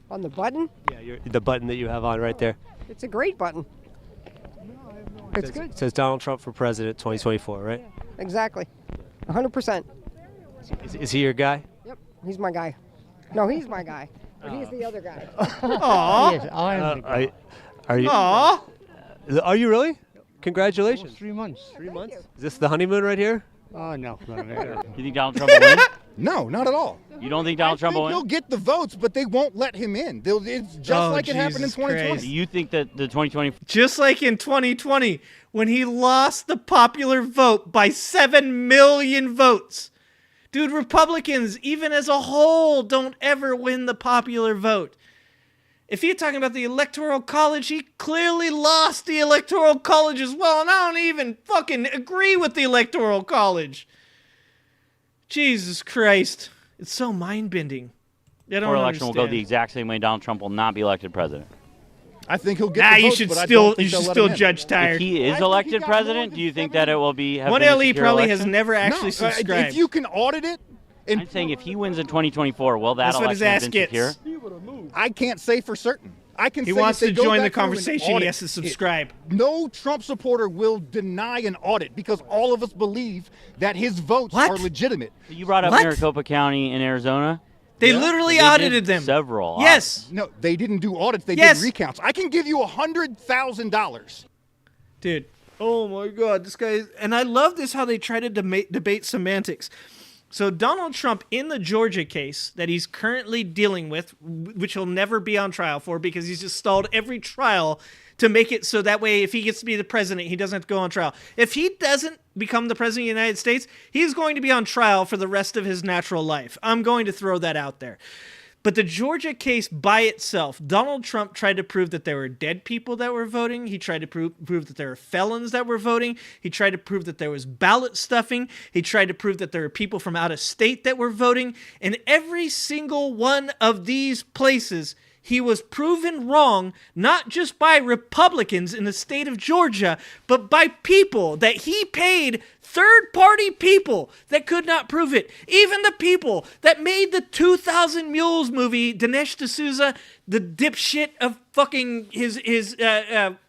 On the button? Yeah, the button that you have on right there. It's a great button. It's good. It says Donald Trump for president 2024, right? Exactly. 100%. Is he your guy? Yep, he's my guy. No, he's my guy. But he's the other guy. Aww. Yes, I am the guy. Are you? Aww. Are you really? Congratulations. 3 months. 3 months? Is this the honeymoon right here? Oh, no. You think Donald Trump will win? No, not at all. You don't think Donald Trump will win? He'll get the votes, but they won't let him in. It's just like it happened in 2020. Do you think that the 2020... Just like in 2020, when he lost the popular vote by 7 million votes. Dude, Republicans, even as a whole, don't ever win the popular vote. If you're talking about the Electoral College, he clearly lost the Electoral College as well, and I don't even fucking agree with the Electoral College. Jesus Christ. It's so mind-bending. election will go the exact same way. Donald Trump will not be elected president. I think he'll get the votes, you but I should don't think still they'll let him in. judge Tired. If he is elected president, do you think that it will be have One been a LE secure probably election? has never actually subscribed. If you can audit it, I'm saying if he wins in 2024, will that That's what his election ass have been gets. secure? I can't say for certain. I can He say wants if they to go join the back through and conversation, he audit has to subscribe. No Trump supporter will deny an audit because all of us believe that his votes are legitimate. You brought up Maricopa County in Arizona. They literally audited them. Several. Yes. No, they didn't do audits. They Yes. did recounts. I can give you $100,000. Dude. Oh my God, this guy. And I love this how they try to debate semantics. So Donald Trump in the Georgia case that he's currently dealing with, which he'll never be on trial for because he's just stalled every trial to make it so that way if he gets to be the president, he doesn't have to go on trial. If he doesn't become the president of the United States, he's going to be on trial for the rest of his natural life. I'm going to throw that out there. But the Georgia case by itself, Donald Trump tried to prove that there were dead people that were voting. He tried to prove that there were felons that were voting. He tried to prove that there was ballot stuffing. He tried to prove that there were people from out of state that were voting. And every single one of these places, he was proven wrong, not just by Republicans in the state of Georgia, but by people that he paid, third-party people that could not prove it. Even the people that made the 2,000 Mules movie, Dinesh D'Souza, the dipshit of fucking his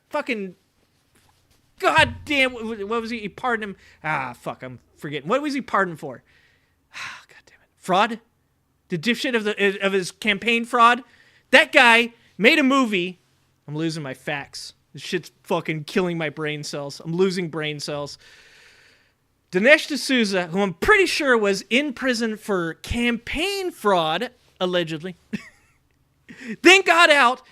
fucking goddamn, what was he pardoned him? Fuck, I'm forgetting. What was he pardoned for? God damn it. Fraud? The dipshit of his campaign fraud? That guy made a movie. I'm losing my facts. This shit's fucking killing my brain cells. I'm losing brain cells. Dinesh D'Souza, who I'm pretty sure was in prison for campaign fraud, allegedly, then got out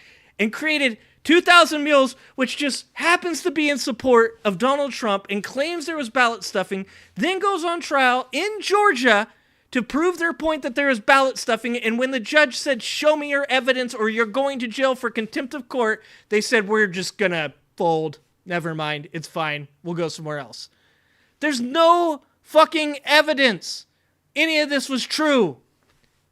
and created 2,000 Mules, which just happens to be in support of Donald Trump and claims there was ballot stuffing, then goes on trial in Georgia to prove their point that there is ballot stuffing, and when the judge said, show me your evidence or you're going to jail for contempt of court, they said, we're just gonna fold. Never mind. It's fine. We'll go somewhere else. There's no fucking evidence any of this was true.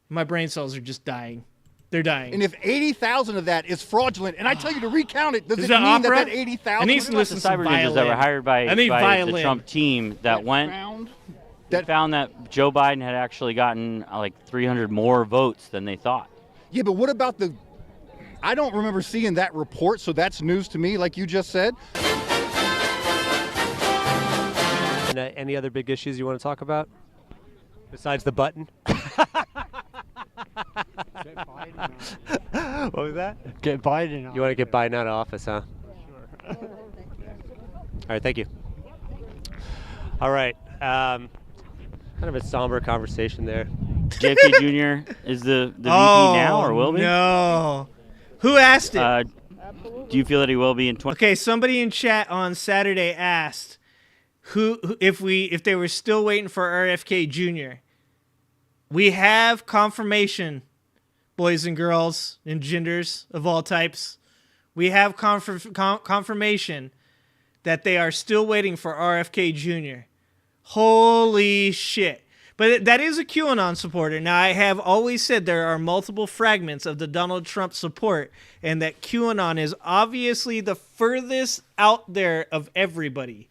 My brain cells are just dying. They're dying. And if 80,000 of that is fraudulent, and I tell you to recount it, does it Is mean that that opera? that 80,000? I need to listen to Cyber ninjas that were hired by the Trump team that went. They found that Joe Biden had actually gotten like 300 more votes than they thought. Yeah, but what about I don't remember seeing that report, so that's news to me, like you just said. And, any other big issues you want to talk about? Besides the button? What was that? Get Biden out. You want to get Biden out of office, huh? Sure. All right, thank you. All right. Kind of a somber conversation there. JFK Jr. is the VP now or will be? No. Who asked it? Do you feel that he will be in 20? Okay, somebody in chat on Saturday asked if they were still waiting for RFK Jr. We have confirmation, boys and girls and genders of all types. We have confirmation that they are still waiting for RFK Jr. Holy shit. But that is a QAnon supporter. Now, I have always said there are multiple fragments of the Donald Trump support, and that QAnon is obviously the furthest out there of everybody.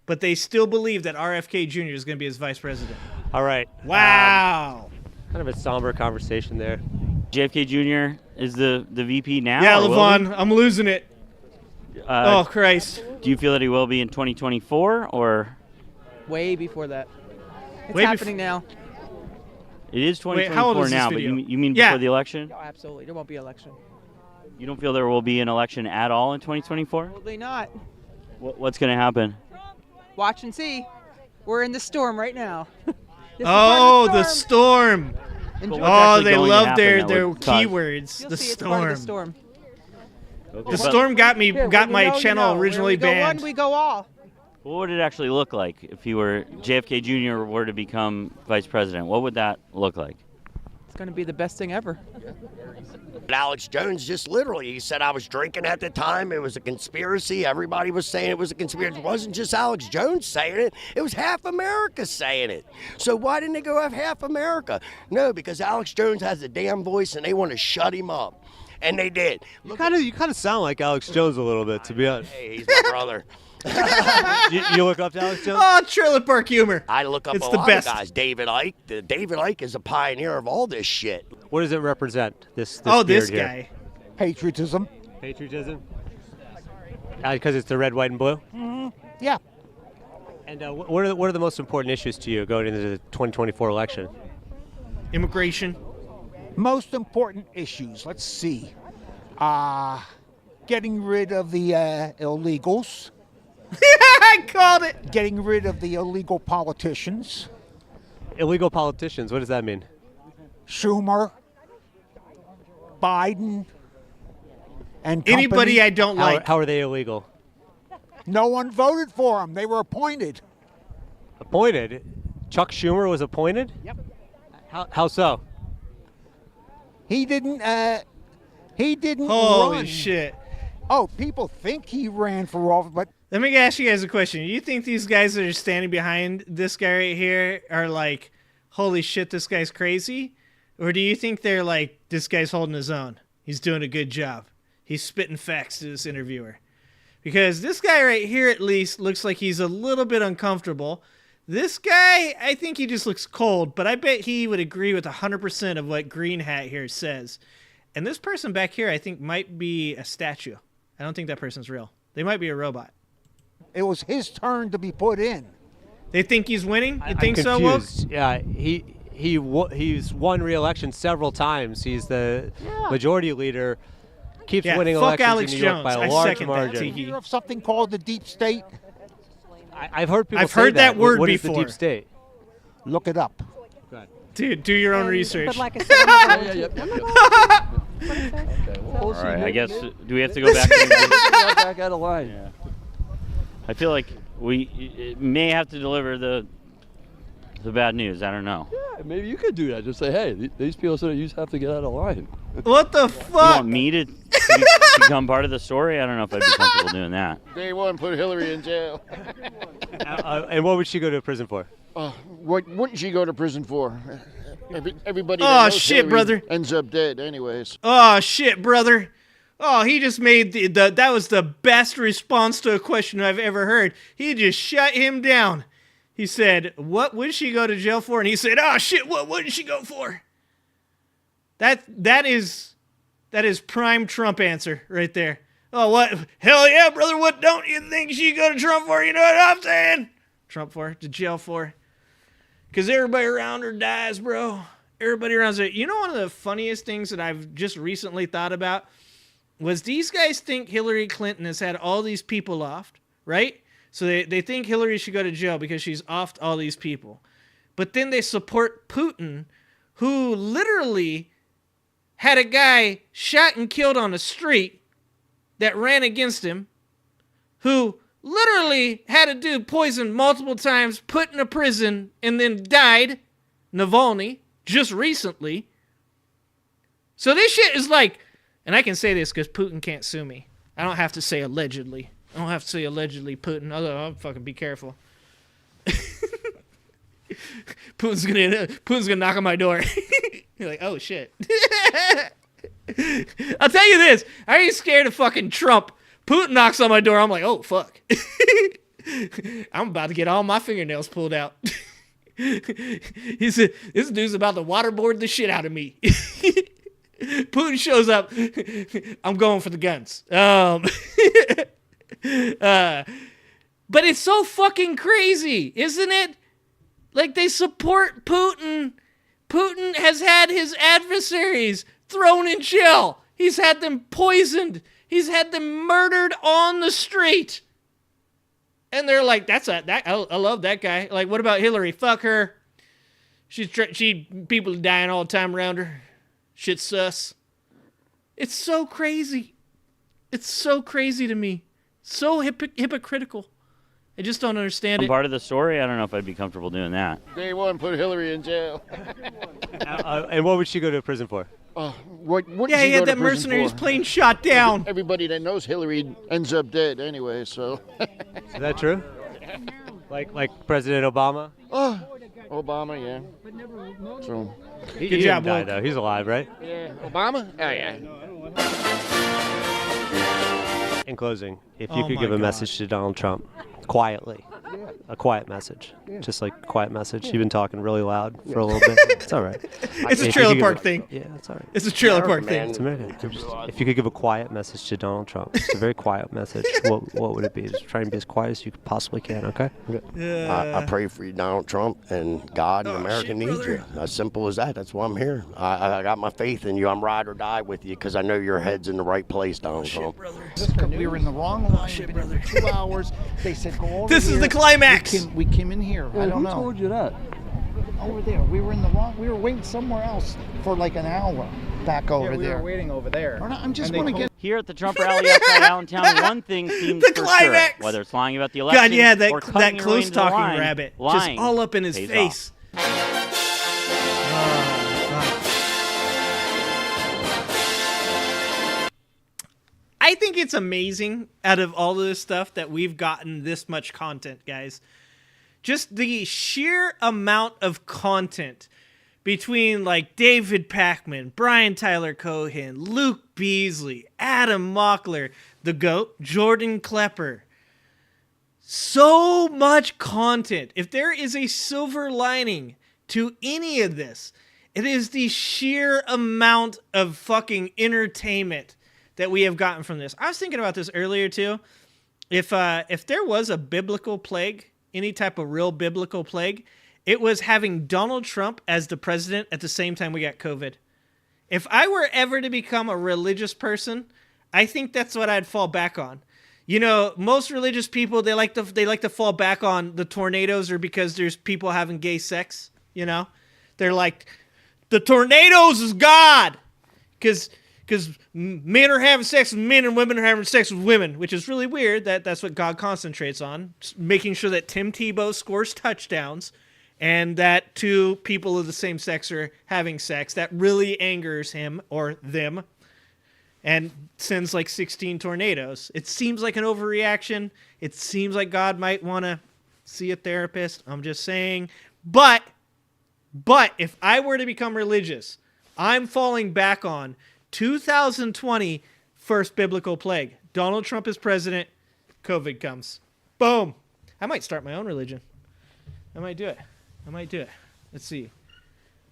But they still believe that RFK Jr. is going to be his vice president. All right. Wow. Kind of a somber conversation there. JFK Jr. is the VP now? Yeah, or will Levon, be? I'm losing it. Oh, Christ. Do you feel that he will be in 2024 or? Way before that. It's Way happening now. It is Wait, how old 2024 is this now, but video? you mean Yeah. before the election? No, absolutely. There won't be election. You don't feel there will be an election at all in 2024? Probably not. What's going to happen? Watch and see. We're in the storm right now. Oh, the storm. Enjoy. Oh, they going to love happen their that would cause- keywords. You'll The see it's part of the storm. storm. Okay, The storm got me. Here, Got when my you know, channel you know. originally Where we banned. go one, we go all. What would it actually look like if JFK Jr. were to become vice president? What would that look like? going to be the best thing ever. Alex Jones just literally, he said I was drinking at the time. It was a conspiracy. Everybody was saying it was a conspiracy. It wasn't just Alex Jones saying it. It was half America saying it. So why didn't they go have half America? No, because Alex Jones has a damn voice and they want to shut him up. And they did. You kind of sound like Alex Jones a little bit, to be honest. Hey, he's my brother. You look up to Alex Jones? Oh, trailer park humor. I look up It's a the lot best. of guys. David Icke. David Icke is a pioneer of all this shit. What does it represent, this this beard here? guy. Patriotism. Patriotism? Because it's the red, white, and blue? Mm-hmm. Yeah. And what are the most important issues to you going into the 2024 election? Immigration. Most important issues. Let's see. Getting rid of the illegals. I called it. Getting rid of the illegal politicians. Illegal politicians, what does that mean? Schumer, Biden, and company. Anybody I don't like. How are they illegal? No one voted for them. They were appointed. Appointed? Chuck Schumer was appointed? Yep. How so? He didn't Holy run. shit. Oh, people think he ran for office, but Let me ask you guys a question. You think these guys that are standing behind this guy right here are like, holy shit, this guy's crazy? Or do you think they're like, this guy's holding his own? He's doing a good job. He's spitting facts to this interviewer. Because this guy right here at least looks like he's a little bit uncomfortable. This guy, I think he just looks cold, but I bet he would agree with 100% of what Green Hat here says. And this person back here, I think, might be a statue. I don't think that person's real. They might be a robot. it was his turn to be put in. They think he's winning? You I'm think so, Woke? confused. Yeah, he's won re-election several times. He's the majority leader. Keeps winning fuck elections Alex in New York Jones. by a I large second that, margin. Tiki. You hear of something called the deep state? I've heard people I've say heard that word What before. is the deep state? Look it up. Dude, do your own research. But like I said, All right, I guess, do we have to go back? Back out of line. Yeah. I feel like we may have to deliver the bad news. I don't know. Yeah, maybe you could do that. Just say, hey, these people said you have to get out of line. What the You fuck? want me to become part of the story? I don't know if I'd be comfortable doing that. Day one, put Hillary in jail. And what would she go to prison for? What wouldn't she go to prison for? Everybody Oh, that knows shit, Hillary brother. ends up dead anyways. Oh, shit, brother. Oh, he just made that was the best response to a question I've ever heard. He just shut him down. He said, what would she go to jail for? And he said, oh, shit, what wouldn't she go for? That is prime Trump answer right there. Oh, what? Hell yeah, brother, what don't you think she go to Trump for? You know what I'm saying? Trump for? To jail for? Because everybody around her dies, bro. Everybody around her. You know one of the funniest things that I've just recently thought about was these guys think Hillary Clinton has had all these people offed, right? So they think Hillary should go to jail because she's offed all these people. But then they support Putin, who literally had a guy shot and killed on the street that ran against him, who literally had a dude poisoned multiple times, put in a prison, and then died, Navalny, just recently. So this shit is like, and I can say this because Putin can't sue me. I don't have to say allegedly. I don't have to say allegedly Putin, although I'll fucking be careful. Putin's gonna knock on my door. You're like, oh shit. I'll tell you this, I ain't scared of fucking Trump. Putin knocks on my door, I'm like, oh fuck. I'm about to get all my fingernails pulled out. He said, this dude's about to waterboard the shit out of me. Putin shows up, I'm going for the guns. But it's so fucking crazy, isn't it? Like, they support Putin. Putin has had his adversaries thrown in jail. He's had them poisoned. He's had them murdered on the street. And they're like, I love that guy. Like, what about Hillary? Fuck her. People are dying all the time around her. Shit's sus. It's so crazy. It's so crazy to me. So hypocritical. I just don't understand I'm it. part of the story. I don't know if I'd be comfortable doing that. Day one, put Hillary in jail. And what would she go to prison for? What Yeah, he had that mercenaries plane shot down. Everybody that knows Hillary ends up dead anyway, so. Is that true? Like President Obama? Oh, Obama, yeah. So. He didn't die, though. He's alive, right? Yeah. Obama? Oh, yeah. In closing, if you could give a message to Donald Trump, quietly, a quiet message, just like a quiet message. You've been talking really loud for a little bit. It's all right. It's a trailer park thing. Yeah, it's all right. It's a trailer park thing. It's America. If you could give a quiet message to Donald Trump, it's a very quiet message. What would it be? Just try and be as quiet as you possibly can, okay? I pray for you, Donald Trump, and God and America needs you. As simple as that. That's why I'm here. I got my faith in you. I'm ride or die with you because I know your head's in the right place, Donald Trump. We were in the wrong line. We've been here for 2 hours. They said go over This here. is the climax. We came in here. I don't know. Who told you that? Over there. We were in the wrong. We were waiting somewhere else for like an hour. Back over we there. were waiting over there. I'm just want to get. Here at the Trump rally outside Allentown, one thing seems The for climax! sure. Whether it's lying about the election God, yeah, or that cutting your way close into the talking line, rabbit, just lying all up in his pays face. I think it's amazing out of all of this stuff that we've gotten this much content, guys. Just the sheer amount of content between like David Pakman, Brian Tyler Cohen, Luke Beasley, Adam Mockler, the GOAT, Jordan Klepper. So much content. If there is a silver lining to any of this, it is the sheer amount of fucking entertainment that we have gotten from this. I was thinking about this earlier too. If there was a biblical plague, any type of real biblical plague, it was having Donald Trump as the president at the same time we got COVID. If I were ever to become a religious person, I think that's what I'd fall back on. You know, most religious people, they like to fall back on the tornadoes or because there's people having gay sex, you know? They're like, the tornadoes is God! Because men are having sex with men and women are having sex with women, which is really weird that that's what God concentrates on, making sure that Tim Tebow scores touchdowns and that two people of the same sex are having sex. That really angers him or them and sends like 16 tornadoes. It seems like an overreaction. It seems like God might want to see a therapist. I'm just saying. But if I were to become religious, I'm falling back on 2020 first biblical plague. Donald Trump is president. COVID comes. Boom. I might start my own religion. I might do it. Let's see.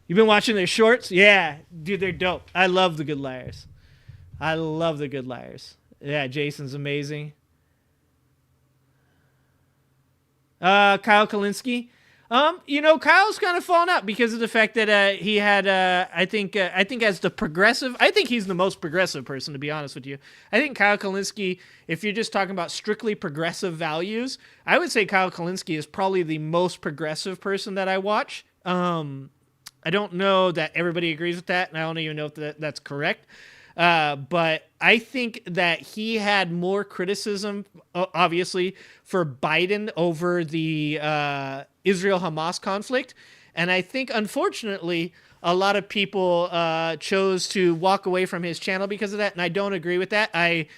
You've been watching their shorts? Yeah. Dude, they're dope. I love The Good Liars. Yeah, Jason's amazing. Kyle Kalinske. You know, Kyle's kind of fallen out because of the fact that he had, I think as the progressive, I think he's the most progressive person, to be honest with you. I think Kyle Kalinske, if you're just talking about strictly progressive values, I would say Kyle Kalinske is probably the most progressive person that I watch. I don't know that everybody agrees with that, and I don't even know if that's correct. But I think that he had more criticism, obviously, for Biden over the Israel-Hamas conflict. And I think, unfortunately, a lot of people chose to walk away from his channel because of that, and I don't agree with that. I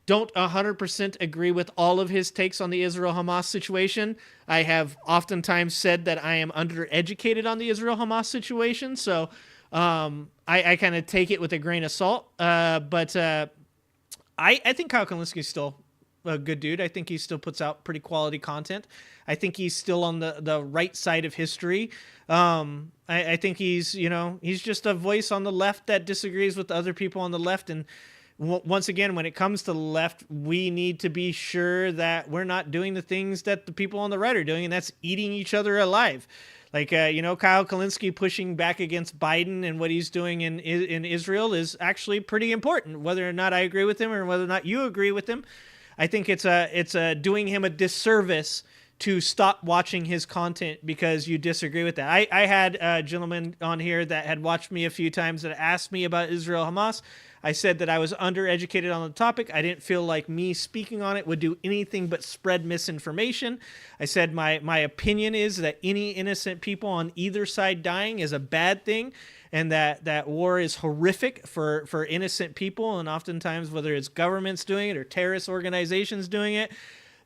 don't 100% agree with all of his takes on the Israel-Hamas situation. I have oftentimes said that I am undereducated on the Israel-Hamas situation, so I kind of take it with a grain of salt. But I think Kyle Kalinske is still a good dude. I think he still puts out pretty quality content. I think he's still on the right side of history. I think he's just a voice on the left that disagrees with other people on the left. And once again, when it comes to the left, we need to be sure that we're not doing the things that the people on the right are doing, and that's eating each other alive. Like, Kyle Kalinske pushing back against Biden and what he's doing in Israel is actually pretty important, whether or not I agree with him or whether or not you agree with him. I think it's doing him a disservice to stop watching his content because you disagree with that. I had a gentleman on here that had watched me a few times that asked me about Israel Hamas. I said that I was undereducated on the topic. I didn't feel like me speaking on it would do anything but spread misinformation. I said my opinion is that any innocent people on either side dying is a bad thing, and that war is horrific for innocent people, and oftentimes whether it's governments doing it or terrorist organizations doing it,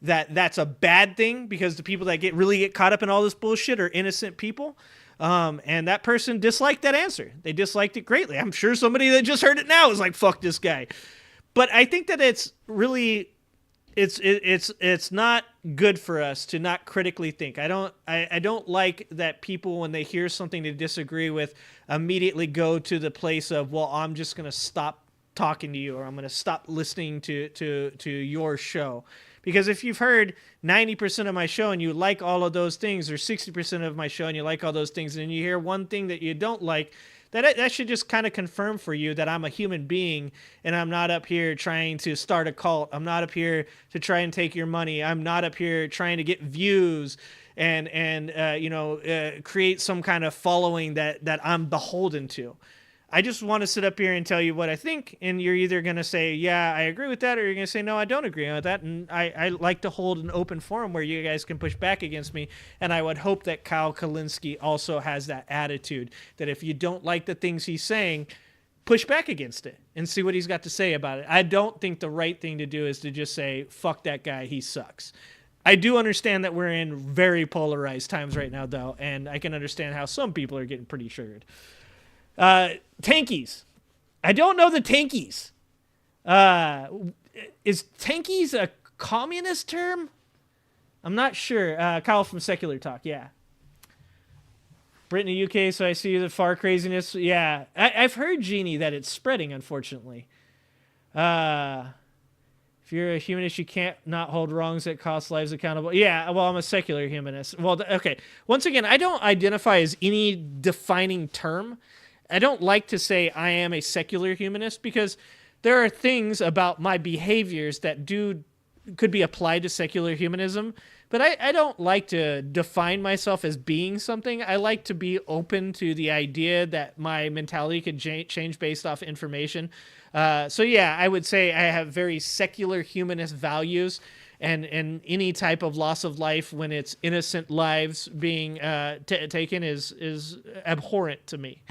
that's a bad thing because the people that really get caught up in all this bullshit are innocent people. And that person disliked that answer. They disliked it greatly. I'm sure somebody that just heard it now is like, fuck this guy. But I think that it's really, it's not good for us to not critically think. I don't like that people, when they hear something they disagree with, immediately go to the place of, well, I'm just going to stop talking to you, or I'm going to stop listening to your show. Because if you've heard 90% of my show and you like all of those things, or 60% of my show and you like all those things, and you hear one thing that you don't like, that should just kind of confirm for you that I'm a human being and I'm not up here trying to start a cult. I'm not up here to try and take your money. I'm not up here trying to get views and create some kind of following that I'm beholden to. I just want to sit up here and tell you what I think, and you're either going to say, yeah, I agree with that, or you're going to say, no, I don't agree with that. And I like to hold an open forum where you guys can push back against me, and I would hope that Kyle Kalinske also has that attitude, that if you don't like the things he's saying, push back against it and see what he's got to say about it. I don't think the right thing to do is to just say, fuck that guy, he sucks. I do understand that we're in very polarized times right now, though, and I can understand how some people are getting pretty sugared. Tankies. I don't know the Tankies. Is Tankies a communist term? I'm not sure. Kyle from Secular Talk, yeah. Britain and UK, so I see the far craziness. Yeah, I've heard, Jeannie, that it's spreading, unfortunately. If you're a humanist, you can't not hold wrongs that cost lives accountable. Yeah, well, I'm a secular humanist. Well, okay. Once again, I don't identify as any defining term. I don't like to say I am a secular humanist because there are things about my behaviors that could be applied to secular humanism, but I don't like to define myself as being something. I like to be open to the idea that my mentality could change based off information. So yeah, I would say I have very secular humanist values, and any type of loss of life when it's innocent lives being taken is abhorrent to me.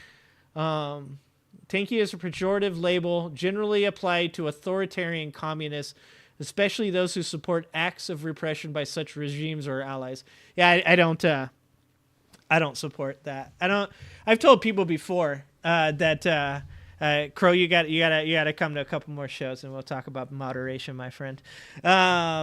Tanky is a pejorative label generally applied to authoritarian communists, especially those who support acts of repression by such regimes or allies. Yeah, I don't support that. I've told people before that Crow, you got to come to a couple more shows and we'll talk about moderation, my friend. The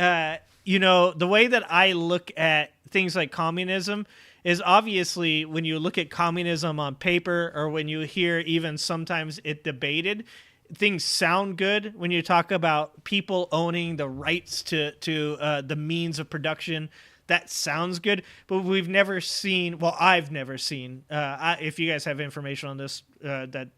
way that I look at things like communism is obviously when you look at communism on paper, or when you hear even sometimes it debated, things sound good when you talk about people owning the rights to the means of production. That sounds good, but we've never seen, well, I've never seen, if you guys have information on this that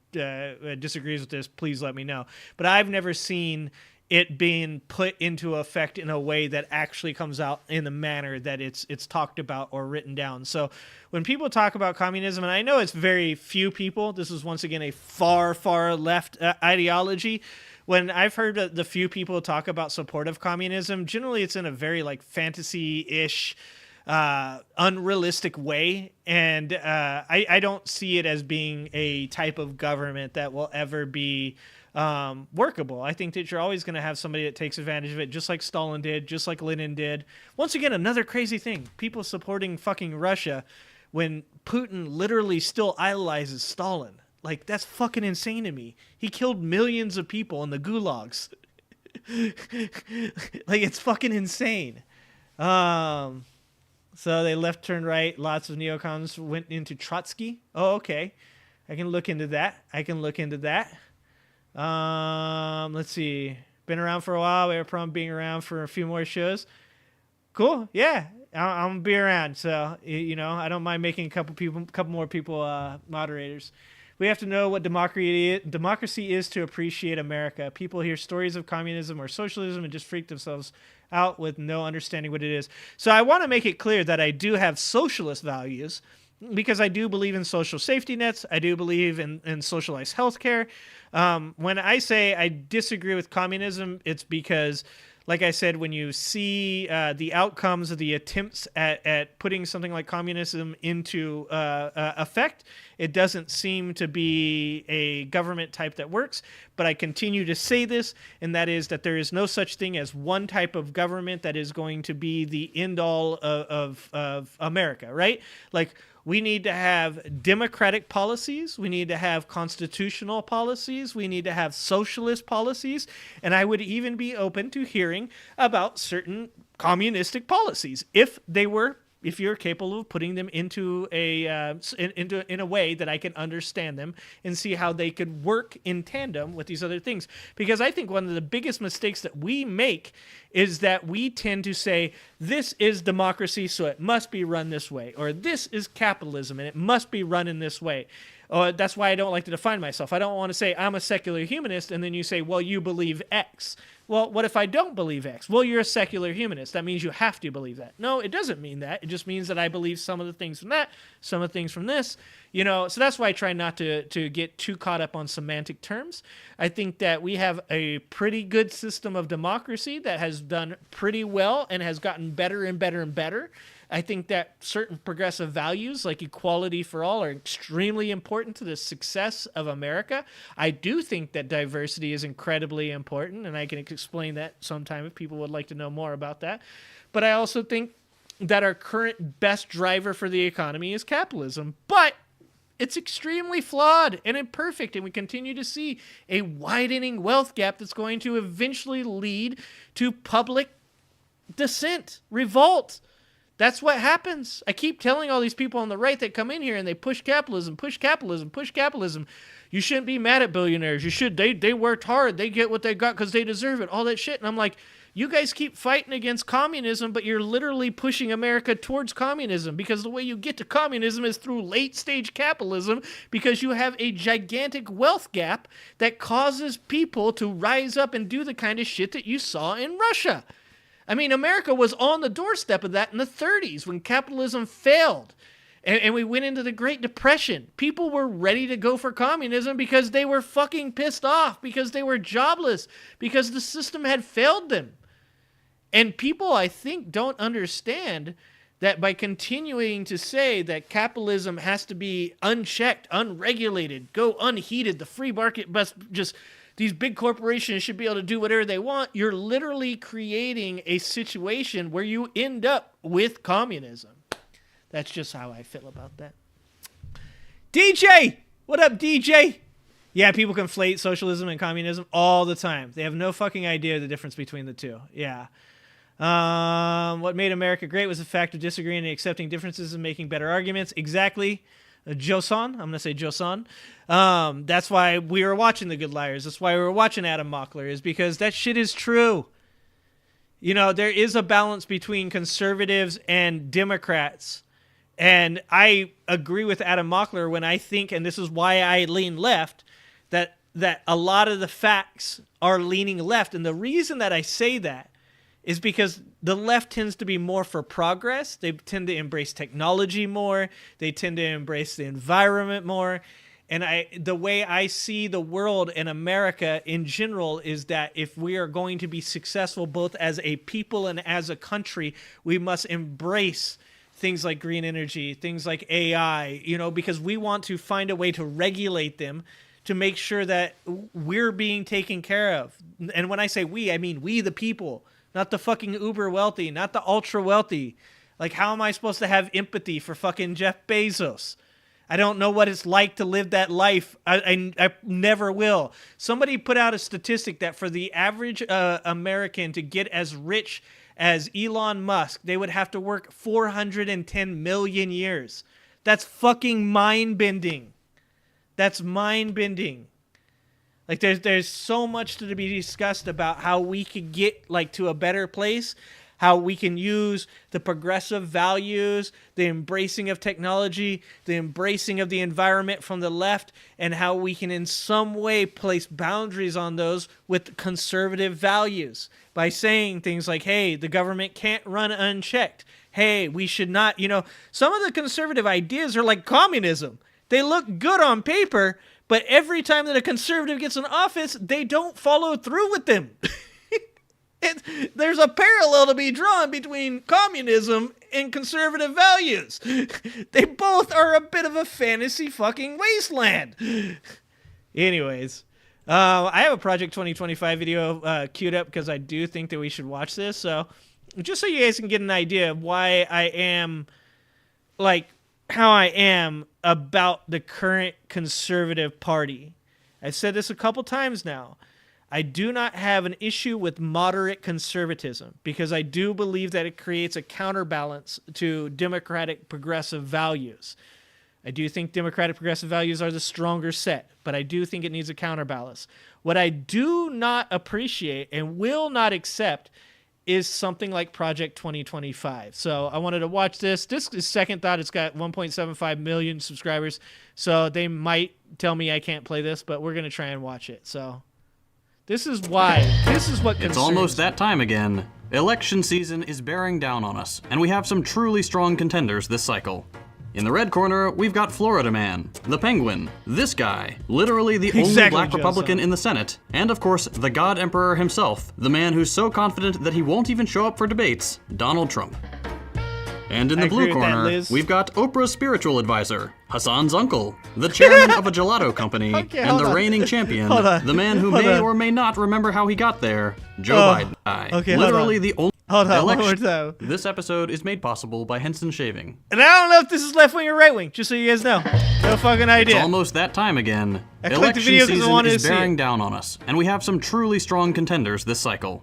disagrees with this, please let me know. But I've never seen it being put into effect in a way that actually comes out in the manner that it's talked about or written down. So when people talk about communism, and I know it's very few people, this is once again a far, far left ideology. When I've heard the few people talk about support of communism, generally it's in a very like fantasy-ish, unrealistic way. And I don't see it as being a type of government that will ever be workable. I think that you're always going to have somebody that takes advantage of it, just like Stalin did, just like Lenin did. Once again, another crazy thing, people supporting fucking Russia when Putin literally still idolizes Stalin. Like, that's fucking insane to me. He killed millions of people in the gulags. Like, it's fucking insane. So they left, turned right. Lots of neocons went into Trotsky. Oh, okay. I can look into that. Let's see. Been around for a while. We have a problem being around for a few more shows. Cool. Yeah, I'm gonna be around. So I don't mind making a couple more people moderators. We have to know what democracy is to appreciate America. People hear stories of communism or socialism and just freak themselves out with no understanding what it is. So I want to make it clear that I do have socialist values, because I do believe in social safety nets. I do believe in socialized healthcare. When I say I disagree with communism, it's because, like I said, when you see the outcomes of the attempts at putting something like communism into effect, it doesn't seem to be a government type that works. But I continue to say this, and that is that there is no such thing as one type of government that is going to be the end-all of America, right? Like, we need to have democratic policies. We need to have constitutional policies. We need to have socialist policies. And I would even be open to hearing about certain communistic policies if you're capable of putting them into in a way that I can understand them and see how they could work in tandem with these other things. Because I think one of the biggest mistakes that we make is that we tend to say, this is democracy, so it must be run this way, or this is capitalism and it must be run in this way. That's why I don't like to define myself. I don't want to say I'm a secular humanist and then you say, well, you believe X. Well, what if I don't believe X? Well, you're a secular humanist. That means you have to believe that. No, it doesn't mean that. It just means that I believe some of the things from that, some of the things from this. So that's why I try not to get too caught up on semantic terms. I think that we have a pretty good system of democracy that has done pretty well and has gotten better and better and better. I think that certain progressive values like equality for all are extremely important to the success of America. I do think that diversity is incredibly important, and I can explain that sometime if people would like to know more about that. But I also think that our current best driver for the economy is capitalism. But it's extremely flawed and imperfect, and we continue to see a widening wealth gap that's going to eventually lead to public dissent, revolt. That's what happens. I keep telling all these people on the right that come in here and they push capitalism, push capitalism, push capitalism. You shouldn't be mad at billionaires. You should. They worked hard. They get what they got because they deserve it. All that shit. And I'm like, you guys keep fighting against communism, but you're literally pushing America towards communism, because the way you get to communism is through late-stage capitalism, because you have a gigantic wealth gap that causes people to rise up and do the kind of shit that you saw in Russia. I mean, America was on the doorstep of that in the 30s when capitalism failed and we went into the Great Depression. People were ready to go for communism because they were fucking pissed off, because they were jobless, because the system had failed them. And people, I think, don't understand that by continuing to say that capitalism has to be unchecked, unregulated, go unheeded, the free market must just... these big corporations should be able to do whatever they want, you're literally creating a situation where you end up with communism. That's just how I feel about that. DJ! What up, DJ? Yeah, people conflate socialism and communism all the time. They have no fucking idea the difference between the two. Yeah. What made America great was the fact of disagreeing and accepting differences and making better arguments. Exactly. Joseon, I'm going to say Joseon. That's why we were watching The Good Liars. That's why we were watching Adam Mockler, is because that shit is true. There is a balance between conservatives and Democrats. And I agree with Adam Mockler when I think, and this is why I lean left, that a lot of the facts are leaning left. And the reason that I say that is because the left tends to be more for progress. They tend to embrace technology more. They tend to embrace the environment more. And the way I see the world and America in general is that if we are going to be successful both as a people and as a country, we must embrace things like green energy, things like AI, because we want to find a way to regulate them to make sure that we're being taken care of. And when I say we, I mean we the people. Not the fucking uber wealthy, not the ultra wealthy. Like, how am I supposed to have empathy for fucking Jeff Bezos? I don't know what it's like to live that life. I never will. Somebody put out a statistic that for the average American to get as rich as Elon Musk, they would have to work 410 million years. That's fucking mind-bending. That's mind-bending. Like, there's so much to be discussed about how we could get, to a better place, how we can use the progressive values, the embracing of technology, the embracing of the environment from the left, and how we can in some way place boundaries on those with conservative values by saying things like, hey, the government can't run unchecked. Hey, we should not, some of the conservative ideas are like communism. They look good on paper, but every time that a conservative gets in office, they don't follow through with them. There's a parallel to be drawn between communism and conservative values. They both are a bit of a fantasy fucking wasteland. Anyways, I have a Project 2025 video queued up because I do think that we should watch this. So just so you guys can get an idea of why I am how I am about the current conservative party. I've said this a couple times now. I do not have an issue with moderate conservatism because I do believe that it creates a counterbalance to democratic progressive values. I do think democratic progressive values are the stronger set, but I do think it needs a counterbalance. What I do not appreciate and will not accept is something like Project 2025. So I wanted to watch this. This is second thought. It's got 1.75 million subscribers, so they might tell me I can't play this, but we're going to try and watch it. So this is why. This is what concerns It's almost that time again. Election season is bearing down on us, and we have some truly strong contenders this cycle. In the red corner, we've got Florida Man, the Penguin, this guy, literally the only black Republican in the Senate, and of course, the God Emperor himself, the man who's so confident that he won't even show up for debates, Donald Trump. And in the blue corner, we've got Oprah's spiritual advisor, Hassan's uncle, the chairman of a gelato company, and the reigning champion, the man who may or may not remember how he got there, Joe Biden. Literally the only election. This episode is made possible by Henson Shaving. And I don't know if this is left wing or right wing, just so you guys know. No fucking idea. It's almost that time again. I clicked the video because I wanted to see it. Election season is bearing down on us, and we have some truly strong contenders this cycle.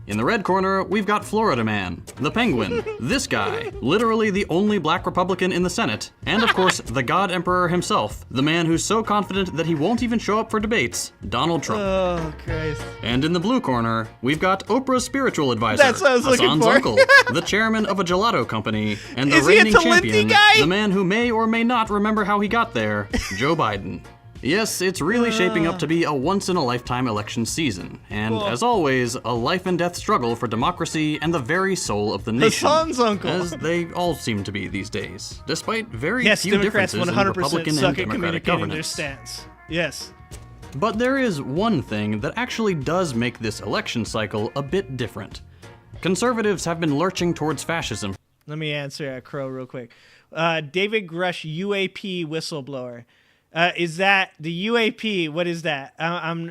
In the red corner, we've got Florida Man, the Penguin, this guy, literally the only black Republican in the Senate, and of course, the God Emperor himself, the man who's so confident that he won't even show up for debates, Donald Trump. Oh, Christ. And in the blue corner, we've got Oprah's spiritual advisor, That's what I was Hassan's looking for. uncle, the chairman of a gelato company, and the Is he a reigning Talenti champion, guy? the man who may or may not remember how he got there, Joe Biden. Yes, it's really shaping up to be a once-in-a-lifetime election season, and as always, a life-and-death struggle for democracy and the very soul of the nation. Hassan's uncle. As they all seem to be these days, despite very Yes, few Democrats differences 100% in Republican suck and at Democratic communicating their governance. stance. Yes. But there is one thing that actually does make this election cycle a bit different. Conservatives have been lurching towards fascism. Let me answer Crow real quick. David Grush, UAP whistleblower. Is that the UAP? What is that?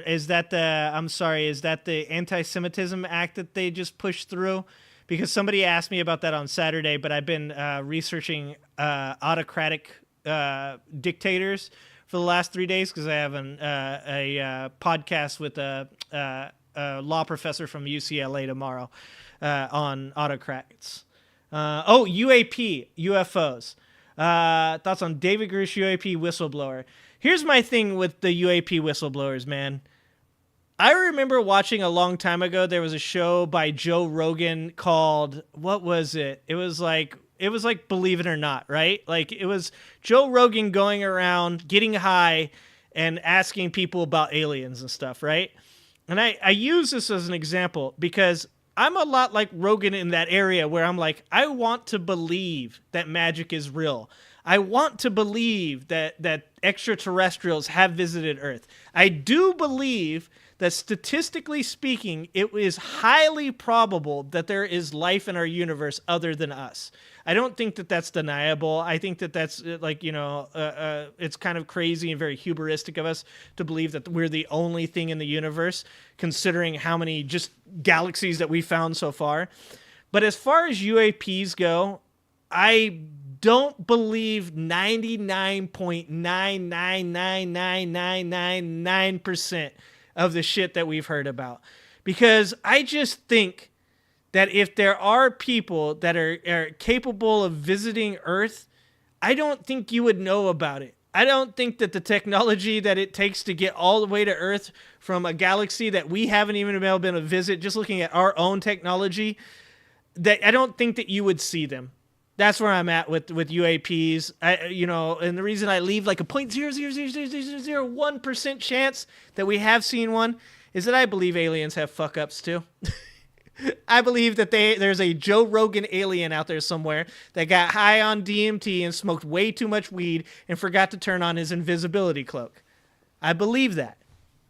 Is that the anti-Semitism act that they just pushed through? Because somebody asked me about that on Saturday, but I've been researching autocratic dictators for the last 3 days because I have a podcast with a law professor from UCLA tomorrow on autocrats. UAP, UFOs. Thoughts on David Grush, UAP whistleblower. Here's my thing with the UAP whistleblowers, man. I remember watching a long time ago, there was a show by Joe Rogan called, what was it? It was like Believe It or Not, right? Like it was Joe Rogan going around getting high and asking people about aliens and stuff, right? And I use this as an example because I'm a lot like Rogan in that area where I'm like, I want to believe that magic is real. I want to believe that extraterrestrials have visited Earth. I do believe that statistically speaking, it is highly probable that there is life in our universe other than us. I don't think that that's deniable. I think that that's it's kind of crazy and very hubristic of us to believe that we're the only thing in the universe, considering how many just galaxies that we found so far. But as far as UAPs go, I don't believe 99.9999999% of the shit that we've heard about. Because I just think that if there are people that are capable of visiting Earth, I don't think you would know about it. I don't think that the technology that it takes to get all the way to Earth from a galaxy that we haven't even been able to visit, just looking at our own technology, I don't think that you would see them. That's where I'm at with UAPs. And the reason I leave like a 0.00001% chance that we have seen one is that I believe aliens have fuck ups too. I believe that there's a Joe Rogan alien out there somewhere that got high on DMT and smoked way too much weed and forgot to turn on his invisibility cloak. I believe that.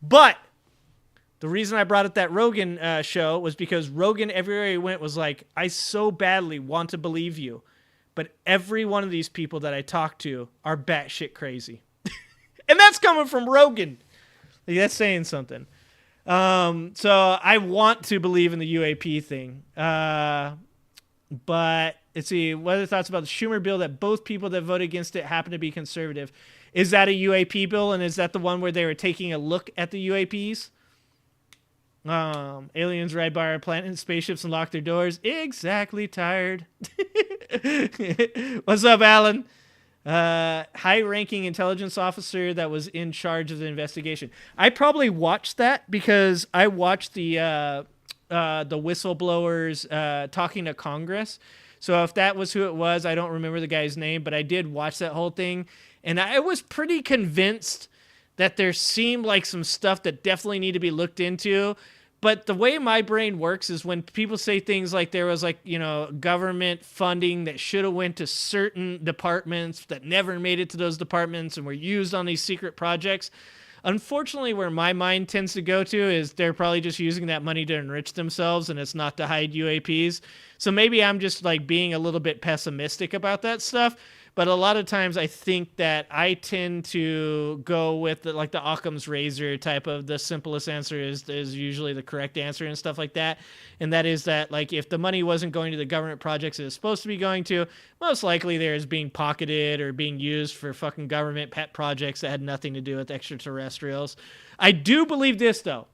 But the reason I brought up that Rogan show was because Rogan, everywhere he went, was like, I so badly want to believe you, but every one of these people that I talk to are batshit crazy. And that's coming from Rogan. Like, that's saying something. So I want to believe in the UAP thing. But let's see. What are the thoughts about the Schumer bill that both people that voted against it happen to be conservative? Is that a UAP bill? And is that the one where they were taking a look at the UAPs? Aliens ride by our planet in spaceships and lock their doors. Exactly tired. What's up, Alan? High-ranking intelligence officer that was in charge of the investigation. I probably watched that because I watched the whistleblowers talking to Congress. So if that was who it was, I don't remember the guy's name, but I did watch that whole thing, and I was pretty convinced that there seemed like some stuff that definitely need to be looked into. But the way my brain works is when people say things like there was government funding that should have went to certain departments that never made it to those departments and were used on these secret projects. Unfortunately, where my mind tends to go to is they're probably just using that money to enrich themselves and it's not to hide UAPs. So maybe I'm just being a little bit pessimistic about that stuff. But a lot of times I think that I tend to go with the Occam's razor type of the simplest answer is usually the correct answer and stuff like that. And that is that if the money wasn't going to the government projects it was supposed to be going to, most likely there is being pocketed or being used for fucking government pet projects that had nothing to do with extraterrestrials. I do believe this though.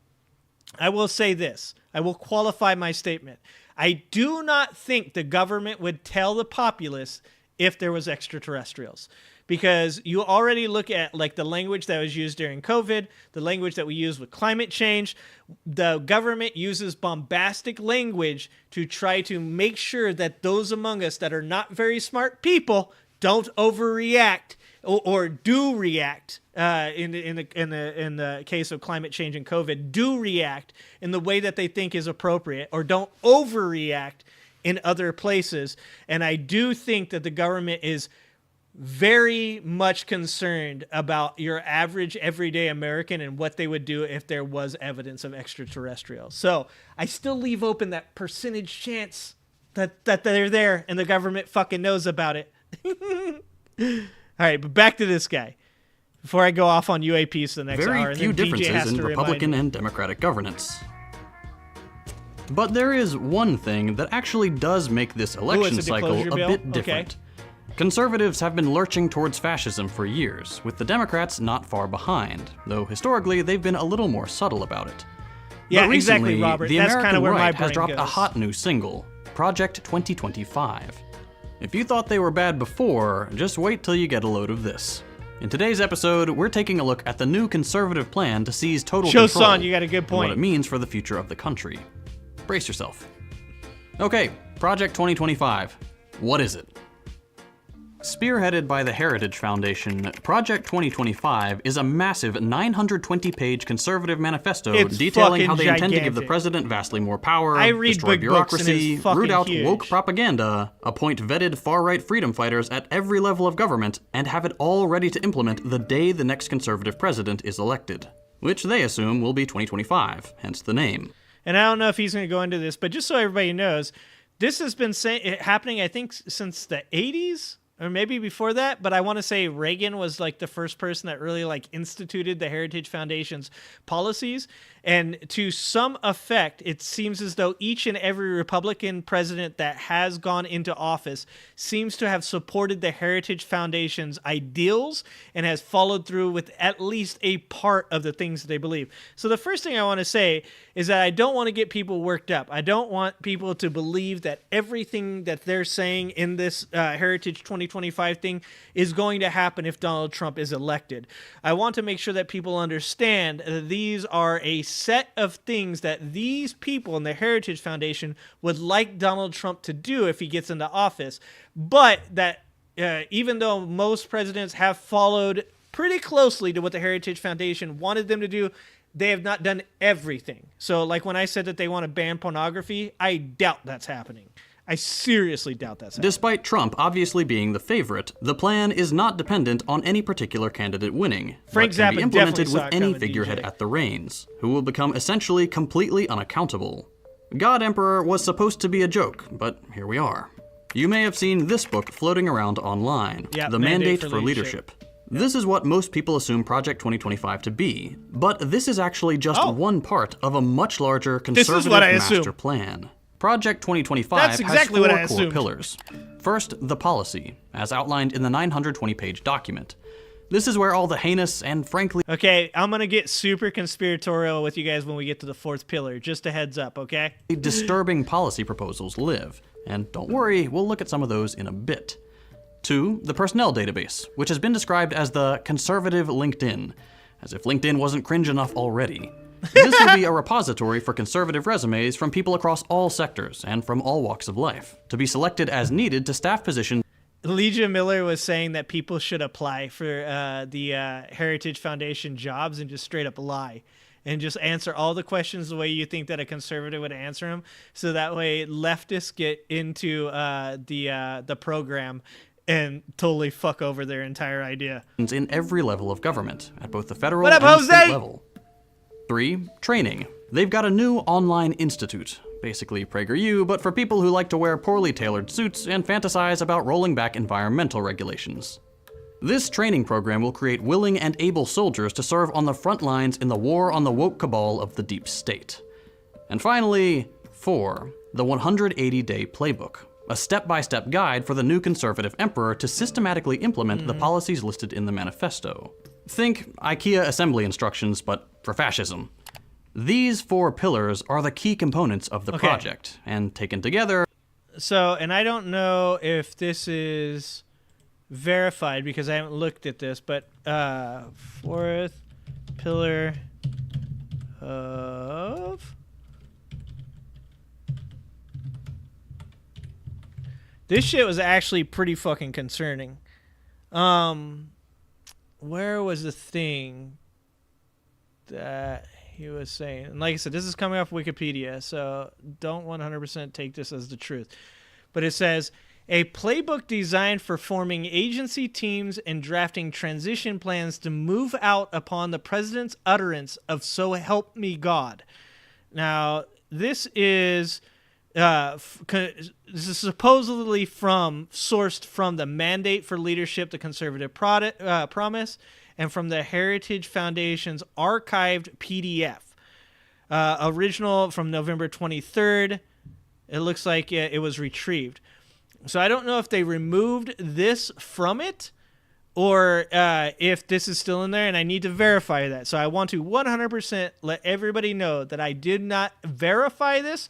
I will say this. I will qualify my statement. I do not think the government would tell the populace if there was extraterrestrials, because you already look at the language that was used during COVID, the language that we use with climate change. The government uses bombastic language to try to make sure that those among us that are not very smart people don't overreact or do react in the case of climate change and COVID, do react in the way that they think is appropriate, or don't overreact in other places. And I do think that the government is very much concerned about your average everyday American and what they would do if there was evidence of extraterrestrials. So I still leave open that percentage chance that they're there and the government fucking knows about it. All right, but back to this guy. Before I go off on UAPs the next hour. Very few differences in Republican and Democratic governance. But there is one thing that actually does make this election cycle a bit different. Okay. Conservatives have been lurching towards fascism for years, with the Democrats not far behind, though historically they've been a little more subtle about it. Yeah, but recently, exactly, Robert. The That's American kind of where right my brain has dropped goes. a hot new single, Project 2025. If you thought they were bad before, just wait till you get a load of this. In today's episode, we're taking a look at the new conservative plan to seize total control. Son, you got a good point. And what it means for the future of the country. Brace yourself. Okay, Project 2025. What is it? Spearheaded by the Heritage Foundation, Project 2025 is a massive 920-page conservative manifesto detailing how they intend to give the president vastly more power, destroy bureaucracy, root out woke propaganda, appoint vetted far-right freedom fighters at every level of government, and have it all ready to implement the day the next conservative president is elected, which they assume will be 2025, hence the name. And I don't know if he's going to go into this, but just so everybody knows, this has been happening, I think, since the 80s? Or maybe before that, but I want to say Reagan was the first person that really instituted the Heritage Foundation's policies. And to some effect, it seems as though each and every Republican president that has gone into office seems to have supported the Heritage Foundation's ideals and has followed through with at least a part of the things that they believe. So the first thing I want to say is that I don't want to get people worked up. I don't want people to believe that everything that they're saying in this Heritage 2025 2025 thing is going to happen if Donald Trump is elected. I want to make sure that people understand that these are a set of things that these people in the Heritage Foundation would like Donald Trump to do if he gets into office, but that even though most presidents have followed pretty closely to what the Heritage Foundation wanted them to do, they have not done everything. So like when I said that they want to ban pornography, I doubt that's happening. I seriously doubt that's happening. Despite Trump obviously being the favorite, the plan is not dependent on any particular candidate winning, Frank but can Zappa be implemented definitely with saw it any coming, figurehead DJ. at the reins, who will become essentially completely unaccountable. God Emperor was supposed to be a joke, but here we are. You may have seen this book floating around online, Yeah, The Mandate for Leadership. This is what most people assume Project 2025 to be, but this is actually just one part of a much larger conservative master plan. Project 2025 has 4 core pillars. First, the policy, as outlined in the 920-page document. This is where all the heinous and frankly... Okay, I'm going to get super conspiratorial with you guys when we get to the 4th pillar. Just a heads up, okay? disturbing policy proposals live. And don't worry, we'll look at some of those in a bit. 2, the personnel database, which has been described as the conservative LinkedIn, as if LinkedIn wasn't cringe enough already. This will be a repository for conservative resumes from people across all sectors and from all walks of life, to be selected as needed to staff positions. Legia Miller was saying that people should apply for the Heritage Foundation jobs and just straight up lie and just answer all the questions the way you think that a conservative would answer them, so that way leftists get into the program and totally fuck over their entire idea. In every level of government, at both the federal What up, and Jose? state level. 3, training. They've got a new online institute, basically PragerU, but for people who like to wear poorly tailored suits and fantasize about rolling back environmental regulations. This training program will create willing and able soldiers to serve on the front lines in the war on the woke cabal of the deep state. And finally, 4, the 180-day playbook. A step-by-step guide for the new conservative emperor to systematically implement the policies listed in the manifesto. Think IKEA assembly instructions, but for fascism. These 4 pillars are the key components of the project, and taken together... So, and I don't know if this is verified because I haven't looked at this, but 4th pillar of... This shit was actually pretty fucking concerning. Where was the thing that he was saying? And like I said, this is coming off Wikipedia, so don't 100% take this as the truth. But it says, a playbook designed for forming agency teams and drafting transition plans to move out upon the president's utterance of "So help me God." Now, this is... this is supposedly sourced from the Mandate for Leadership, the Conservative Promise, and from the Heritage Foundation's archived PDF. Original from November 23rd. It looks like it was retrieved. So I don't know if they removed this from it or if this is still in there, and I need to verify that. So I want to 100% let everybody know that I did not verify this.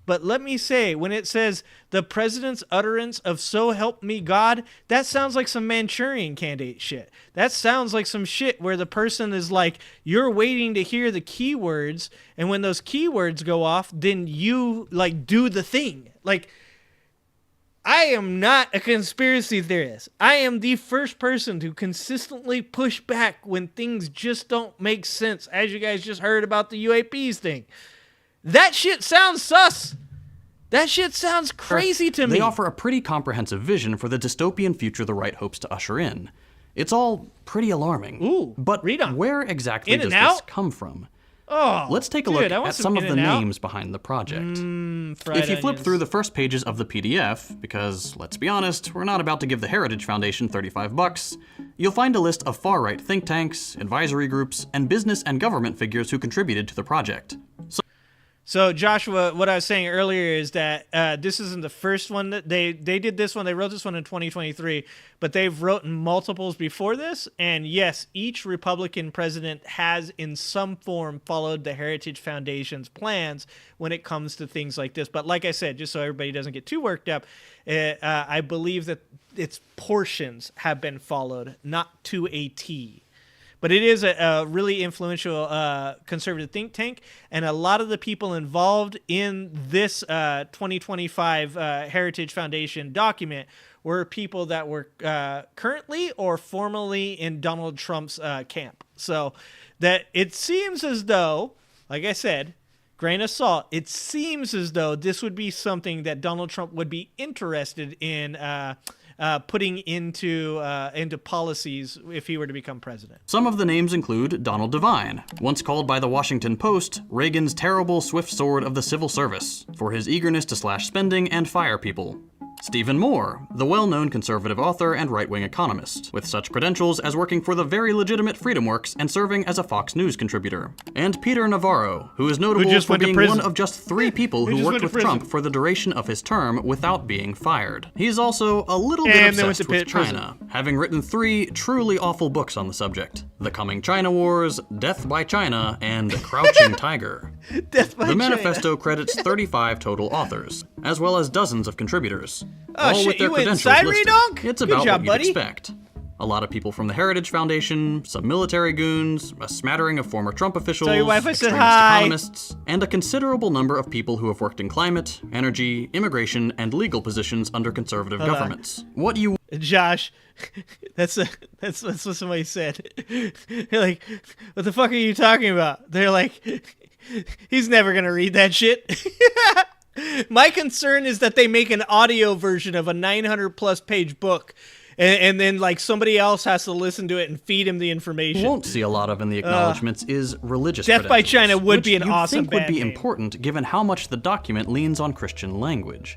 But let me say, when it says the president's utterance of "So help me God," that sounds like some Manchurian Candidate shit. That sounds like some shit where the person is like, you're waiting to hear the keywords, and when those keywords go off, then you like do the thing. Like, I am not a conspiracy theorist. I am the first person to consistently push back when things just don't make sense, as you guys just heard about the UAPs thing. That shit sounds sus. That shit sounds crazy to me. They offer a pretty comprehensive vision for the dystopian future the right hopes to usher in. It's all pretty alarming. Ooh, but read on. Where exactly does this come from? Oh, let's take a look at some of the names behind the project. If you flip through the first pages of the PDF, because let's be honest, we're not about to give the Heritage Foundation $35, you'll find a list of far-right think tanks, advisory groups, and business and government figures who contributed to the project. So Joshua, what I was saying earlier is that this isn't the first one that they did this one. They wrote this one in 2023, but they've written multiples before this. And yes, each Republican president has in some form followed the Heritage Foundation's plans when it comes to things like this. But like I said, just so everybody doesn't get too worked up, I believe that its portions have been followed, not to a T. But it is a really influential conservative think tank, and a lot of the people involved in this 2025 Heritage Foundation document were people that were currently or formerly in Donald Trump's camp. So that it seems as though, like I said, grain of salt, it seems as though this would be something that Donald Trump would be interested in putting into policies if he were to become president. Some of the names include Donald Devine, once called by the Washington Post Reagan's terrible swift sword of the civil service for his eagerness to slash spending and fire people. Stephen Moore, the well-known conservative author and right-wing economist, with such credentials as working for the very legitimate FreedomWorks and serving as a Fox News contributor. And Peter Navarro, who is notable for being one of just 3 people who worked with Trump for the duration of his term without being fired. He's also a little bit obsessed with China, having written 3 truly awful books on the subject: The Coming China Wars, Death by China, and Crouching Tiger. The manifesto credits 35 total authors, as well as dozens of contributors. Oh, all shit, with their you credentials inside, listed. Redonk? It's Good about job, what buddy. you'd expect. A lot of people from the Heritage Foundation, some military goons, a smattering of former Trump officials, Tell your wife I said extremist hi. economists, and a considerable number of people who have worked in climate, energy, immigration, and legal positions under conservative Hold on. governments. What you Josh, that's what somebody said. They're like, what the fuck are you talking about? They're like, he's never gonna read that shit. My concern is that they make an audio version of a 900+ page book, and then like somebody else has to listen to it and feed him the information. won't see a lot of in the acknowledgments is religious Death by credentials, China would which be an you'd awesome think would band be name. important given how much the document leans on Christian language.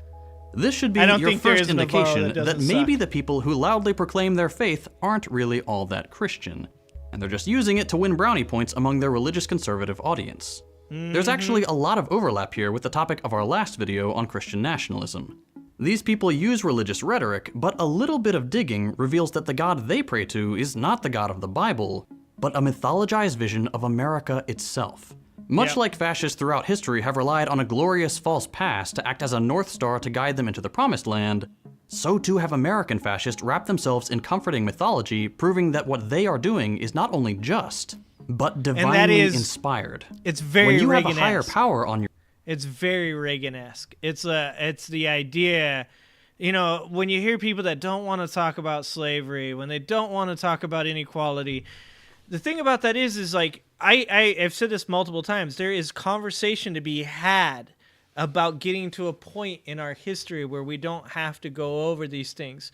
This should be I don't your think there first is a Navarro indication that that doesn't maybe suck. the people who loudly proclaim their faith aren't really all that Christian, and they're just using it to win brownie points among their religious conservative audience. There's actually a lot of overlap here with the topic of our last video on Christian nationalism. These people use religious rhetoric, but a little bit of digging reveals that the God they pray to is not the God of the Bible, but a mythologized vision of America itself. Much like fascists throughout history have relied on a glorious false past to act as a North Star to guide them into the promised land, so too have American fascists wrapped themselves in comforting mythology, proving that what they are doing is not only just, but divinely inspired. It's very when you have a Reagan-esque. higher power on your It's very Reagan-esque. It's the idea, you know, when you hear people that don't want to talk about slavery, when they don't want to talk about inequality, the thing about that is like, I've said this multiple times, there is conversation to be had about getting to a point in our history where we don't have to go over these things.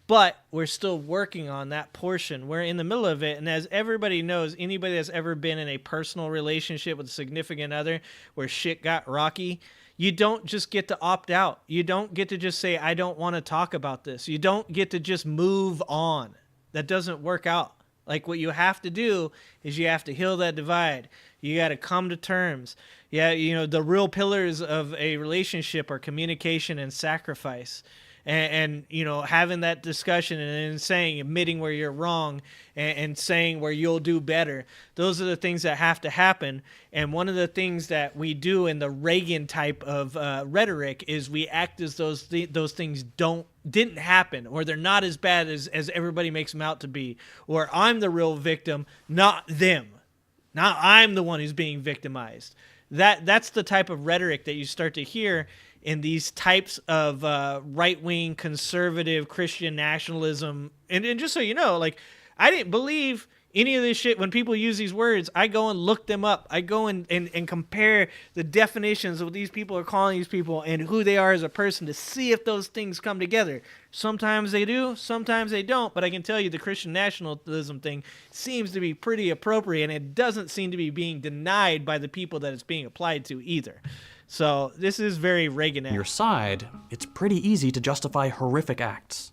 But we're still working on that portion. We're in the middle of it. And as everybody knows, anybody that's ever been in a personal relationship with a significant other where shit got rocky, you don't just get to opt out. You don't get to just say, I don't want to talk about this. You don't get to just move on. That doesn't work out. Like, what you have to do is you have to heal that divide. You got to come to terms. Yeah, you know, the real pillars of a relationship are communication and sacrifice. And you know, having that discussion and then saying, admitting where you're wrong and saying where you'll do better. Those are the things that have to happen. And one of the things that we do in the Reagan type of rhetoric is we act as those things didn't happen, or they're not as bad as everybody makes them out to be, or I'm the real victim, not them. Now I'm the one who's being victimized. That's the type of rhetoric that you start to hear in these types of right-wing conservative Christian nationalism. And just so you know, like, I didn't believe any of this shit when people use these words. I go and look them up. I go and compare the definitions of what these people are calling these people and who they are as a person to see if those things come together. Sometimes they do, sometimes they don't, but I can tell you the Christian nationalism thing seems to be pretty appropriate, and it doesn't seem to be being denied by the people that it's being applied to either. So this is very Reagan-esque. your side, it's pretty easy to justify horrific acts.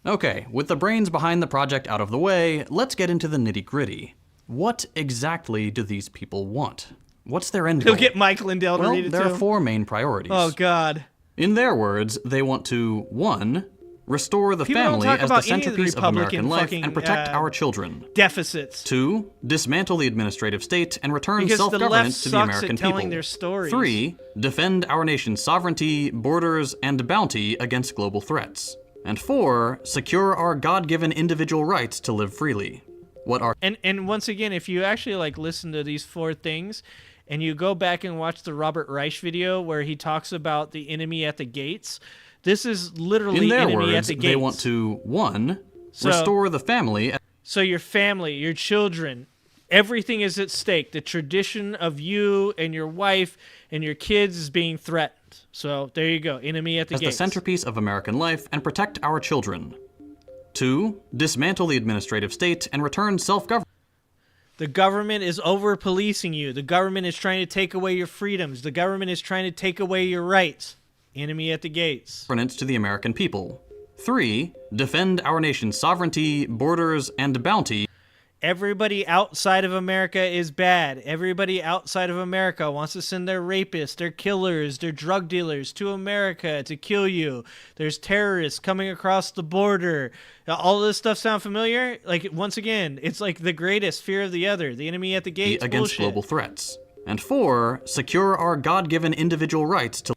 Okay, with the brains behind the project out of the way, let's get into the nitty-gritty. What exactly do these people want? What's their end goal? He'll get Mike Lindell to read it there to are him. 4 main priorities. Oh, God. In their words, they want to, 1, restore the People don't family talk as the about any of the centerpiece of Republican American life fucking, and protect our children. Deficits. 2, dismantle the administrative state and return Because the self-governance to left the sucks American at telling people. their stories. 3, defend our nation's sovereignty, borders, and bounty against global threats. And 4, secure our God-given individual rights to live freely. What are And once again, if you actually like listen to these 4 things, and you go back and watch the Robert Reich video where he talks about the enemy at the gates, this is literally in their enemy words, at the gates. they want to 1, restore the family. So your family, your children, everything is at stake. The tradition of you and your wife and your kids is being threatened. So there you go, enemy at the as gates. the centerpiece of American life and protect our children. 2, dismantle the administrative state and return self-government. The government is over-policing you. The government is trying to take away your freedoms. The government is trying to take away your rights. Enemy at the gates. To the American people. 3, defend our nation's sovereignty, borders, and bounty. Everybody outside of America is bad. Everybody outside of America wants to send their rapists, their killers, their drug dealers to America to kill you. There's terrorists coming across the border. All of this stuff sound familiar? Like, once again, it's like the greatest fear of the other. The enemy at the gates. Against bullshit. global threats. And 4, secure our God-given individual rights to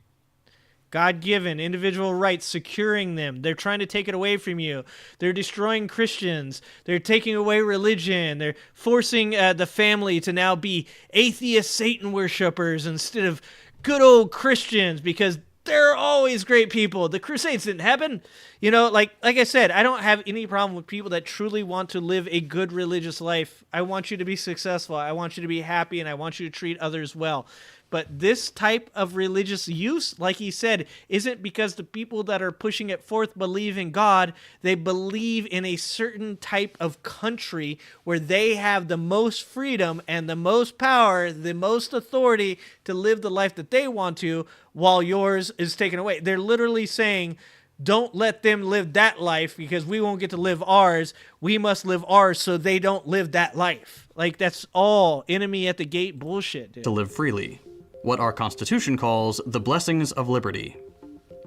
God-given individual rights, securing them. They're trying to take it away from you. They're destroying Christians. They're taking away religion. They're forcing the family to now be atheist Satan worshipers instead of good old Christians, because they're always great people. The Crusades didn't happen. You know, like I said, I don't have any problem with people that truly want to live a good religious life. I want you to be successful. I want you to be happy, and I want you to treat others well. But this type of religious use, like he said, isn't because the people that are pushing it forth believe in God. They believe in a certain type of country where they have the most freedom and the most power, the most authority to live the life that they want to, while yours is taken away. They're literally saying, don't let them live that life because we won't get to live ours. We must live ours so they don't live that life. Like, that's all enemy at the gate bullshit, dude. To live freely. What our Constitution calls the blessings of liberty.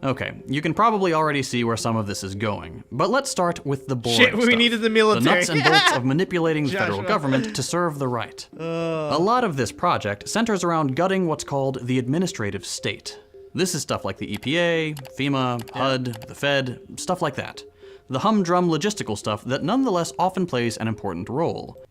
Okay, you can probably already see where some of this is going, but let's start with the boring Shit, we stuff. needed the military. The nuts and bolts of manipulating the federal Joshua. government to serve the right. A lot of this project centers around gutting what's called the administrative state. This is stuff like the EPA, FEMA, HUD, the Fed, stuff like that. The humdrum logistical stuff that nonetheless often plays an important role.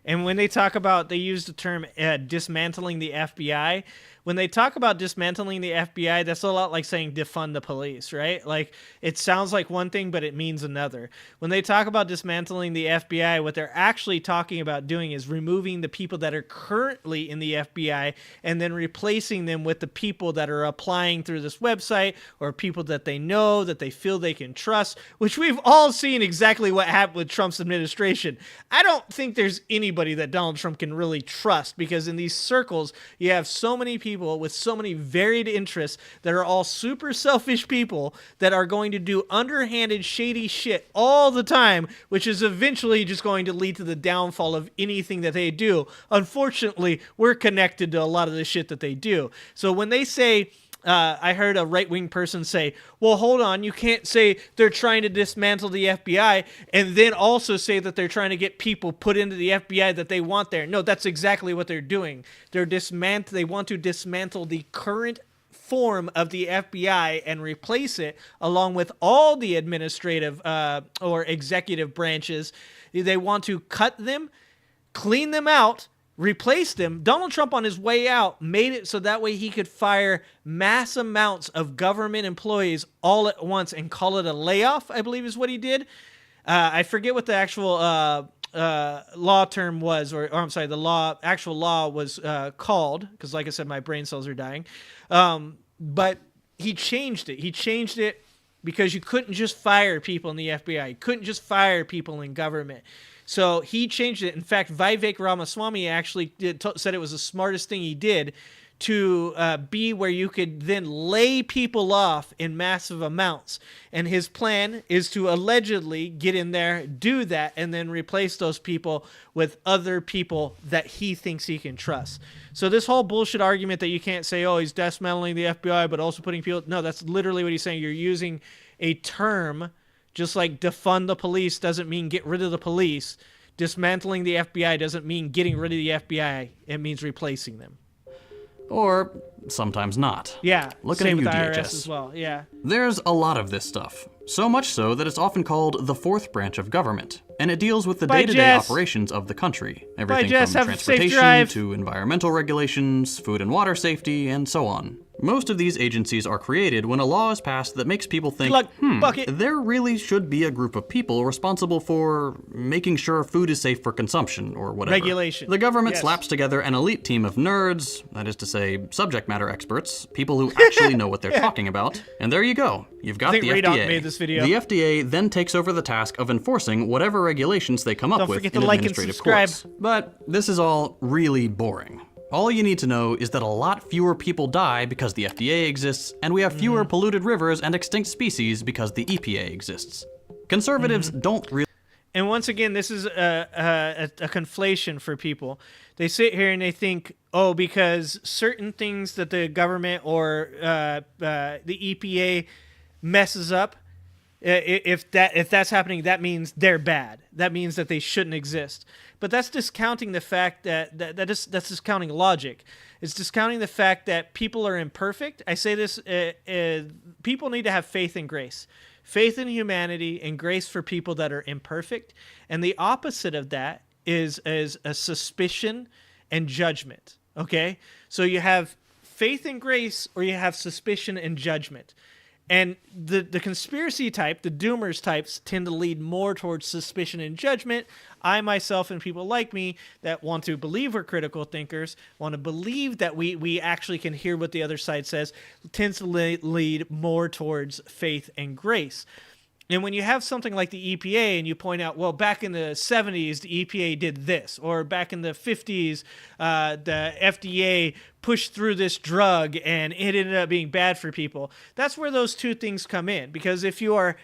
And when they talk about, they use the term dismantling the FBI. When they talk about dismantling the FBI, that's a lot like saying defund the police, right? Like, it sounds like one thing, but it means another. When they talk about dismantling the FBI, what they're actually talking about doing is removing the people that are currently in the FBI and then replacing them with the people that are applying through this website, or people that they know, that they feel they can trust, which we've all seen exactly what happened with Trump's administration. I don't think there's anybody that Donald Trump can really trust, because in these circles, you have so many people with so many varied interests that are all super selfish people that are going to do underhanded, shady shit all the time, which is eventually just going to lead to the downfall of anything that they do. Unfortunately, we're connected to a lot of the shit that they do. So when they say, I heard a right-wing person say, well, hold on, you can't say they're trying to dismantle the FBI and then also say that they're trying to get people put into the FBI that they want there. No, that's exactly what they're doing. They want to dismantle the current form of the FBI and replace it along with all the administrative or executive branches. They want to cut them, clean them out, replace them. Donald Trump on his way out made it so that way he could fire mass amounts of government employees all at once and call it a layoff, I believe is what he did. I forget what the actual law term was, or I'm sorry, the actual law was called, because like I said, my brain cells are dying. But he changed it. He changed it because you couldn't just fire people in the FBI. You couldn't just fire people in government. So he changed it. In fact, Vivek Ramaswamy actually said it was the smartest thing he did to be where you could then lay people off in massive amounts. And his plan is to allegedly get in there, do that, and then replace those people with other people that he thinks he can trust. So this whole bullshit argument that you can't say, oh, he's dismantling the FBI, but also putting people... No, that's literally what he's saying. You're using a term, just like defund the police doesn't mean get rid of the police. Dismantling the FBI doesn't mean getting rid of the FBI. It means replacing them. Or sometimes not. Yeah, Look same at with the UDHS. IRS as well, yeah. There's a lot of this stuff. So much so that it's often called the fourth branch of government, and it deals with the Bye, day-to-day Jess. operations of the country. Bye, Everything Jess. from Have a safe transportation drive. to environmental regulations, food and water safety, and so on. Most of these agencies are created when a law is passed that makes people think, there really should be a group of people responsible for making sure food is safe for consumption, or whatever. Regulation. The government Yes. slaps together an elite team of nerds, that is to say, subject matter experts, people who actually know what they're talking about, and there you go. You've got I think the Radon FDA. made this video. The FDA then takes over the task of enforcing whatever regulations they come up Don't with forget in to like and administrative subscribe. courts. But this is all really boring. All you need to know is that a lot fewer people die because the FDA exists, and we have fewer polluted rivers and extinct species because the EPA exists. Conservatives don't really... And once again, this is a conflation for people. They sit here and they think, oh, because certain things that the government or the EPA messes up, if that's happening, that means they're bad. That means that they shouldn't exist. But that's discounting the fact that's discounting logic. It's discounting the fact that people are imperfect. I say this, people need to have faith in grace. Faith in humanity and grace for people that are imperfect. And the opposite of that is a suspicion and judgment. Okay? So you have faith and grace, or you have suspicion and judgment. And the conspiracy type, the doomers types, tend to lead more towards suspicion and judgment. I myself and people like me that want to believe we're critical thinkers, want to believe that we actually can hear what the other side says, tends to lead more towards faith and grace. And when you have something like the EPA and you point out, well, back in the 70s, the EPA did this, or back in the 50s, the FDA pushed through this drug and it ended up being bad for people. That's where those two things come in. Because if you are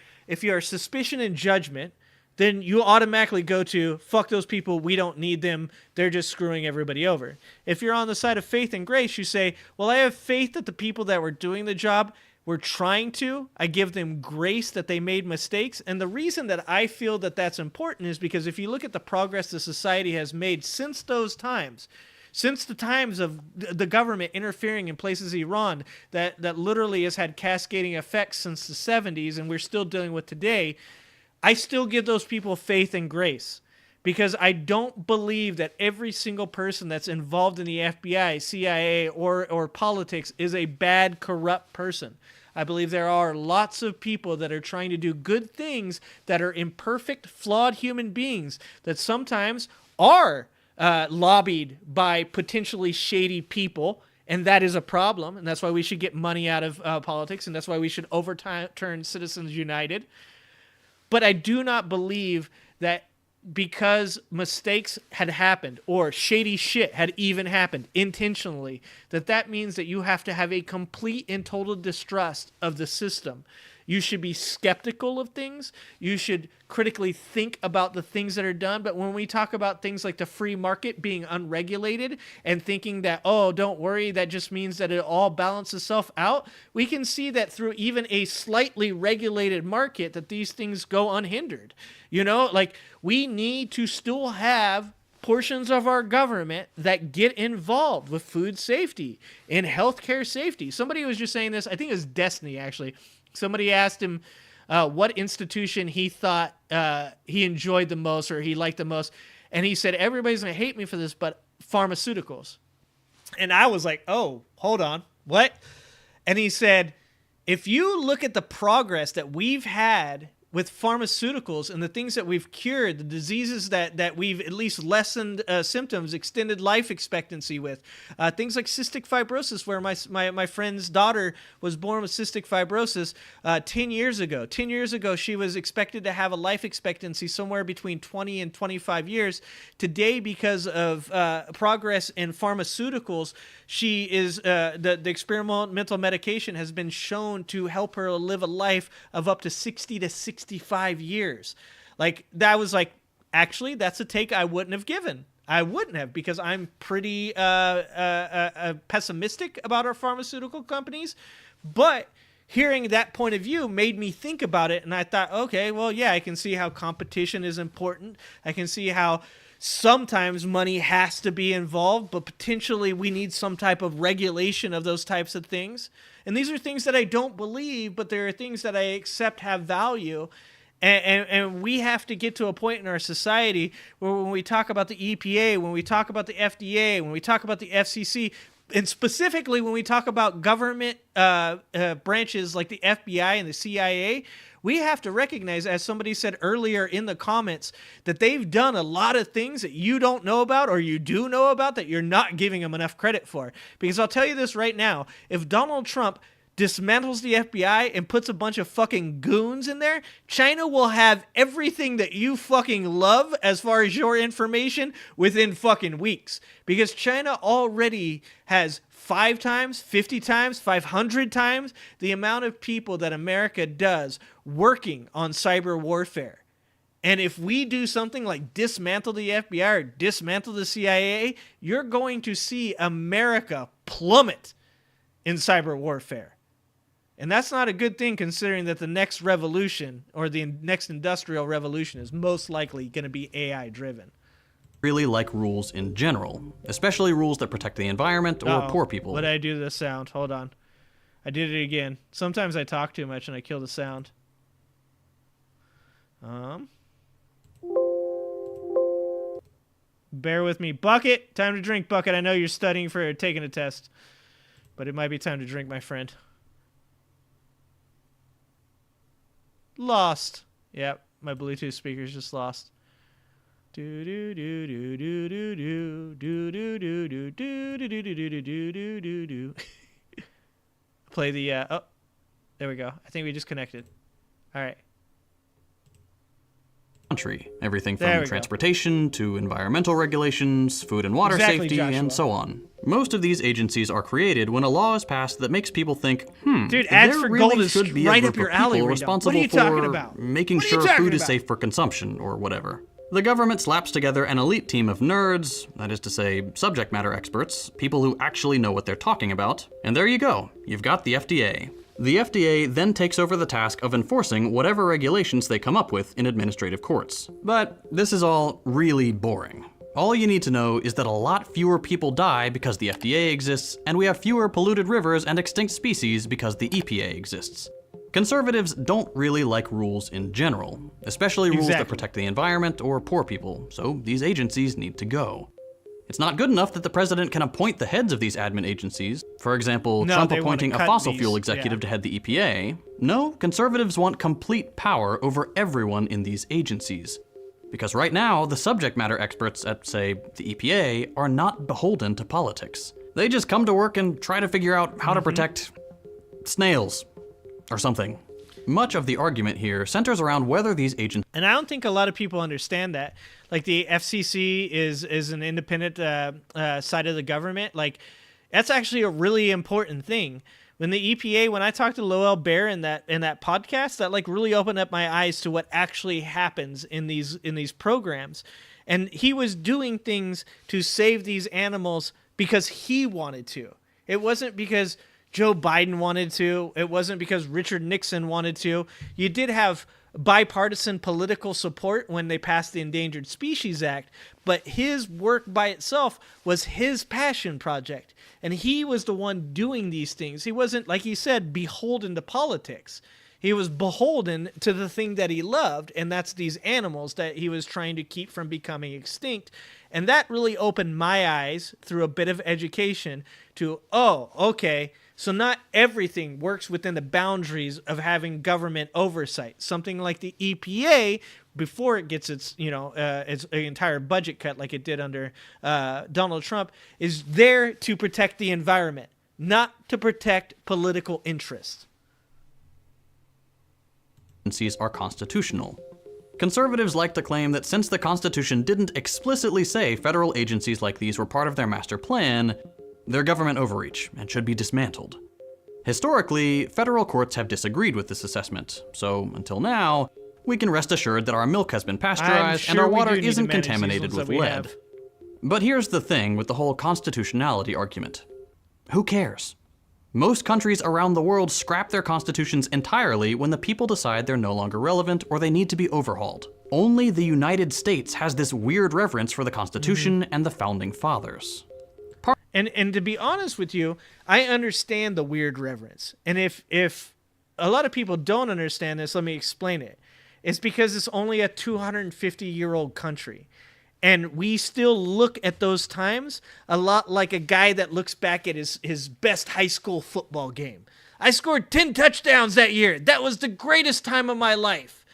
suspicion and judgment, then you automatically go to, fuck those people, we don't need them, they're just screwing everybody over. If you're on the side of faith and grace, you say, well, I have faith that the people that were doing the job were trying to. I give them grace that they made mistakes. And the reason that I feel that that's important is because if you look at the progress the society has made since those times, since the times of the government interfering in places Iran that literally has had cascading effects since the 70s and we're still dealing with today, I still give those people faith and grace. Because I don't believe that every single person that's involved in the FBI, CIA, or politics is a bad, corrupt person. I believe there are lots of people that are trying to do good things that are imperfect, flawed human beings that sometimes are lobbied by potentially shady people, and that is a problem, and that's why we should get money out of politics, and that's why we should overturn Citizens United. But I do not believe that because mistakes had happened or shady shit had even happened intentionally, that means that you have to have a complete and total distrust of the system. You should be skeptical of things. You should critically think about the things that are done. But when we talk about things like the free market being unregulated and thinking that, oh, don't worry, that just means that it all balances itself out, we can see that through even a slightly regulated market that these things go unhindered. You know, like we need to still have portions of our government that get involved with food safety and healthcare safety. Somebody was just saying this, I think it was Destiny actually. Somebody asked him what institution he thought he enjoyed the most or he liked the most. And he said, everybody's going to hate me for this, but pharmaceuticals. And I was like, oh, hold on. What? And he said, if you look at the progress that we've had with pharmaceuticals and the things that we've cured, the diseases that we've at least lessened symptoms, extended life expectancy with, things like cystic fibrosis, where my friend's daughter was born with cystic fibrosis 10 years ago. 10 years ago, she was expected to have a life expectancy somewhere between 20 and 25 years. Today, because of progress in pharmaceuticals, she is the experimental medication has been shown to help her live a life of up to 60 to 65 years. Like, that was like, actually, that's a take I wouldn't have given. I wouldn't have, because I'm pretty pessimistic about our pharmaceutical companies. But hearing that point of view made me think about it, and I thought, okay, well, yeah, I can see how competition is important. I can see how sometimes money has to be involved, but potentially we need some type of regulation of those types of things. And these are things that I don't believe, but there are things that I accept have value. And we have to get to a point in our society where when we talk about the EPA, when we talk about the FDA, when we talk about the FCC, and specifically when we talk about government branches like the FBI and the CIA, we have to recognize, as somebody said earlier in the comments, that they've done a lot of things that you don't know about, or you do know about, that you're not giving them enough credit for. Because I'll tell you this right now, if Donald Trump dismantles the FBI and puts a bunch of fucking goons in there, China will have everything that you fucking love as far as your information within fucking weeks. Because China already has 5 times, 50 times, 500 times the amount of people that America does working on cyber warfare. And if we do something like dismantle the FBI or dismantle the CIA, you're going to see America plummet in cyber warfare. And that's not a good thing, considering that the next revolution, or the next industrial revolution, is most likely going to be AI driven. Really like rules in general, especially rules that protect the environment or poor people. What did I do to the sound? Hold on. I did it again. Sometimes I talk too much and I kill the sound. Bear with me. Bucket! Time to drink, Bucket. I know you're studying for taking a test, but it might be time to drink, my friend. Lost. Yep, my Bluetooth speaker's just lost. Do do do do do do do do do do do do do do do do do do. Play the oh, there we go. I think we just connected. All right. Country. Everything from transportation to environmental regulations, food and water safety, and so on. Most of these agencies are created when a law is passed that makes people think, dude, ads there for really gold is should be right a up group your of people alley, Reno. responsible What are you talking for about? making What are you sure talking food is about? safe for consumption or whatever. The government slaps together an elite team of nerds, that is to say, subject matter experts, people who actually know what they're talking about, and there you go, you've got the FDA. The FDA then takes over the task of enforcing whatever regulations they come up with in administrative courts. But this is all really boring. All you need to know is that a lot fewer people die because the FDA exists, and we have fewer polluted rivers and extinct species because the EPA exists. Conservatives don't really like rules in general, especially rules that protect the environment or poor people, so these agencies need to go. It's not good enough that the president can appoint the heads of these admin agencies. For example, Trump appointing a fossil fuel executive to head the EPA. No, conservatives want complete power over everyone in these agencies. Because right now, the subject matter experts at, say, the EPA are not beholden to politics. They just come to work and try to figure out how to protect snails or something. Much of the argument here centers around whether these agents... And I don't think a lot of people understand that. Like, the FCC is an independent side of the government. Like, that's actually a really important thing. When the EPA, when I talked to Lowell Bear in that podcast, that like really opened up my eyes to what actually happens in these programs. And he was doing things to save these animals because he wanted to. It wasn't because Joe Biden wanted to. It wasn't because Richard Nixon wanted to. You did have bipartisan political support when they passed the Endangered Species Act, but his work by itself was his passion project, and he was the one doing these things. He wasn't, like he said, beholden to politics. He was beholden to the thing that he loved, and that's these animals that he was trying to keep from becoming extinct. And that really opened my eyes through a bit of education to, oh, okay, So not everything works within the boundaries of having government oversight. Something like the EPA, before it gets its entire budget cut like it did under Donald Trump, is there to protect the environment, not to protect political interests. Are constitutional. Conservatives like to claim that since the Constitution didn't explicitly say federal agencies like these were part of their master plan, they're government overreach and should be dismantled. Historically, federal courts have disagreed with this assessment, so until now, we can rest assured that our milk has been pasteurized and our water isn't contaminated with lead. But here's the thing with the whole constitutionality argument. Who cares? Most countries around the world scrap their constitutions entirely when the people decide they're no longer relevant or they need to be overhauled. Only the United States has this weird reverence for the Constitution and the Founding Fathers. And to be honest with you, I understand the weird reverence. And if a lot of people don't understand this, let me explain it. It's because it's only a 250-year-old country. And we still look at those times a lot like a guy that looks back at his best high school football game. I scored 10 touchdowns that year. That was the greatest time of my life.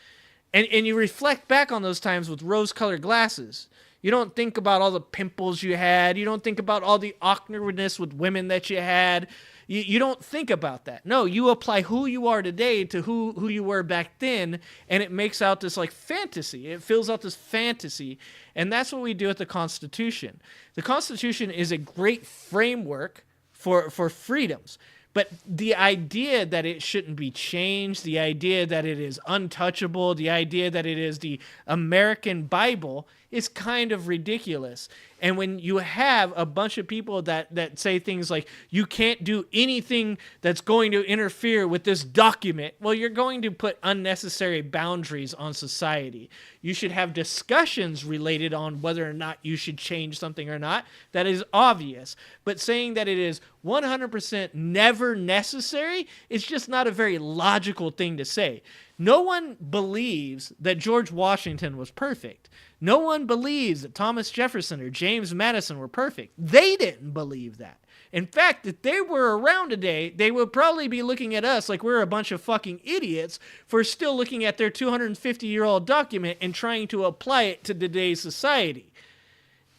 And you reflect back on those times with rose-colored glasses. You don't think about all the pimples you had. You don't think about all the awkwardness with women that you had. You don't think about that. No, you apply who you are today to who you were back then, and it makes out this like fantasy. It fills out this fantasy, and that's what we do with the Constitution. The Constitution is a great framework for freedoms, but the idea that it shouldn't be changed, the idea that it is untouchable, the idea that it is the American Bible is kind of ridiculous. And when you have a bunch of people that say things like, you can't do anything that's going to interfere with this document, well, you're going to put unnecessary boundaries on society. You should have discussions related on whether or not you should change something or not. That is obvious. But saying that it is 100% never necessary is just not a very logical thing to say. No one believes that George Washington was perfect. No one believes that Thomas Jefferson or James Madison were perfect. They didn't believe that. In fact, if they were around today, they would probably be looking at us like we're a bunch of fucking idiots for still looking at their 250-year-old document and trying to apply it to today's society.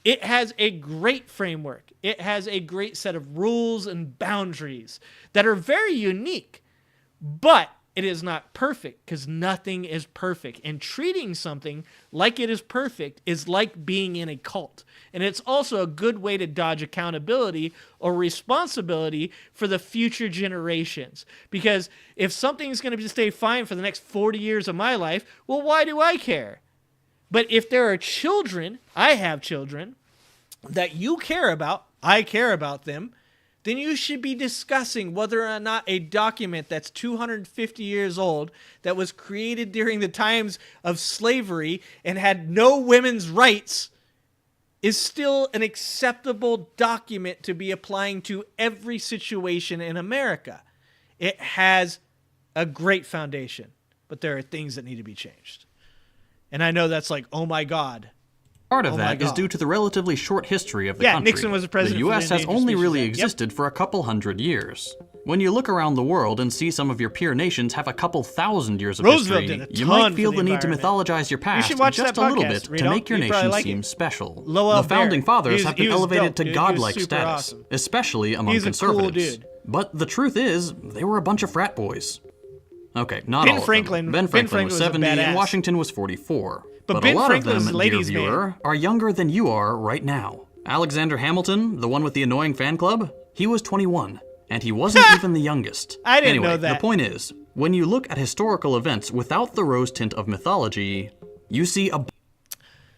It has a great framework. It has a great set of rules and boundaries that are very unique, but it is not perfect because nothing is perfect. And treating something like it is perfect is like being in a cult. And it's also a good way to dodge accountability or responsibility for the future generations. Because if something's going to stay fine for the next 40 years of my life, well, why do I care? But if there are children, I have children, that you care about, I care about them, then you should be discussing whether or not a document that's 250 years old, that was created during the times of slavery and had no women's rights, is still an acceptable document to be applying to every situation in America. It has a great foundation, but there are things that need to be changed. And I know that's like, oh my God. Part of that is due to the relatively short history of the country. Nixon was the president. The U.S. has only really existed for a couple hundred years. When you look around the world and see some of your peer nations have a couple thousand years of history, you might feel the need to mythologize your past just a little bit to make your nation seem special. The Founding Fathers have been elevated to godlike status, especially among conservatives. But the truth is, they were a bunch of frat boys. Okay, not all of them. Ben Franklin was 70 and Washington was 44. But a lot of them, dear viewer, are younger than you are right now. Alexander Hamilton, the one with the annoying fan club, he was 21, and he wasn't even the youngest. I didn't know that. The point is, when you look at historical events without the rose tint of mythology, you see a...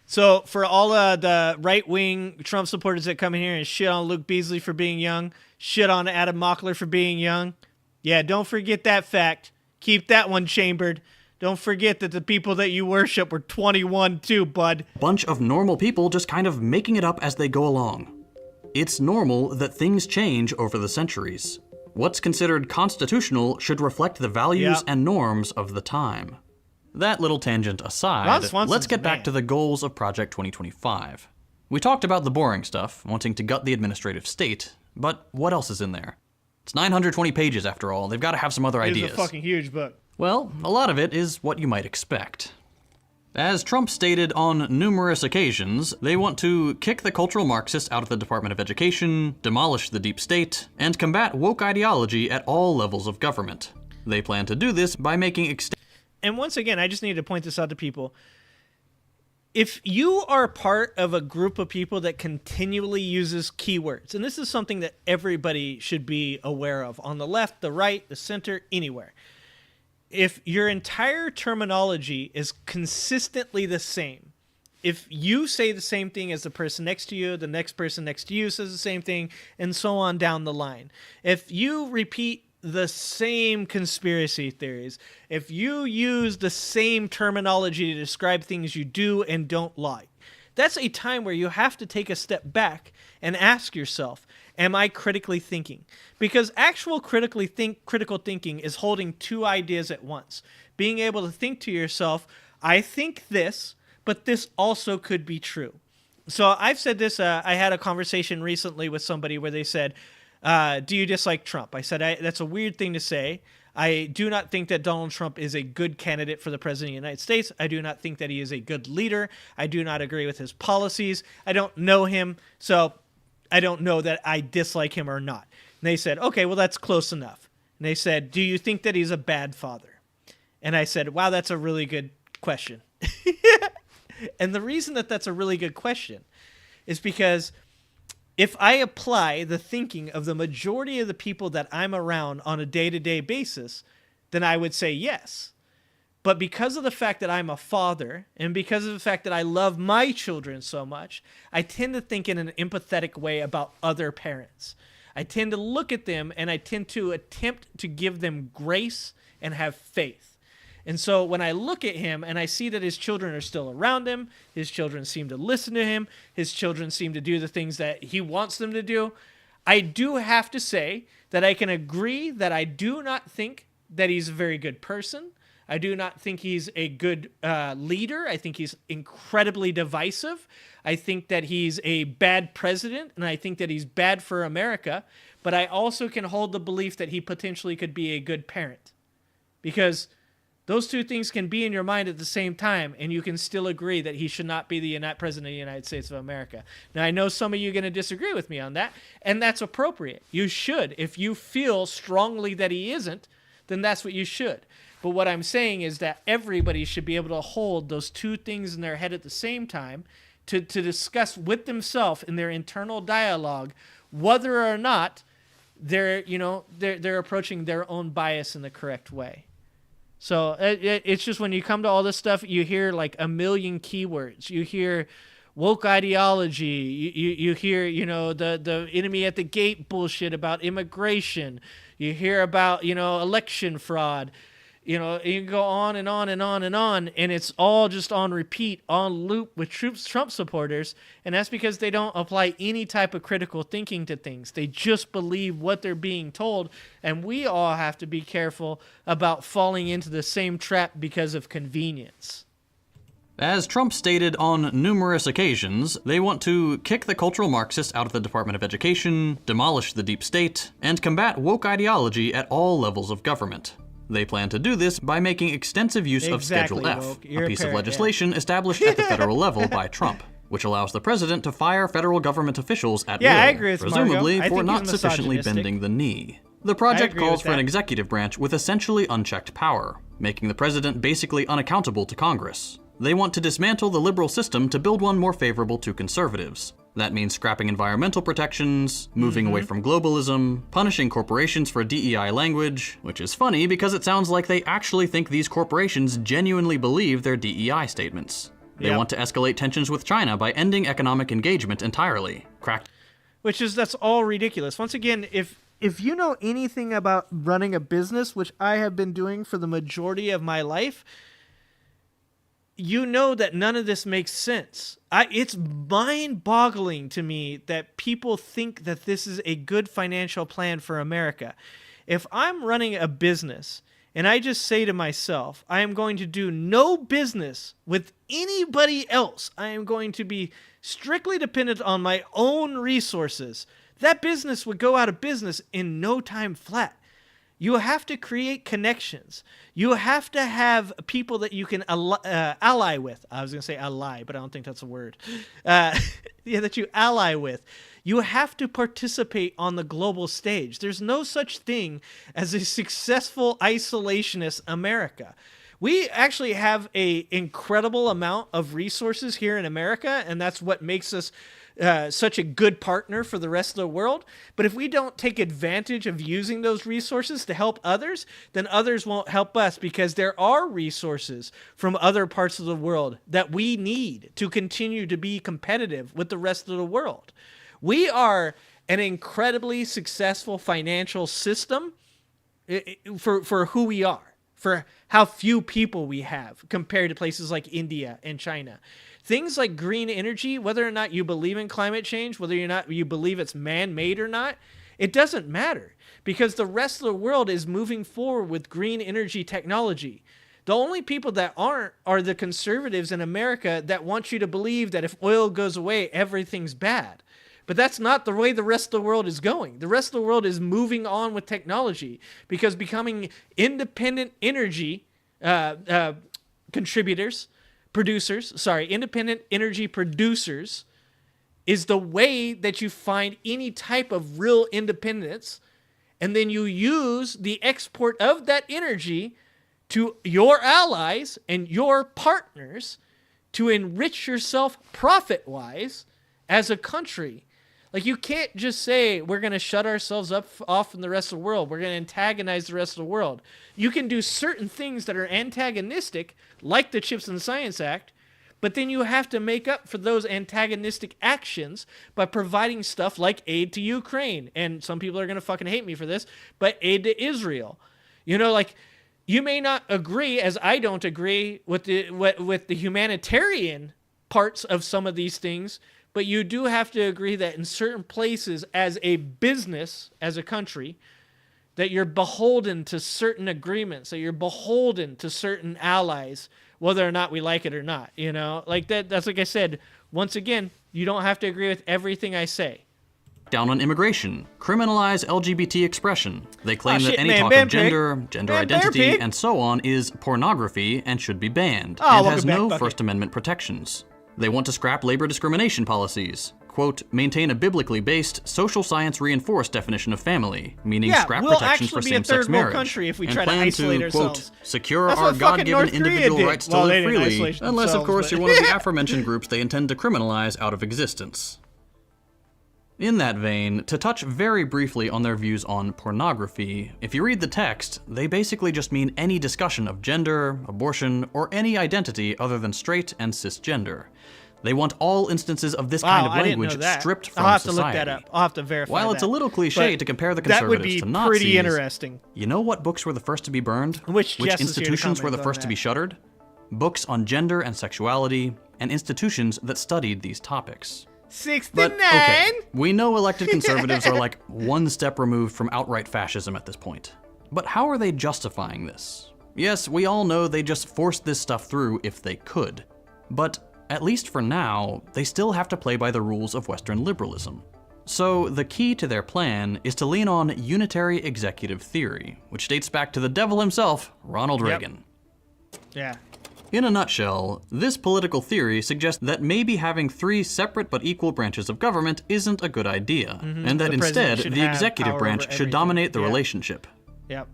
So for all the right-wing Trump supporters that come in here and shit on Luke Beasley for being young, shit on Adam Mockler for being young, yeah, don't forget that fact. Keep that one chambered. Don't forget that the people that you worship were 21 too, bud. Bunch of normal people just kind of making it up as they go along. It's normal that things change over the centuries. What's considered constitutional should reflect the values and norms of the time. That little tangent aside, let's get back to the goals of Project 2025. We talked about the boring stuff, wanting to gut the administrative state, but what else is in there? It's 920 pages after all. They've got to have some other ideas. It's a fucking huge book. Well, a lot of it is what you might expect. As Trump stated on numerous occasions, they want to kick the cultural Marxists out of the Department of Education, demolish the deep state, and combat woke ideology at all levels of government. They plan to do this by making And once again, I just need to point this out to people. If you are part of a group of people that continually uses keywords, and this is something that everybody should be aware of, on the left, the right, the center, anywhere. If your entire terminology is consistently the same, if you say the same thing as the person next to you, the next person next to you says the same thing, and so on down the line. If you repeat the same conspiracy theories, if you use the same terminology to describe things you do and don't like, that's a time where you have to take a step back and ask yourself, am I critically thinking? Because actual critical thinking is holding two ideas at once. Being able to think to yourself, I think this, but this also could be true. So I've said this, I had a conversation recently with somebody where they said, do you dislike Trump? I said, that's a weird thing to say. I do not think that Donald Trump is a good candidate for the president of the United States. I do not think that he is a good leader. I do not agree with his policies. I don't know him, so I don't know that I dislike him or not. And they said, okay, well, that's close enough. And they said, do you think that he's a bad father? And I said, wow, that's a really good question. And the reason that that's a really good question is because if I apply the thinking of the majority of the people that I'm around on a day-to-day basis, then I would say yes. But because of the fact that I'm a father, and because of the fact that I love my children so much, I tend to think in an empathetic way about other parents. I tend to look at them, and I tend to attempt to give them grace and have faith. And so when I look at him and I see that his children are still around him, his children seem to listen to him, his children seem to do the things that he wants them to do, I do have to say that I can agree that I do not think that he's a very good person. I do not think he's a good leader. I think he's incredibly divisive. I think that he's a bad president, and I think that he's bad for America. But I also can hold the belief that he potentially could be a good parent. Because those two things can be in your mind at the same time, and you can still agree that he should not be the president of the United States of America. Now, I know some of you are going to disagree with me on that, and that's appropriate. You should. If you feel strongly that he isn't, then that's what you should. But what I'm saying is that everybody should be able to hold those two things in their head at the same time to discuss with themselves in their internal dialogue whether or not they're approaching their own bias in the correct way. So it's just when you come to all this stuff, you hear like a million keywords. You hear woke ideology. You hear, the enemy at the gate bullshit about immigration. You hear about, election fraud. You can go on and on and on and on, and it's all just on repeat, on loop with Trump supporters, and that's because they don't apply any type of critical thinking to things. They just believe what they're being told, and we all have to be careful about falling into the same trap because of convenience. As Trump stated on numerous occasions, they want to kick the cultural Marxists out of the Department of Education, demolish the deep state, and combat woke ideology at all levels of government. They plan to do this by making extensive use of Schedule F, a piece of legislation established at the federal level by Trump, which allows the president to fire federal government officials at will, I agree with presumably Margo. for not sufficiently bending the knee. The project calls for an that. executive branch with essentially unchecked power, making the president basically unaccountable to Congress. They want to dismantle the liberal system to build one more favorable to conservatives. That means scrapping environmental protections, moving away from globalism, punishing corporations for DEI language, which is funny because it sounds like they actually think these corporations genuinely believe their DEI statements. They want to escalate tensions with China by ending economic engagement entirely. That's all ridiculous. Once again, if you know anything about running a business, which I have been doing for the majority of my life, you know that none of this makes sense. It's mind-boggling to me that people think that this is a good financial plan for America. If I'm running a business and I just say to myself, I am going to do no business with anybody else, I am going to be strictly dependent on my own resources, that business would go out of business in no time flat. You have to create connections. You have to have people that you can ally with. I was going to say ally, but I don't think that's a word. That you ally with. You have to participate on the global stage. There's no such thing as a successful isolationist America. We actually have an incredible amount of resources here in America, and that's what makes us such a good partner for the rest of the world. But if we don't take advantage of using those resources to help others, then others won't help us, because there are resources from other parts of the world that we need to continue to be competitive with the rest of the world. We are an incredibly successful financial system for who we are, for how few people we have compared to places like India and China. Things like green energy, whether or not you believe in climate change, whether or not you believe it's man-made or not, it doesn't matter, because the rest of the world is moving forward with green energy technology. The only people that aren't are the conservatives in America that want you to believe that if oil goes away, everything's bad. But that's not the way the rest of the world is going. The rest of the world is moving on with technology, because becoming independent energy independent energy producers is the way that you find any type of real independence. And then you use the export of that energy to your allies and your partners to enrich yourself profit-wise as a country. Like, you can't just say we're going to shut ourselves off from the rest of the world. We're going to antagonize the rest of the world. You can do certain things that are antagonistic, like the Chips and Science Act, but then you have to make up for those antagonistic actions by providing stuff like aid to Ukraine. And some people are going to fucking hate me for this, but aid to Israel. You know, like, you may not agree, as I don't agree with the humanitarian parts of some of these things, but you do have to agree that in certain places, as a business, as a country, that you're beholden to certain agreements, that you're beholden to certain allies, whether or not we like it or not, you know? Like, that's like I said, once again, you don't have to agree with everything I say. Down on immigration, criminalize LGBT expression. They claim that any talk of gender identity, and so on is pornography and should be banned, and has no First Amendment protections. They want to scrap labor discrimination policies. Quote, maintain a biblically based, social science reinforced definition of family, meaning scrap protections for same-sex marriage. Country if we and try plan to isolate ourselves. Quote, secure our God-given individual rights to live freely, unless, of course, you're one of the aforementioned groups they intend to criminalize out of existence. In that vein, to touch very briefly on their views on pornography, if you read the text, they basically just mean any discussion of gender, abortion, or any identity other than straight and cisgender. They want all instances of this kind of language stripped from society. I'll have to look that up. I'll have to verify While it's a little cliche to compare the conservatives to Nazis, that would be pretty interesting. You know what books were the first to be burned? Which institutions were the first to be shuttered? Books on gender and sexuality, and institutions that studied these topics. 69! But, okay, we know elected conservatives are like one step removed from outright fascism at this point. But how are they justifying this? Yes, we all know they just forced this stuff through if they could. But at least for now, they still have to play by the rules of Western liberalism. So the key to their plan is to lean on unitary executive theory, which dates back to the devil himself, Ronald Reagan. Yeah. In a nutshell, this political theory suggests that maybe having 3 separate but equal branches of government isn't a good idea, and that instead the executive branch should dominate the relationship. Yep.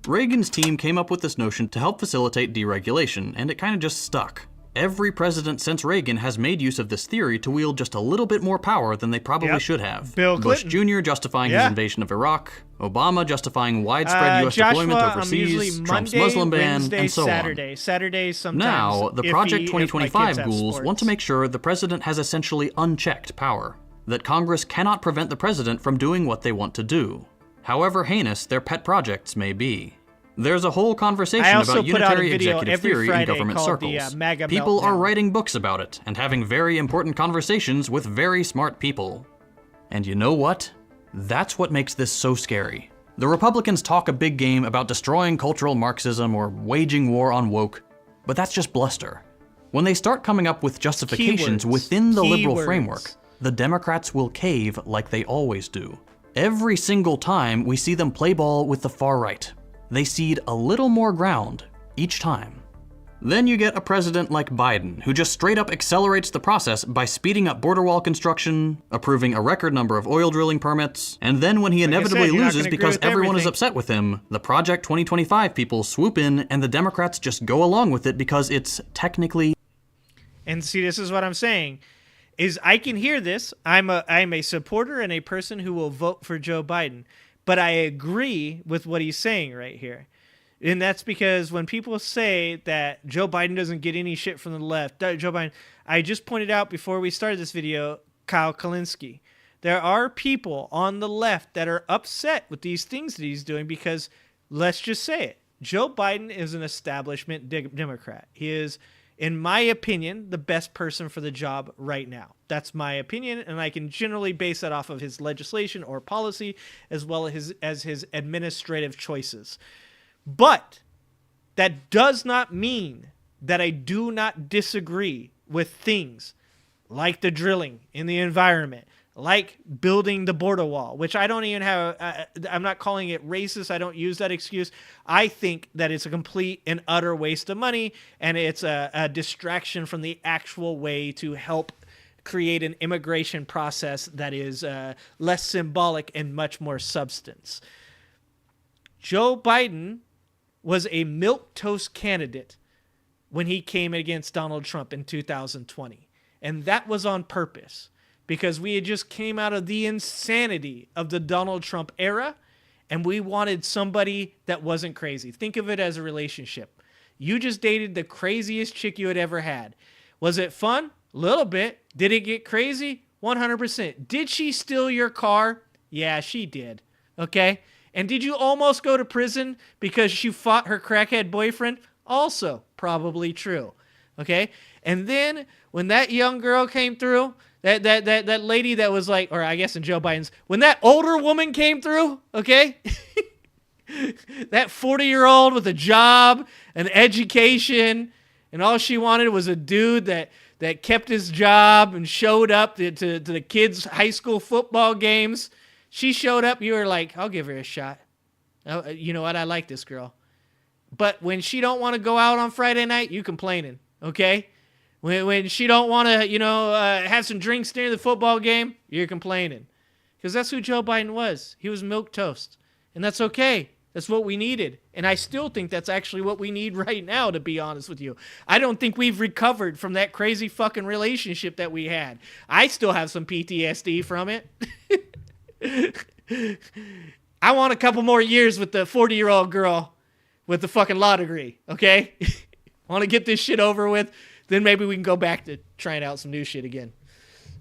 Reagan's team came up with this notion to help facilitate deregulation, and it kind of just stuck. Every president since Reagan has made use of this theory to wield just a little bit more power than they probably should have. Bill Bush Jr. justifying his invasion of Iraq, Obama justifying widespread U.S. deployment overseas, Trump's Muslim ban, and so on. Saturdays sometimes. Now, the Project 2025 ghouls want to make sure the president has essentially unchecked power, that Congress cannot prevent the president from doing what they want to do, however heinous their pet projects may be. There's a whole conversation about unitary executive theory in government circles. People are writing books about it and having very important conversations with very smart people. And you know what? That's what makes this so scary. The Republicans talk a big game about destroying cultural Marxism or waging war on woke, but that's just bluster. When they start coming up with justifications within the liberal framework, the Democrats will cave like they always do. Every single time we see them play ball with the far right, they cede a little more ground each time. Then you get a president like Biden, who just straight up accelerates the process by speeding up border wall construction, approving a record number of oil drilling permits, and then when he inevitably loses because everyone is upset with him, the Project 2025 people swoop in and the Democrats just go along with it because it's technically... And see, this is what I'm saying, is I can hear this. I'm a supporter and a person who will vote for Joe Biden, but I agree with what he's saying right here. And that's because when people say that Joe Biden doesn't get any shit from the left, Joe Biden, I just pointed out before we started this video, Kyle Kalinske. There are people on the left that are upset with these things that he's doing because, let's just say it, Joe Biden is an establishment Democrat. He is, in my opinion, the best person for the job right now. That's my opinion, and I can generally base that off of his legislation or policy as well as his administrative choices. But that does not mean that I do not disagree with things like the drilling in the environment, like building the border wall, which I don't even have, I'm not calling it racist. I don't use that excuse. I think that it's a complete and utter waste of money, and it's a distraction from the actual way to help create an immigration process that is less symbolic and much more substance. Joe Biden was a milquetoast candidate when he came against Donald Trump in 2020. And that was on purpose because we had just came out of the insanity of the Donald Trump era and we wanted somebody that wasn't crazy. Think of it as a relationship. You just dated the craziest chick you had ever had. Was it fun? A little bit. Did it get crazy? 100%. Did she steal your car? Yeah, she did. Okay? And did you almost go to prison because she fought her crackhead boyfriend? Also probably true. Okay? And then when that young girl came through, that lady that was like, or I guess in Joe Biden's, when that older woman came through, okay? That 40-year-old with a job, an education, and all she wanted was a dude that kept his job and showed up to the kids' high school football games. She showed up, you were like, I'll give her a shot. Oh, you know what? I like this girl. But when she don't want to go out on Friday night, you complaining, okay? When she don't want to, have some drinks during the football game, you're complaining. Because that's who Joe Biden was. He was milquetoast. And that's okay. That's what we needed. And I still think that's actually what we need right now, to be honest with you. I don't think we've recovered from that crazy fucking relationship that we had. I still have some PTSD from it. I want a couple more years with the 40-year-old girl with the fucking law degree, okay? I want to get this shit over with. Then maybe we can go back to trying out some new shit again.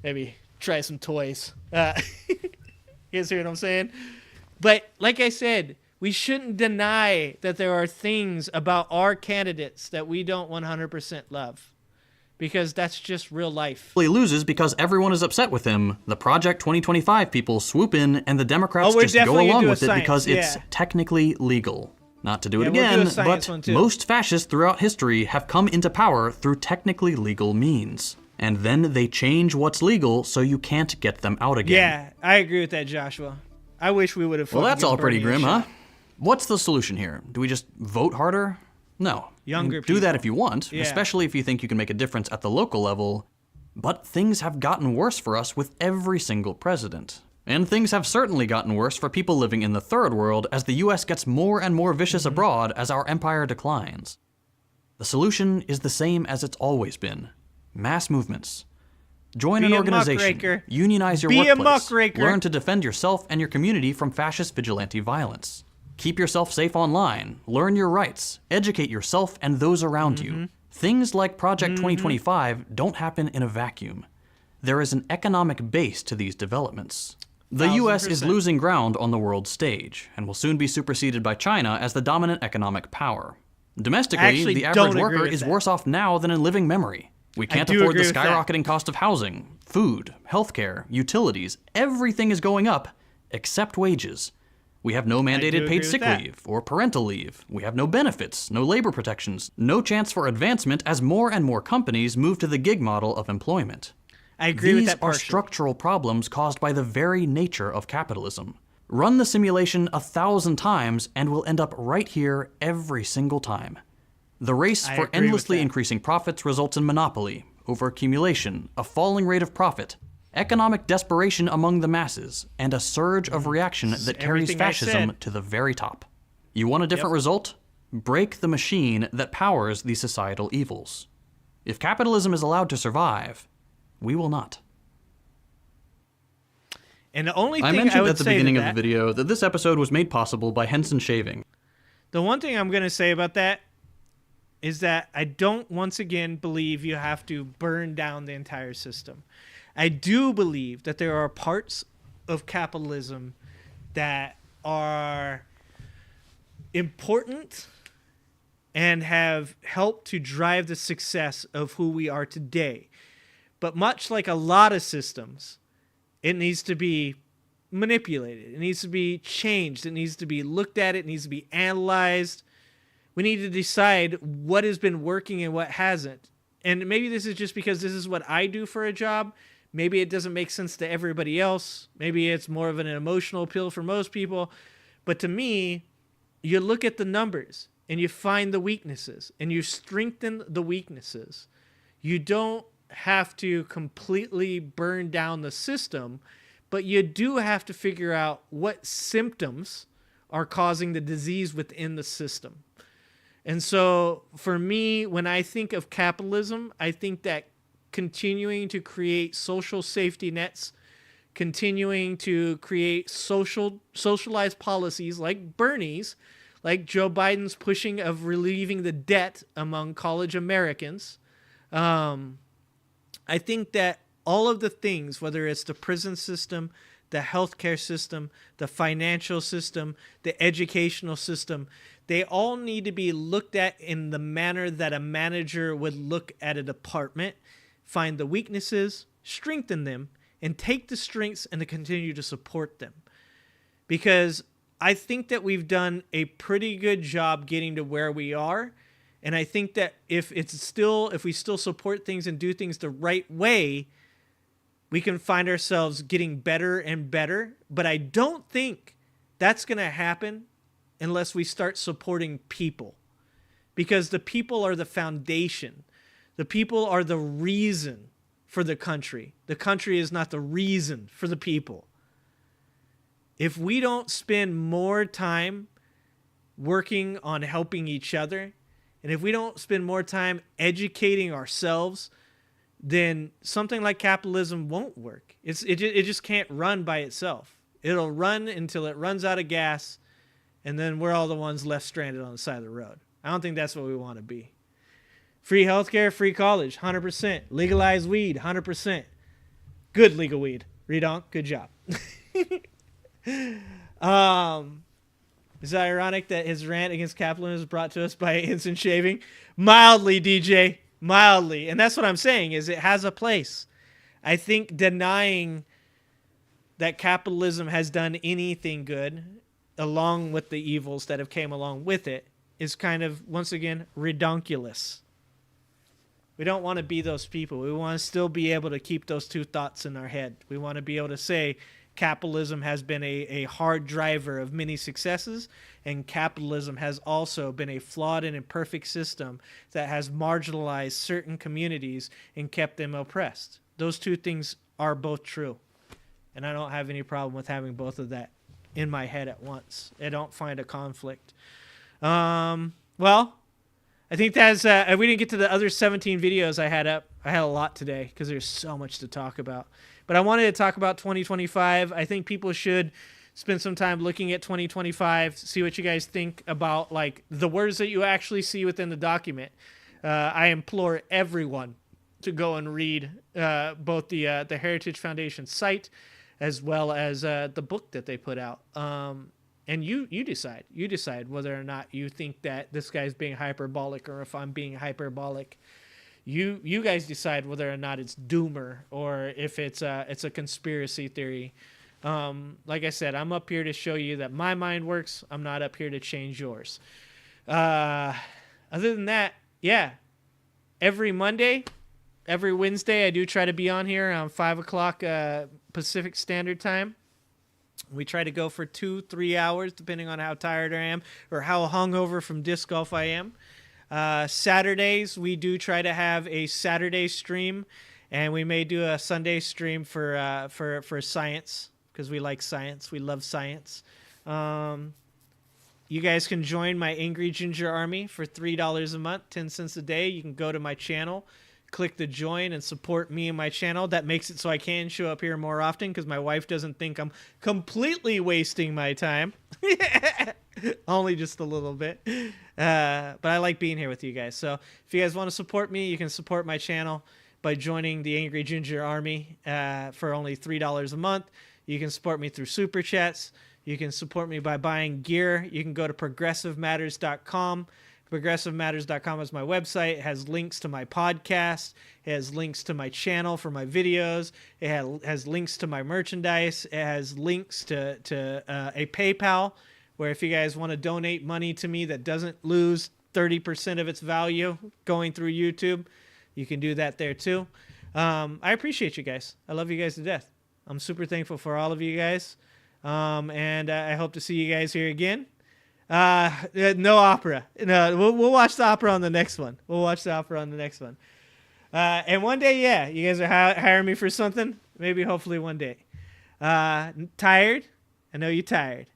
Maybe try some toys. You guys hear what I'm saying? But like I said, we shouldn't deny that there are things about our candidates that we don't 100% love. Because that's just real life. He loses because everyone is upset with him. The Project 2025 people swoop in and the Democrats just go along with it because it's technically legal. Not to do it again, but most fascists throughout history have come into power through technically legal means. And then they change what's legal so you can't get them out again. Yeah, I agree with that, Joshua. I wish we would have. Well, that's all pretty grim, huh? What's the solution here? Do we just vote harder? No. Younger people. Do that if you want, especially if you think you can make a difference at the local level. But things have gotten worse for us with every single president. And things have certainly gotten worse for people living in the third world as the US gets more and more vicious abroad as our empire declines. The solution is the same as it's always been. Mass movements. Join an organization. Unionize your workplace. Learn to defend yourself and your community from fascist vigilante violence. Keep yourself safe online. Learn your rights. Educate yourself and those around you. Things like Project 2025 don't happen in a vacuum. There is an economic base to these developments. The US is losing ground on the world stage, and will soon be superseded by China as the dominant economic power. Domestically, the average worker is worse off now than in living memory. We can't afford the skyrocketing cost of housing, food, healthcare, utilities. Everything is going up, except wages. We have no mandated paid sick leave or parental leave. We have no benefits, no labor protections, no chance for advancement as more and more companies move to the gig model of employment. I agree with These that are partially. structural problems caused by the very nature of capitalism. Run the simulation 1,000 times and we'll end up right here every single time. The race I for agree with endlessly that. increasing profits results in monopoly, overaccumulation, a falling rate of profit, economic desperation among the masses, and a surge of reaction that carries everything I fascism said. to the very top. You want a different result? Break the machine that powers these societal evils. If capitalism is allowed to survive, we will not. And the only thing I mentioned would at the say beginning to of the that- video that this episode was made possible by Henson Shaving. The one thing I'm going to say about that is that I don't, once again, believe you have to burn down the entire system. I do believe that there are parts of capitalism that are important and have helped to drive the success of who we are today. But much like a lot of systems, it needs to be manipulated. It needs to be changed. It needs to be looked at. It needs to be analyzed. We need to decide what has been working and what hasn't. And maybe this is just because this is what I do for a job. Maybe it doesn't make sense to everybody else. Maybe it's more of an emotional appeal for most people. But to me, you look at the numbers and you find the weaknesses and you strengthen the weaknesses. You don't have to completely burn down the system, but you do have to figure out what symptoms are causing the disease within the system. And so for me, when I think of capitalism, I think that continuing to create social safety nets, continuing to create socialized policies like Bernie's, like Joe Biden's pushing of relieving the debt among college Americans. I think that all of the things, whether it's the prison system, the healthcare system, the financial system, the educational system, they all need to be looked at in the manner that a manager would look at a department, find the weaknesses, strengthen them, and take the strengths and to continue to support them. Because I think that we've done a pretty good job getting to where we are. And I think that if we still support things and do things the right way, we can find ourselves getting better and better. But I don't think that's going to happen unless we start supporting people. Because the people are the foundation. The people are the reason for the country. The country is not the reason for the people. If we don't spend more time working on helping each other, and if we don't spend more time educating ourselves, then something like capitalism won't work. It just can't run by itself. It'll run until it runs out of gas, and then we're all the ones left stranded on the side of the road. I don't think that's what we want to be. Free healthcare, free college, 100%. Legalize weed, 100%. Good legal weed. Redonk, good job. Is it ironic that his rant against capitalism is brought to us by Henson Shaving? Mildly, DJ. Mildly. And that's what I'm saying, is it has a place. I think denying that capitalism has done anything good, along with the evils that have came along with it, is kind of, once again, redonkulous. We don't want to be those people. We want to still be able to keep those two thoughts in our head. We want to be able to say capitalism has been a hard driver of many successes, and capitalism has also been a flawed and imperfect system that has marginalized certain communities and kept them oppressed. Those two things are both true, and I don't have any problem with having both of that in my head at once. I don't find a conflict. Well, I think that's we didn't get to the other 17 videos I had up. I had a lot today because there's so much to talk about. But I wanted to talk about 2025. I think people should spend some time looking at 2025, see what you guys think about like the words that you actually see within the document. I implore everyone to go and read both the Heritage Foundation site as well as the book that they put out. And you decide. You decide whether or not you think that this guy's being hyperbolic or if I'm being hyperbolic. You guys decide whether or not it's doomer or if it's a conspiracy theory. Like I said, I'm up here to show you that my mind works. I'm not up here to change yours. Other than that, yeah. Every Monday, every Wednesday I do try to be on here around 5 o'clock Pacific Standard Time. We try to go for 2-3 hours, depending on how tired I am or how hungover from disc golf I am. Saturdays, we do try to have a Saturday stream, and we may do a Sunday stream for science, because we like science. We love science. You guys can join my Angry Ginger Army for $3 a month, 10 cents a day. You can go to my channel, click the join, and support me and my channel. That makes it so I can show up here more often, because my wife doesn't think I'm completely wasting my time. Only just a little bit. But I like being here with you guys. So if you guys want to support me, you can support my channel by joining the Angry Ginger Army for only $3 a month. You can support me through Super Chats. You can support me by buying gear. You can go to progressivematters.com. Progressivematters.com is my website. It has links to my podcast. It has links to my channel for my videos. It has links to my merchandise. It has links to a PayPal, where if you guys want to donate money to me that doesn't lose 30% of its value going through YouTube, you can do that there too. I appreciate you guys. I love you guys to death. I'm super thankful for all of you guys. And I hope to see you guys here again. No opera. No, we'll watch the opera on the next one. And one day, yeah, you guys are hiring me for something. Maybe, hopefully, one day. Tired? I know you're tired.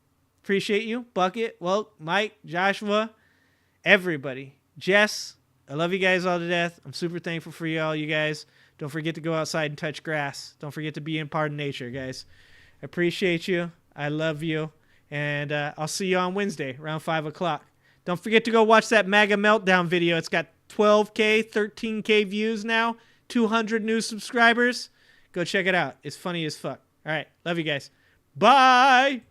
Appreciate you, Bucket, Walt, Mike, Joshua, everybody. Jess, I love you guys all to death. I'm super thankful for you all, you guys. Don't forget to go outside and touch grass. Don't forget to be in part of nature, guys. I appreciate you. I love you. And I'll see you on Wednesday around 5 o'clock. Don't forget to go watch that MAGA Meltdown video. It's got 12K, 13K views now, 200 new subscribers. Go check it out. It's funny as fuck. All right. Love you guys. Bye.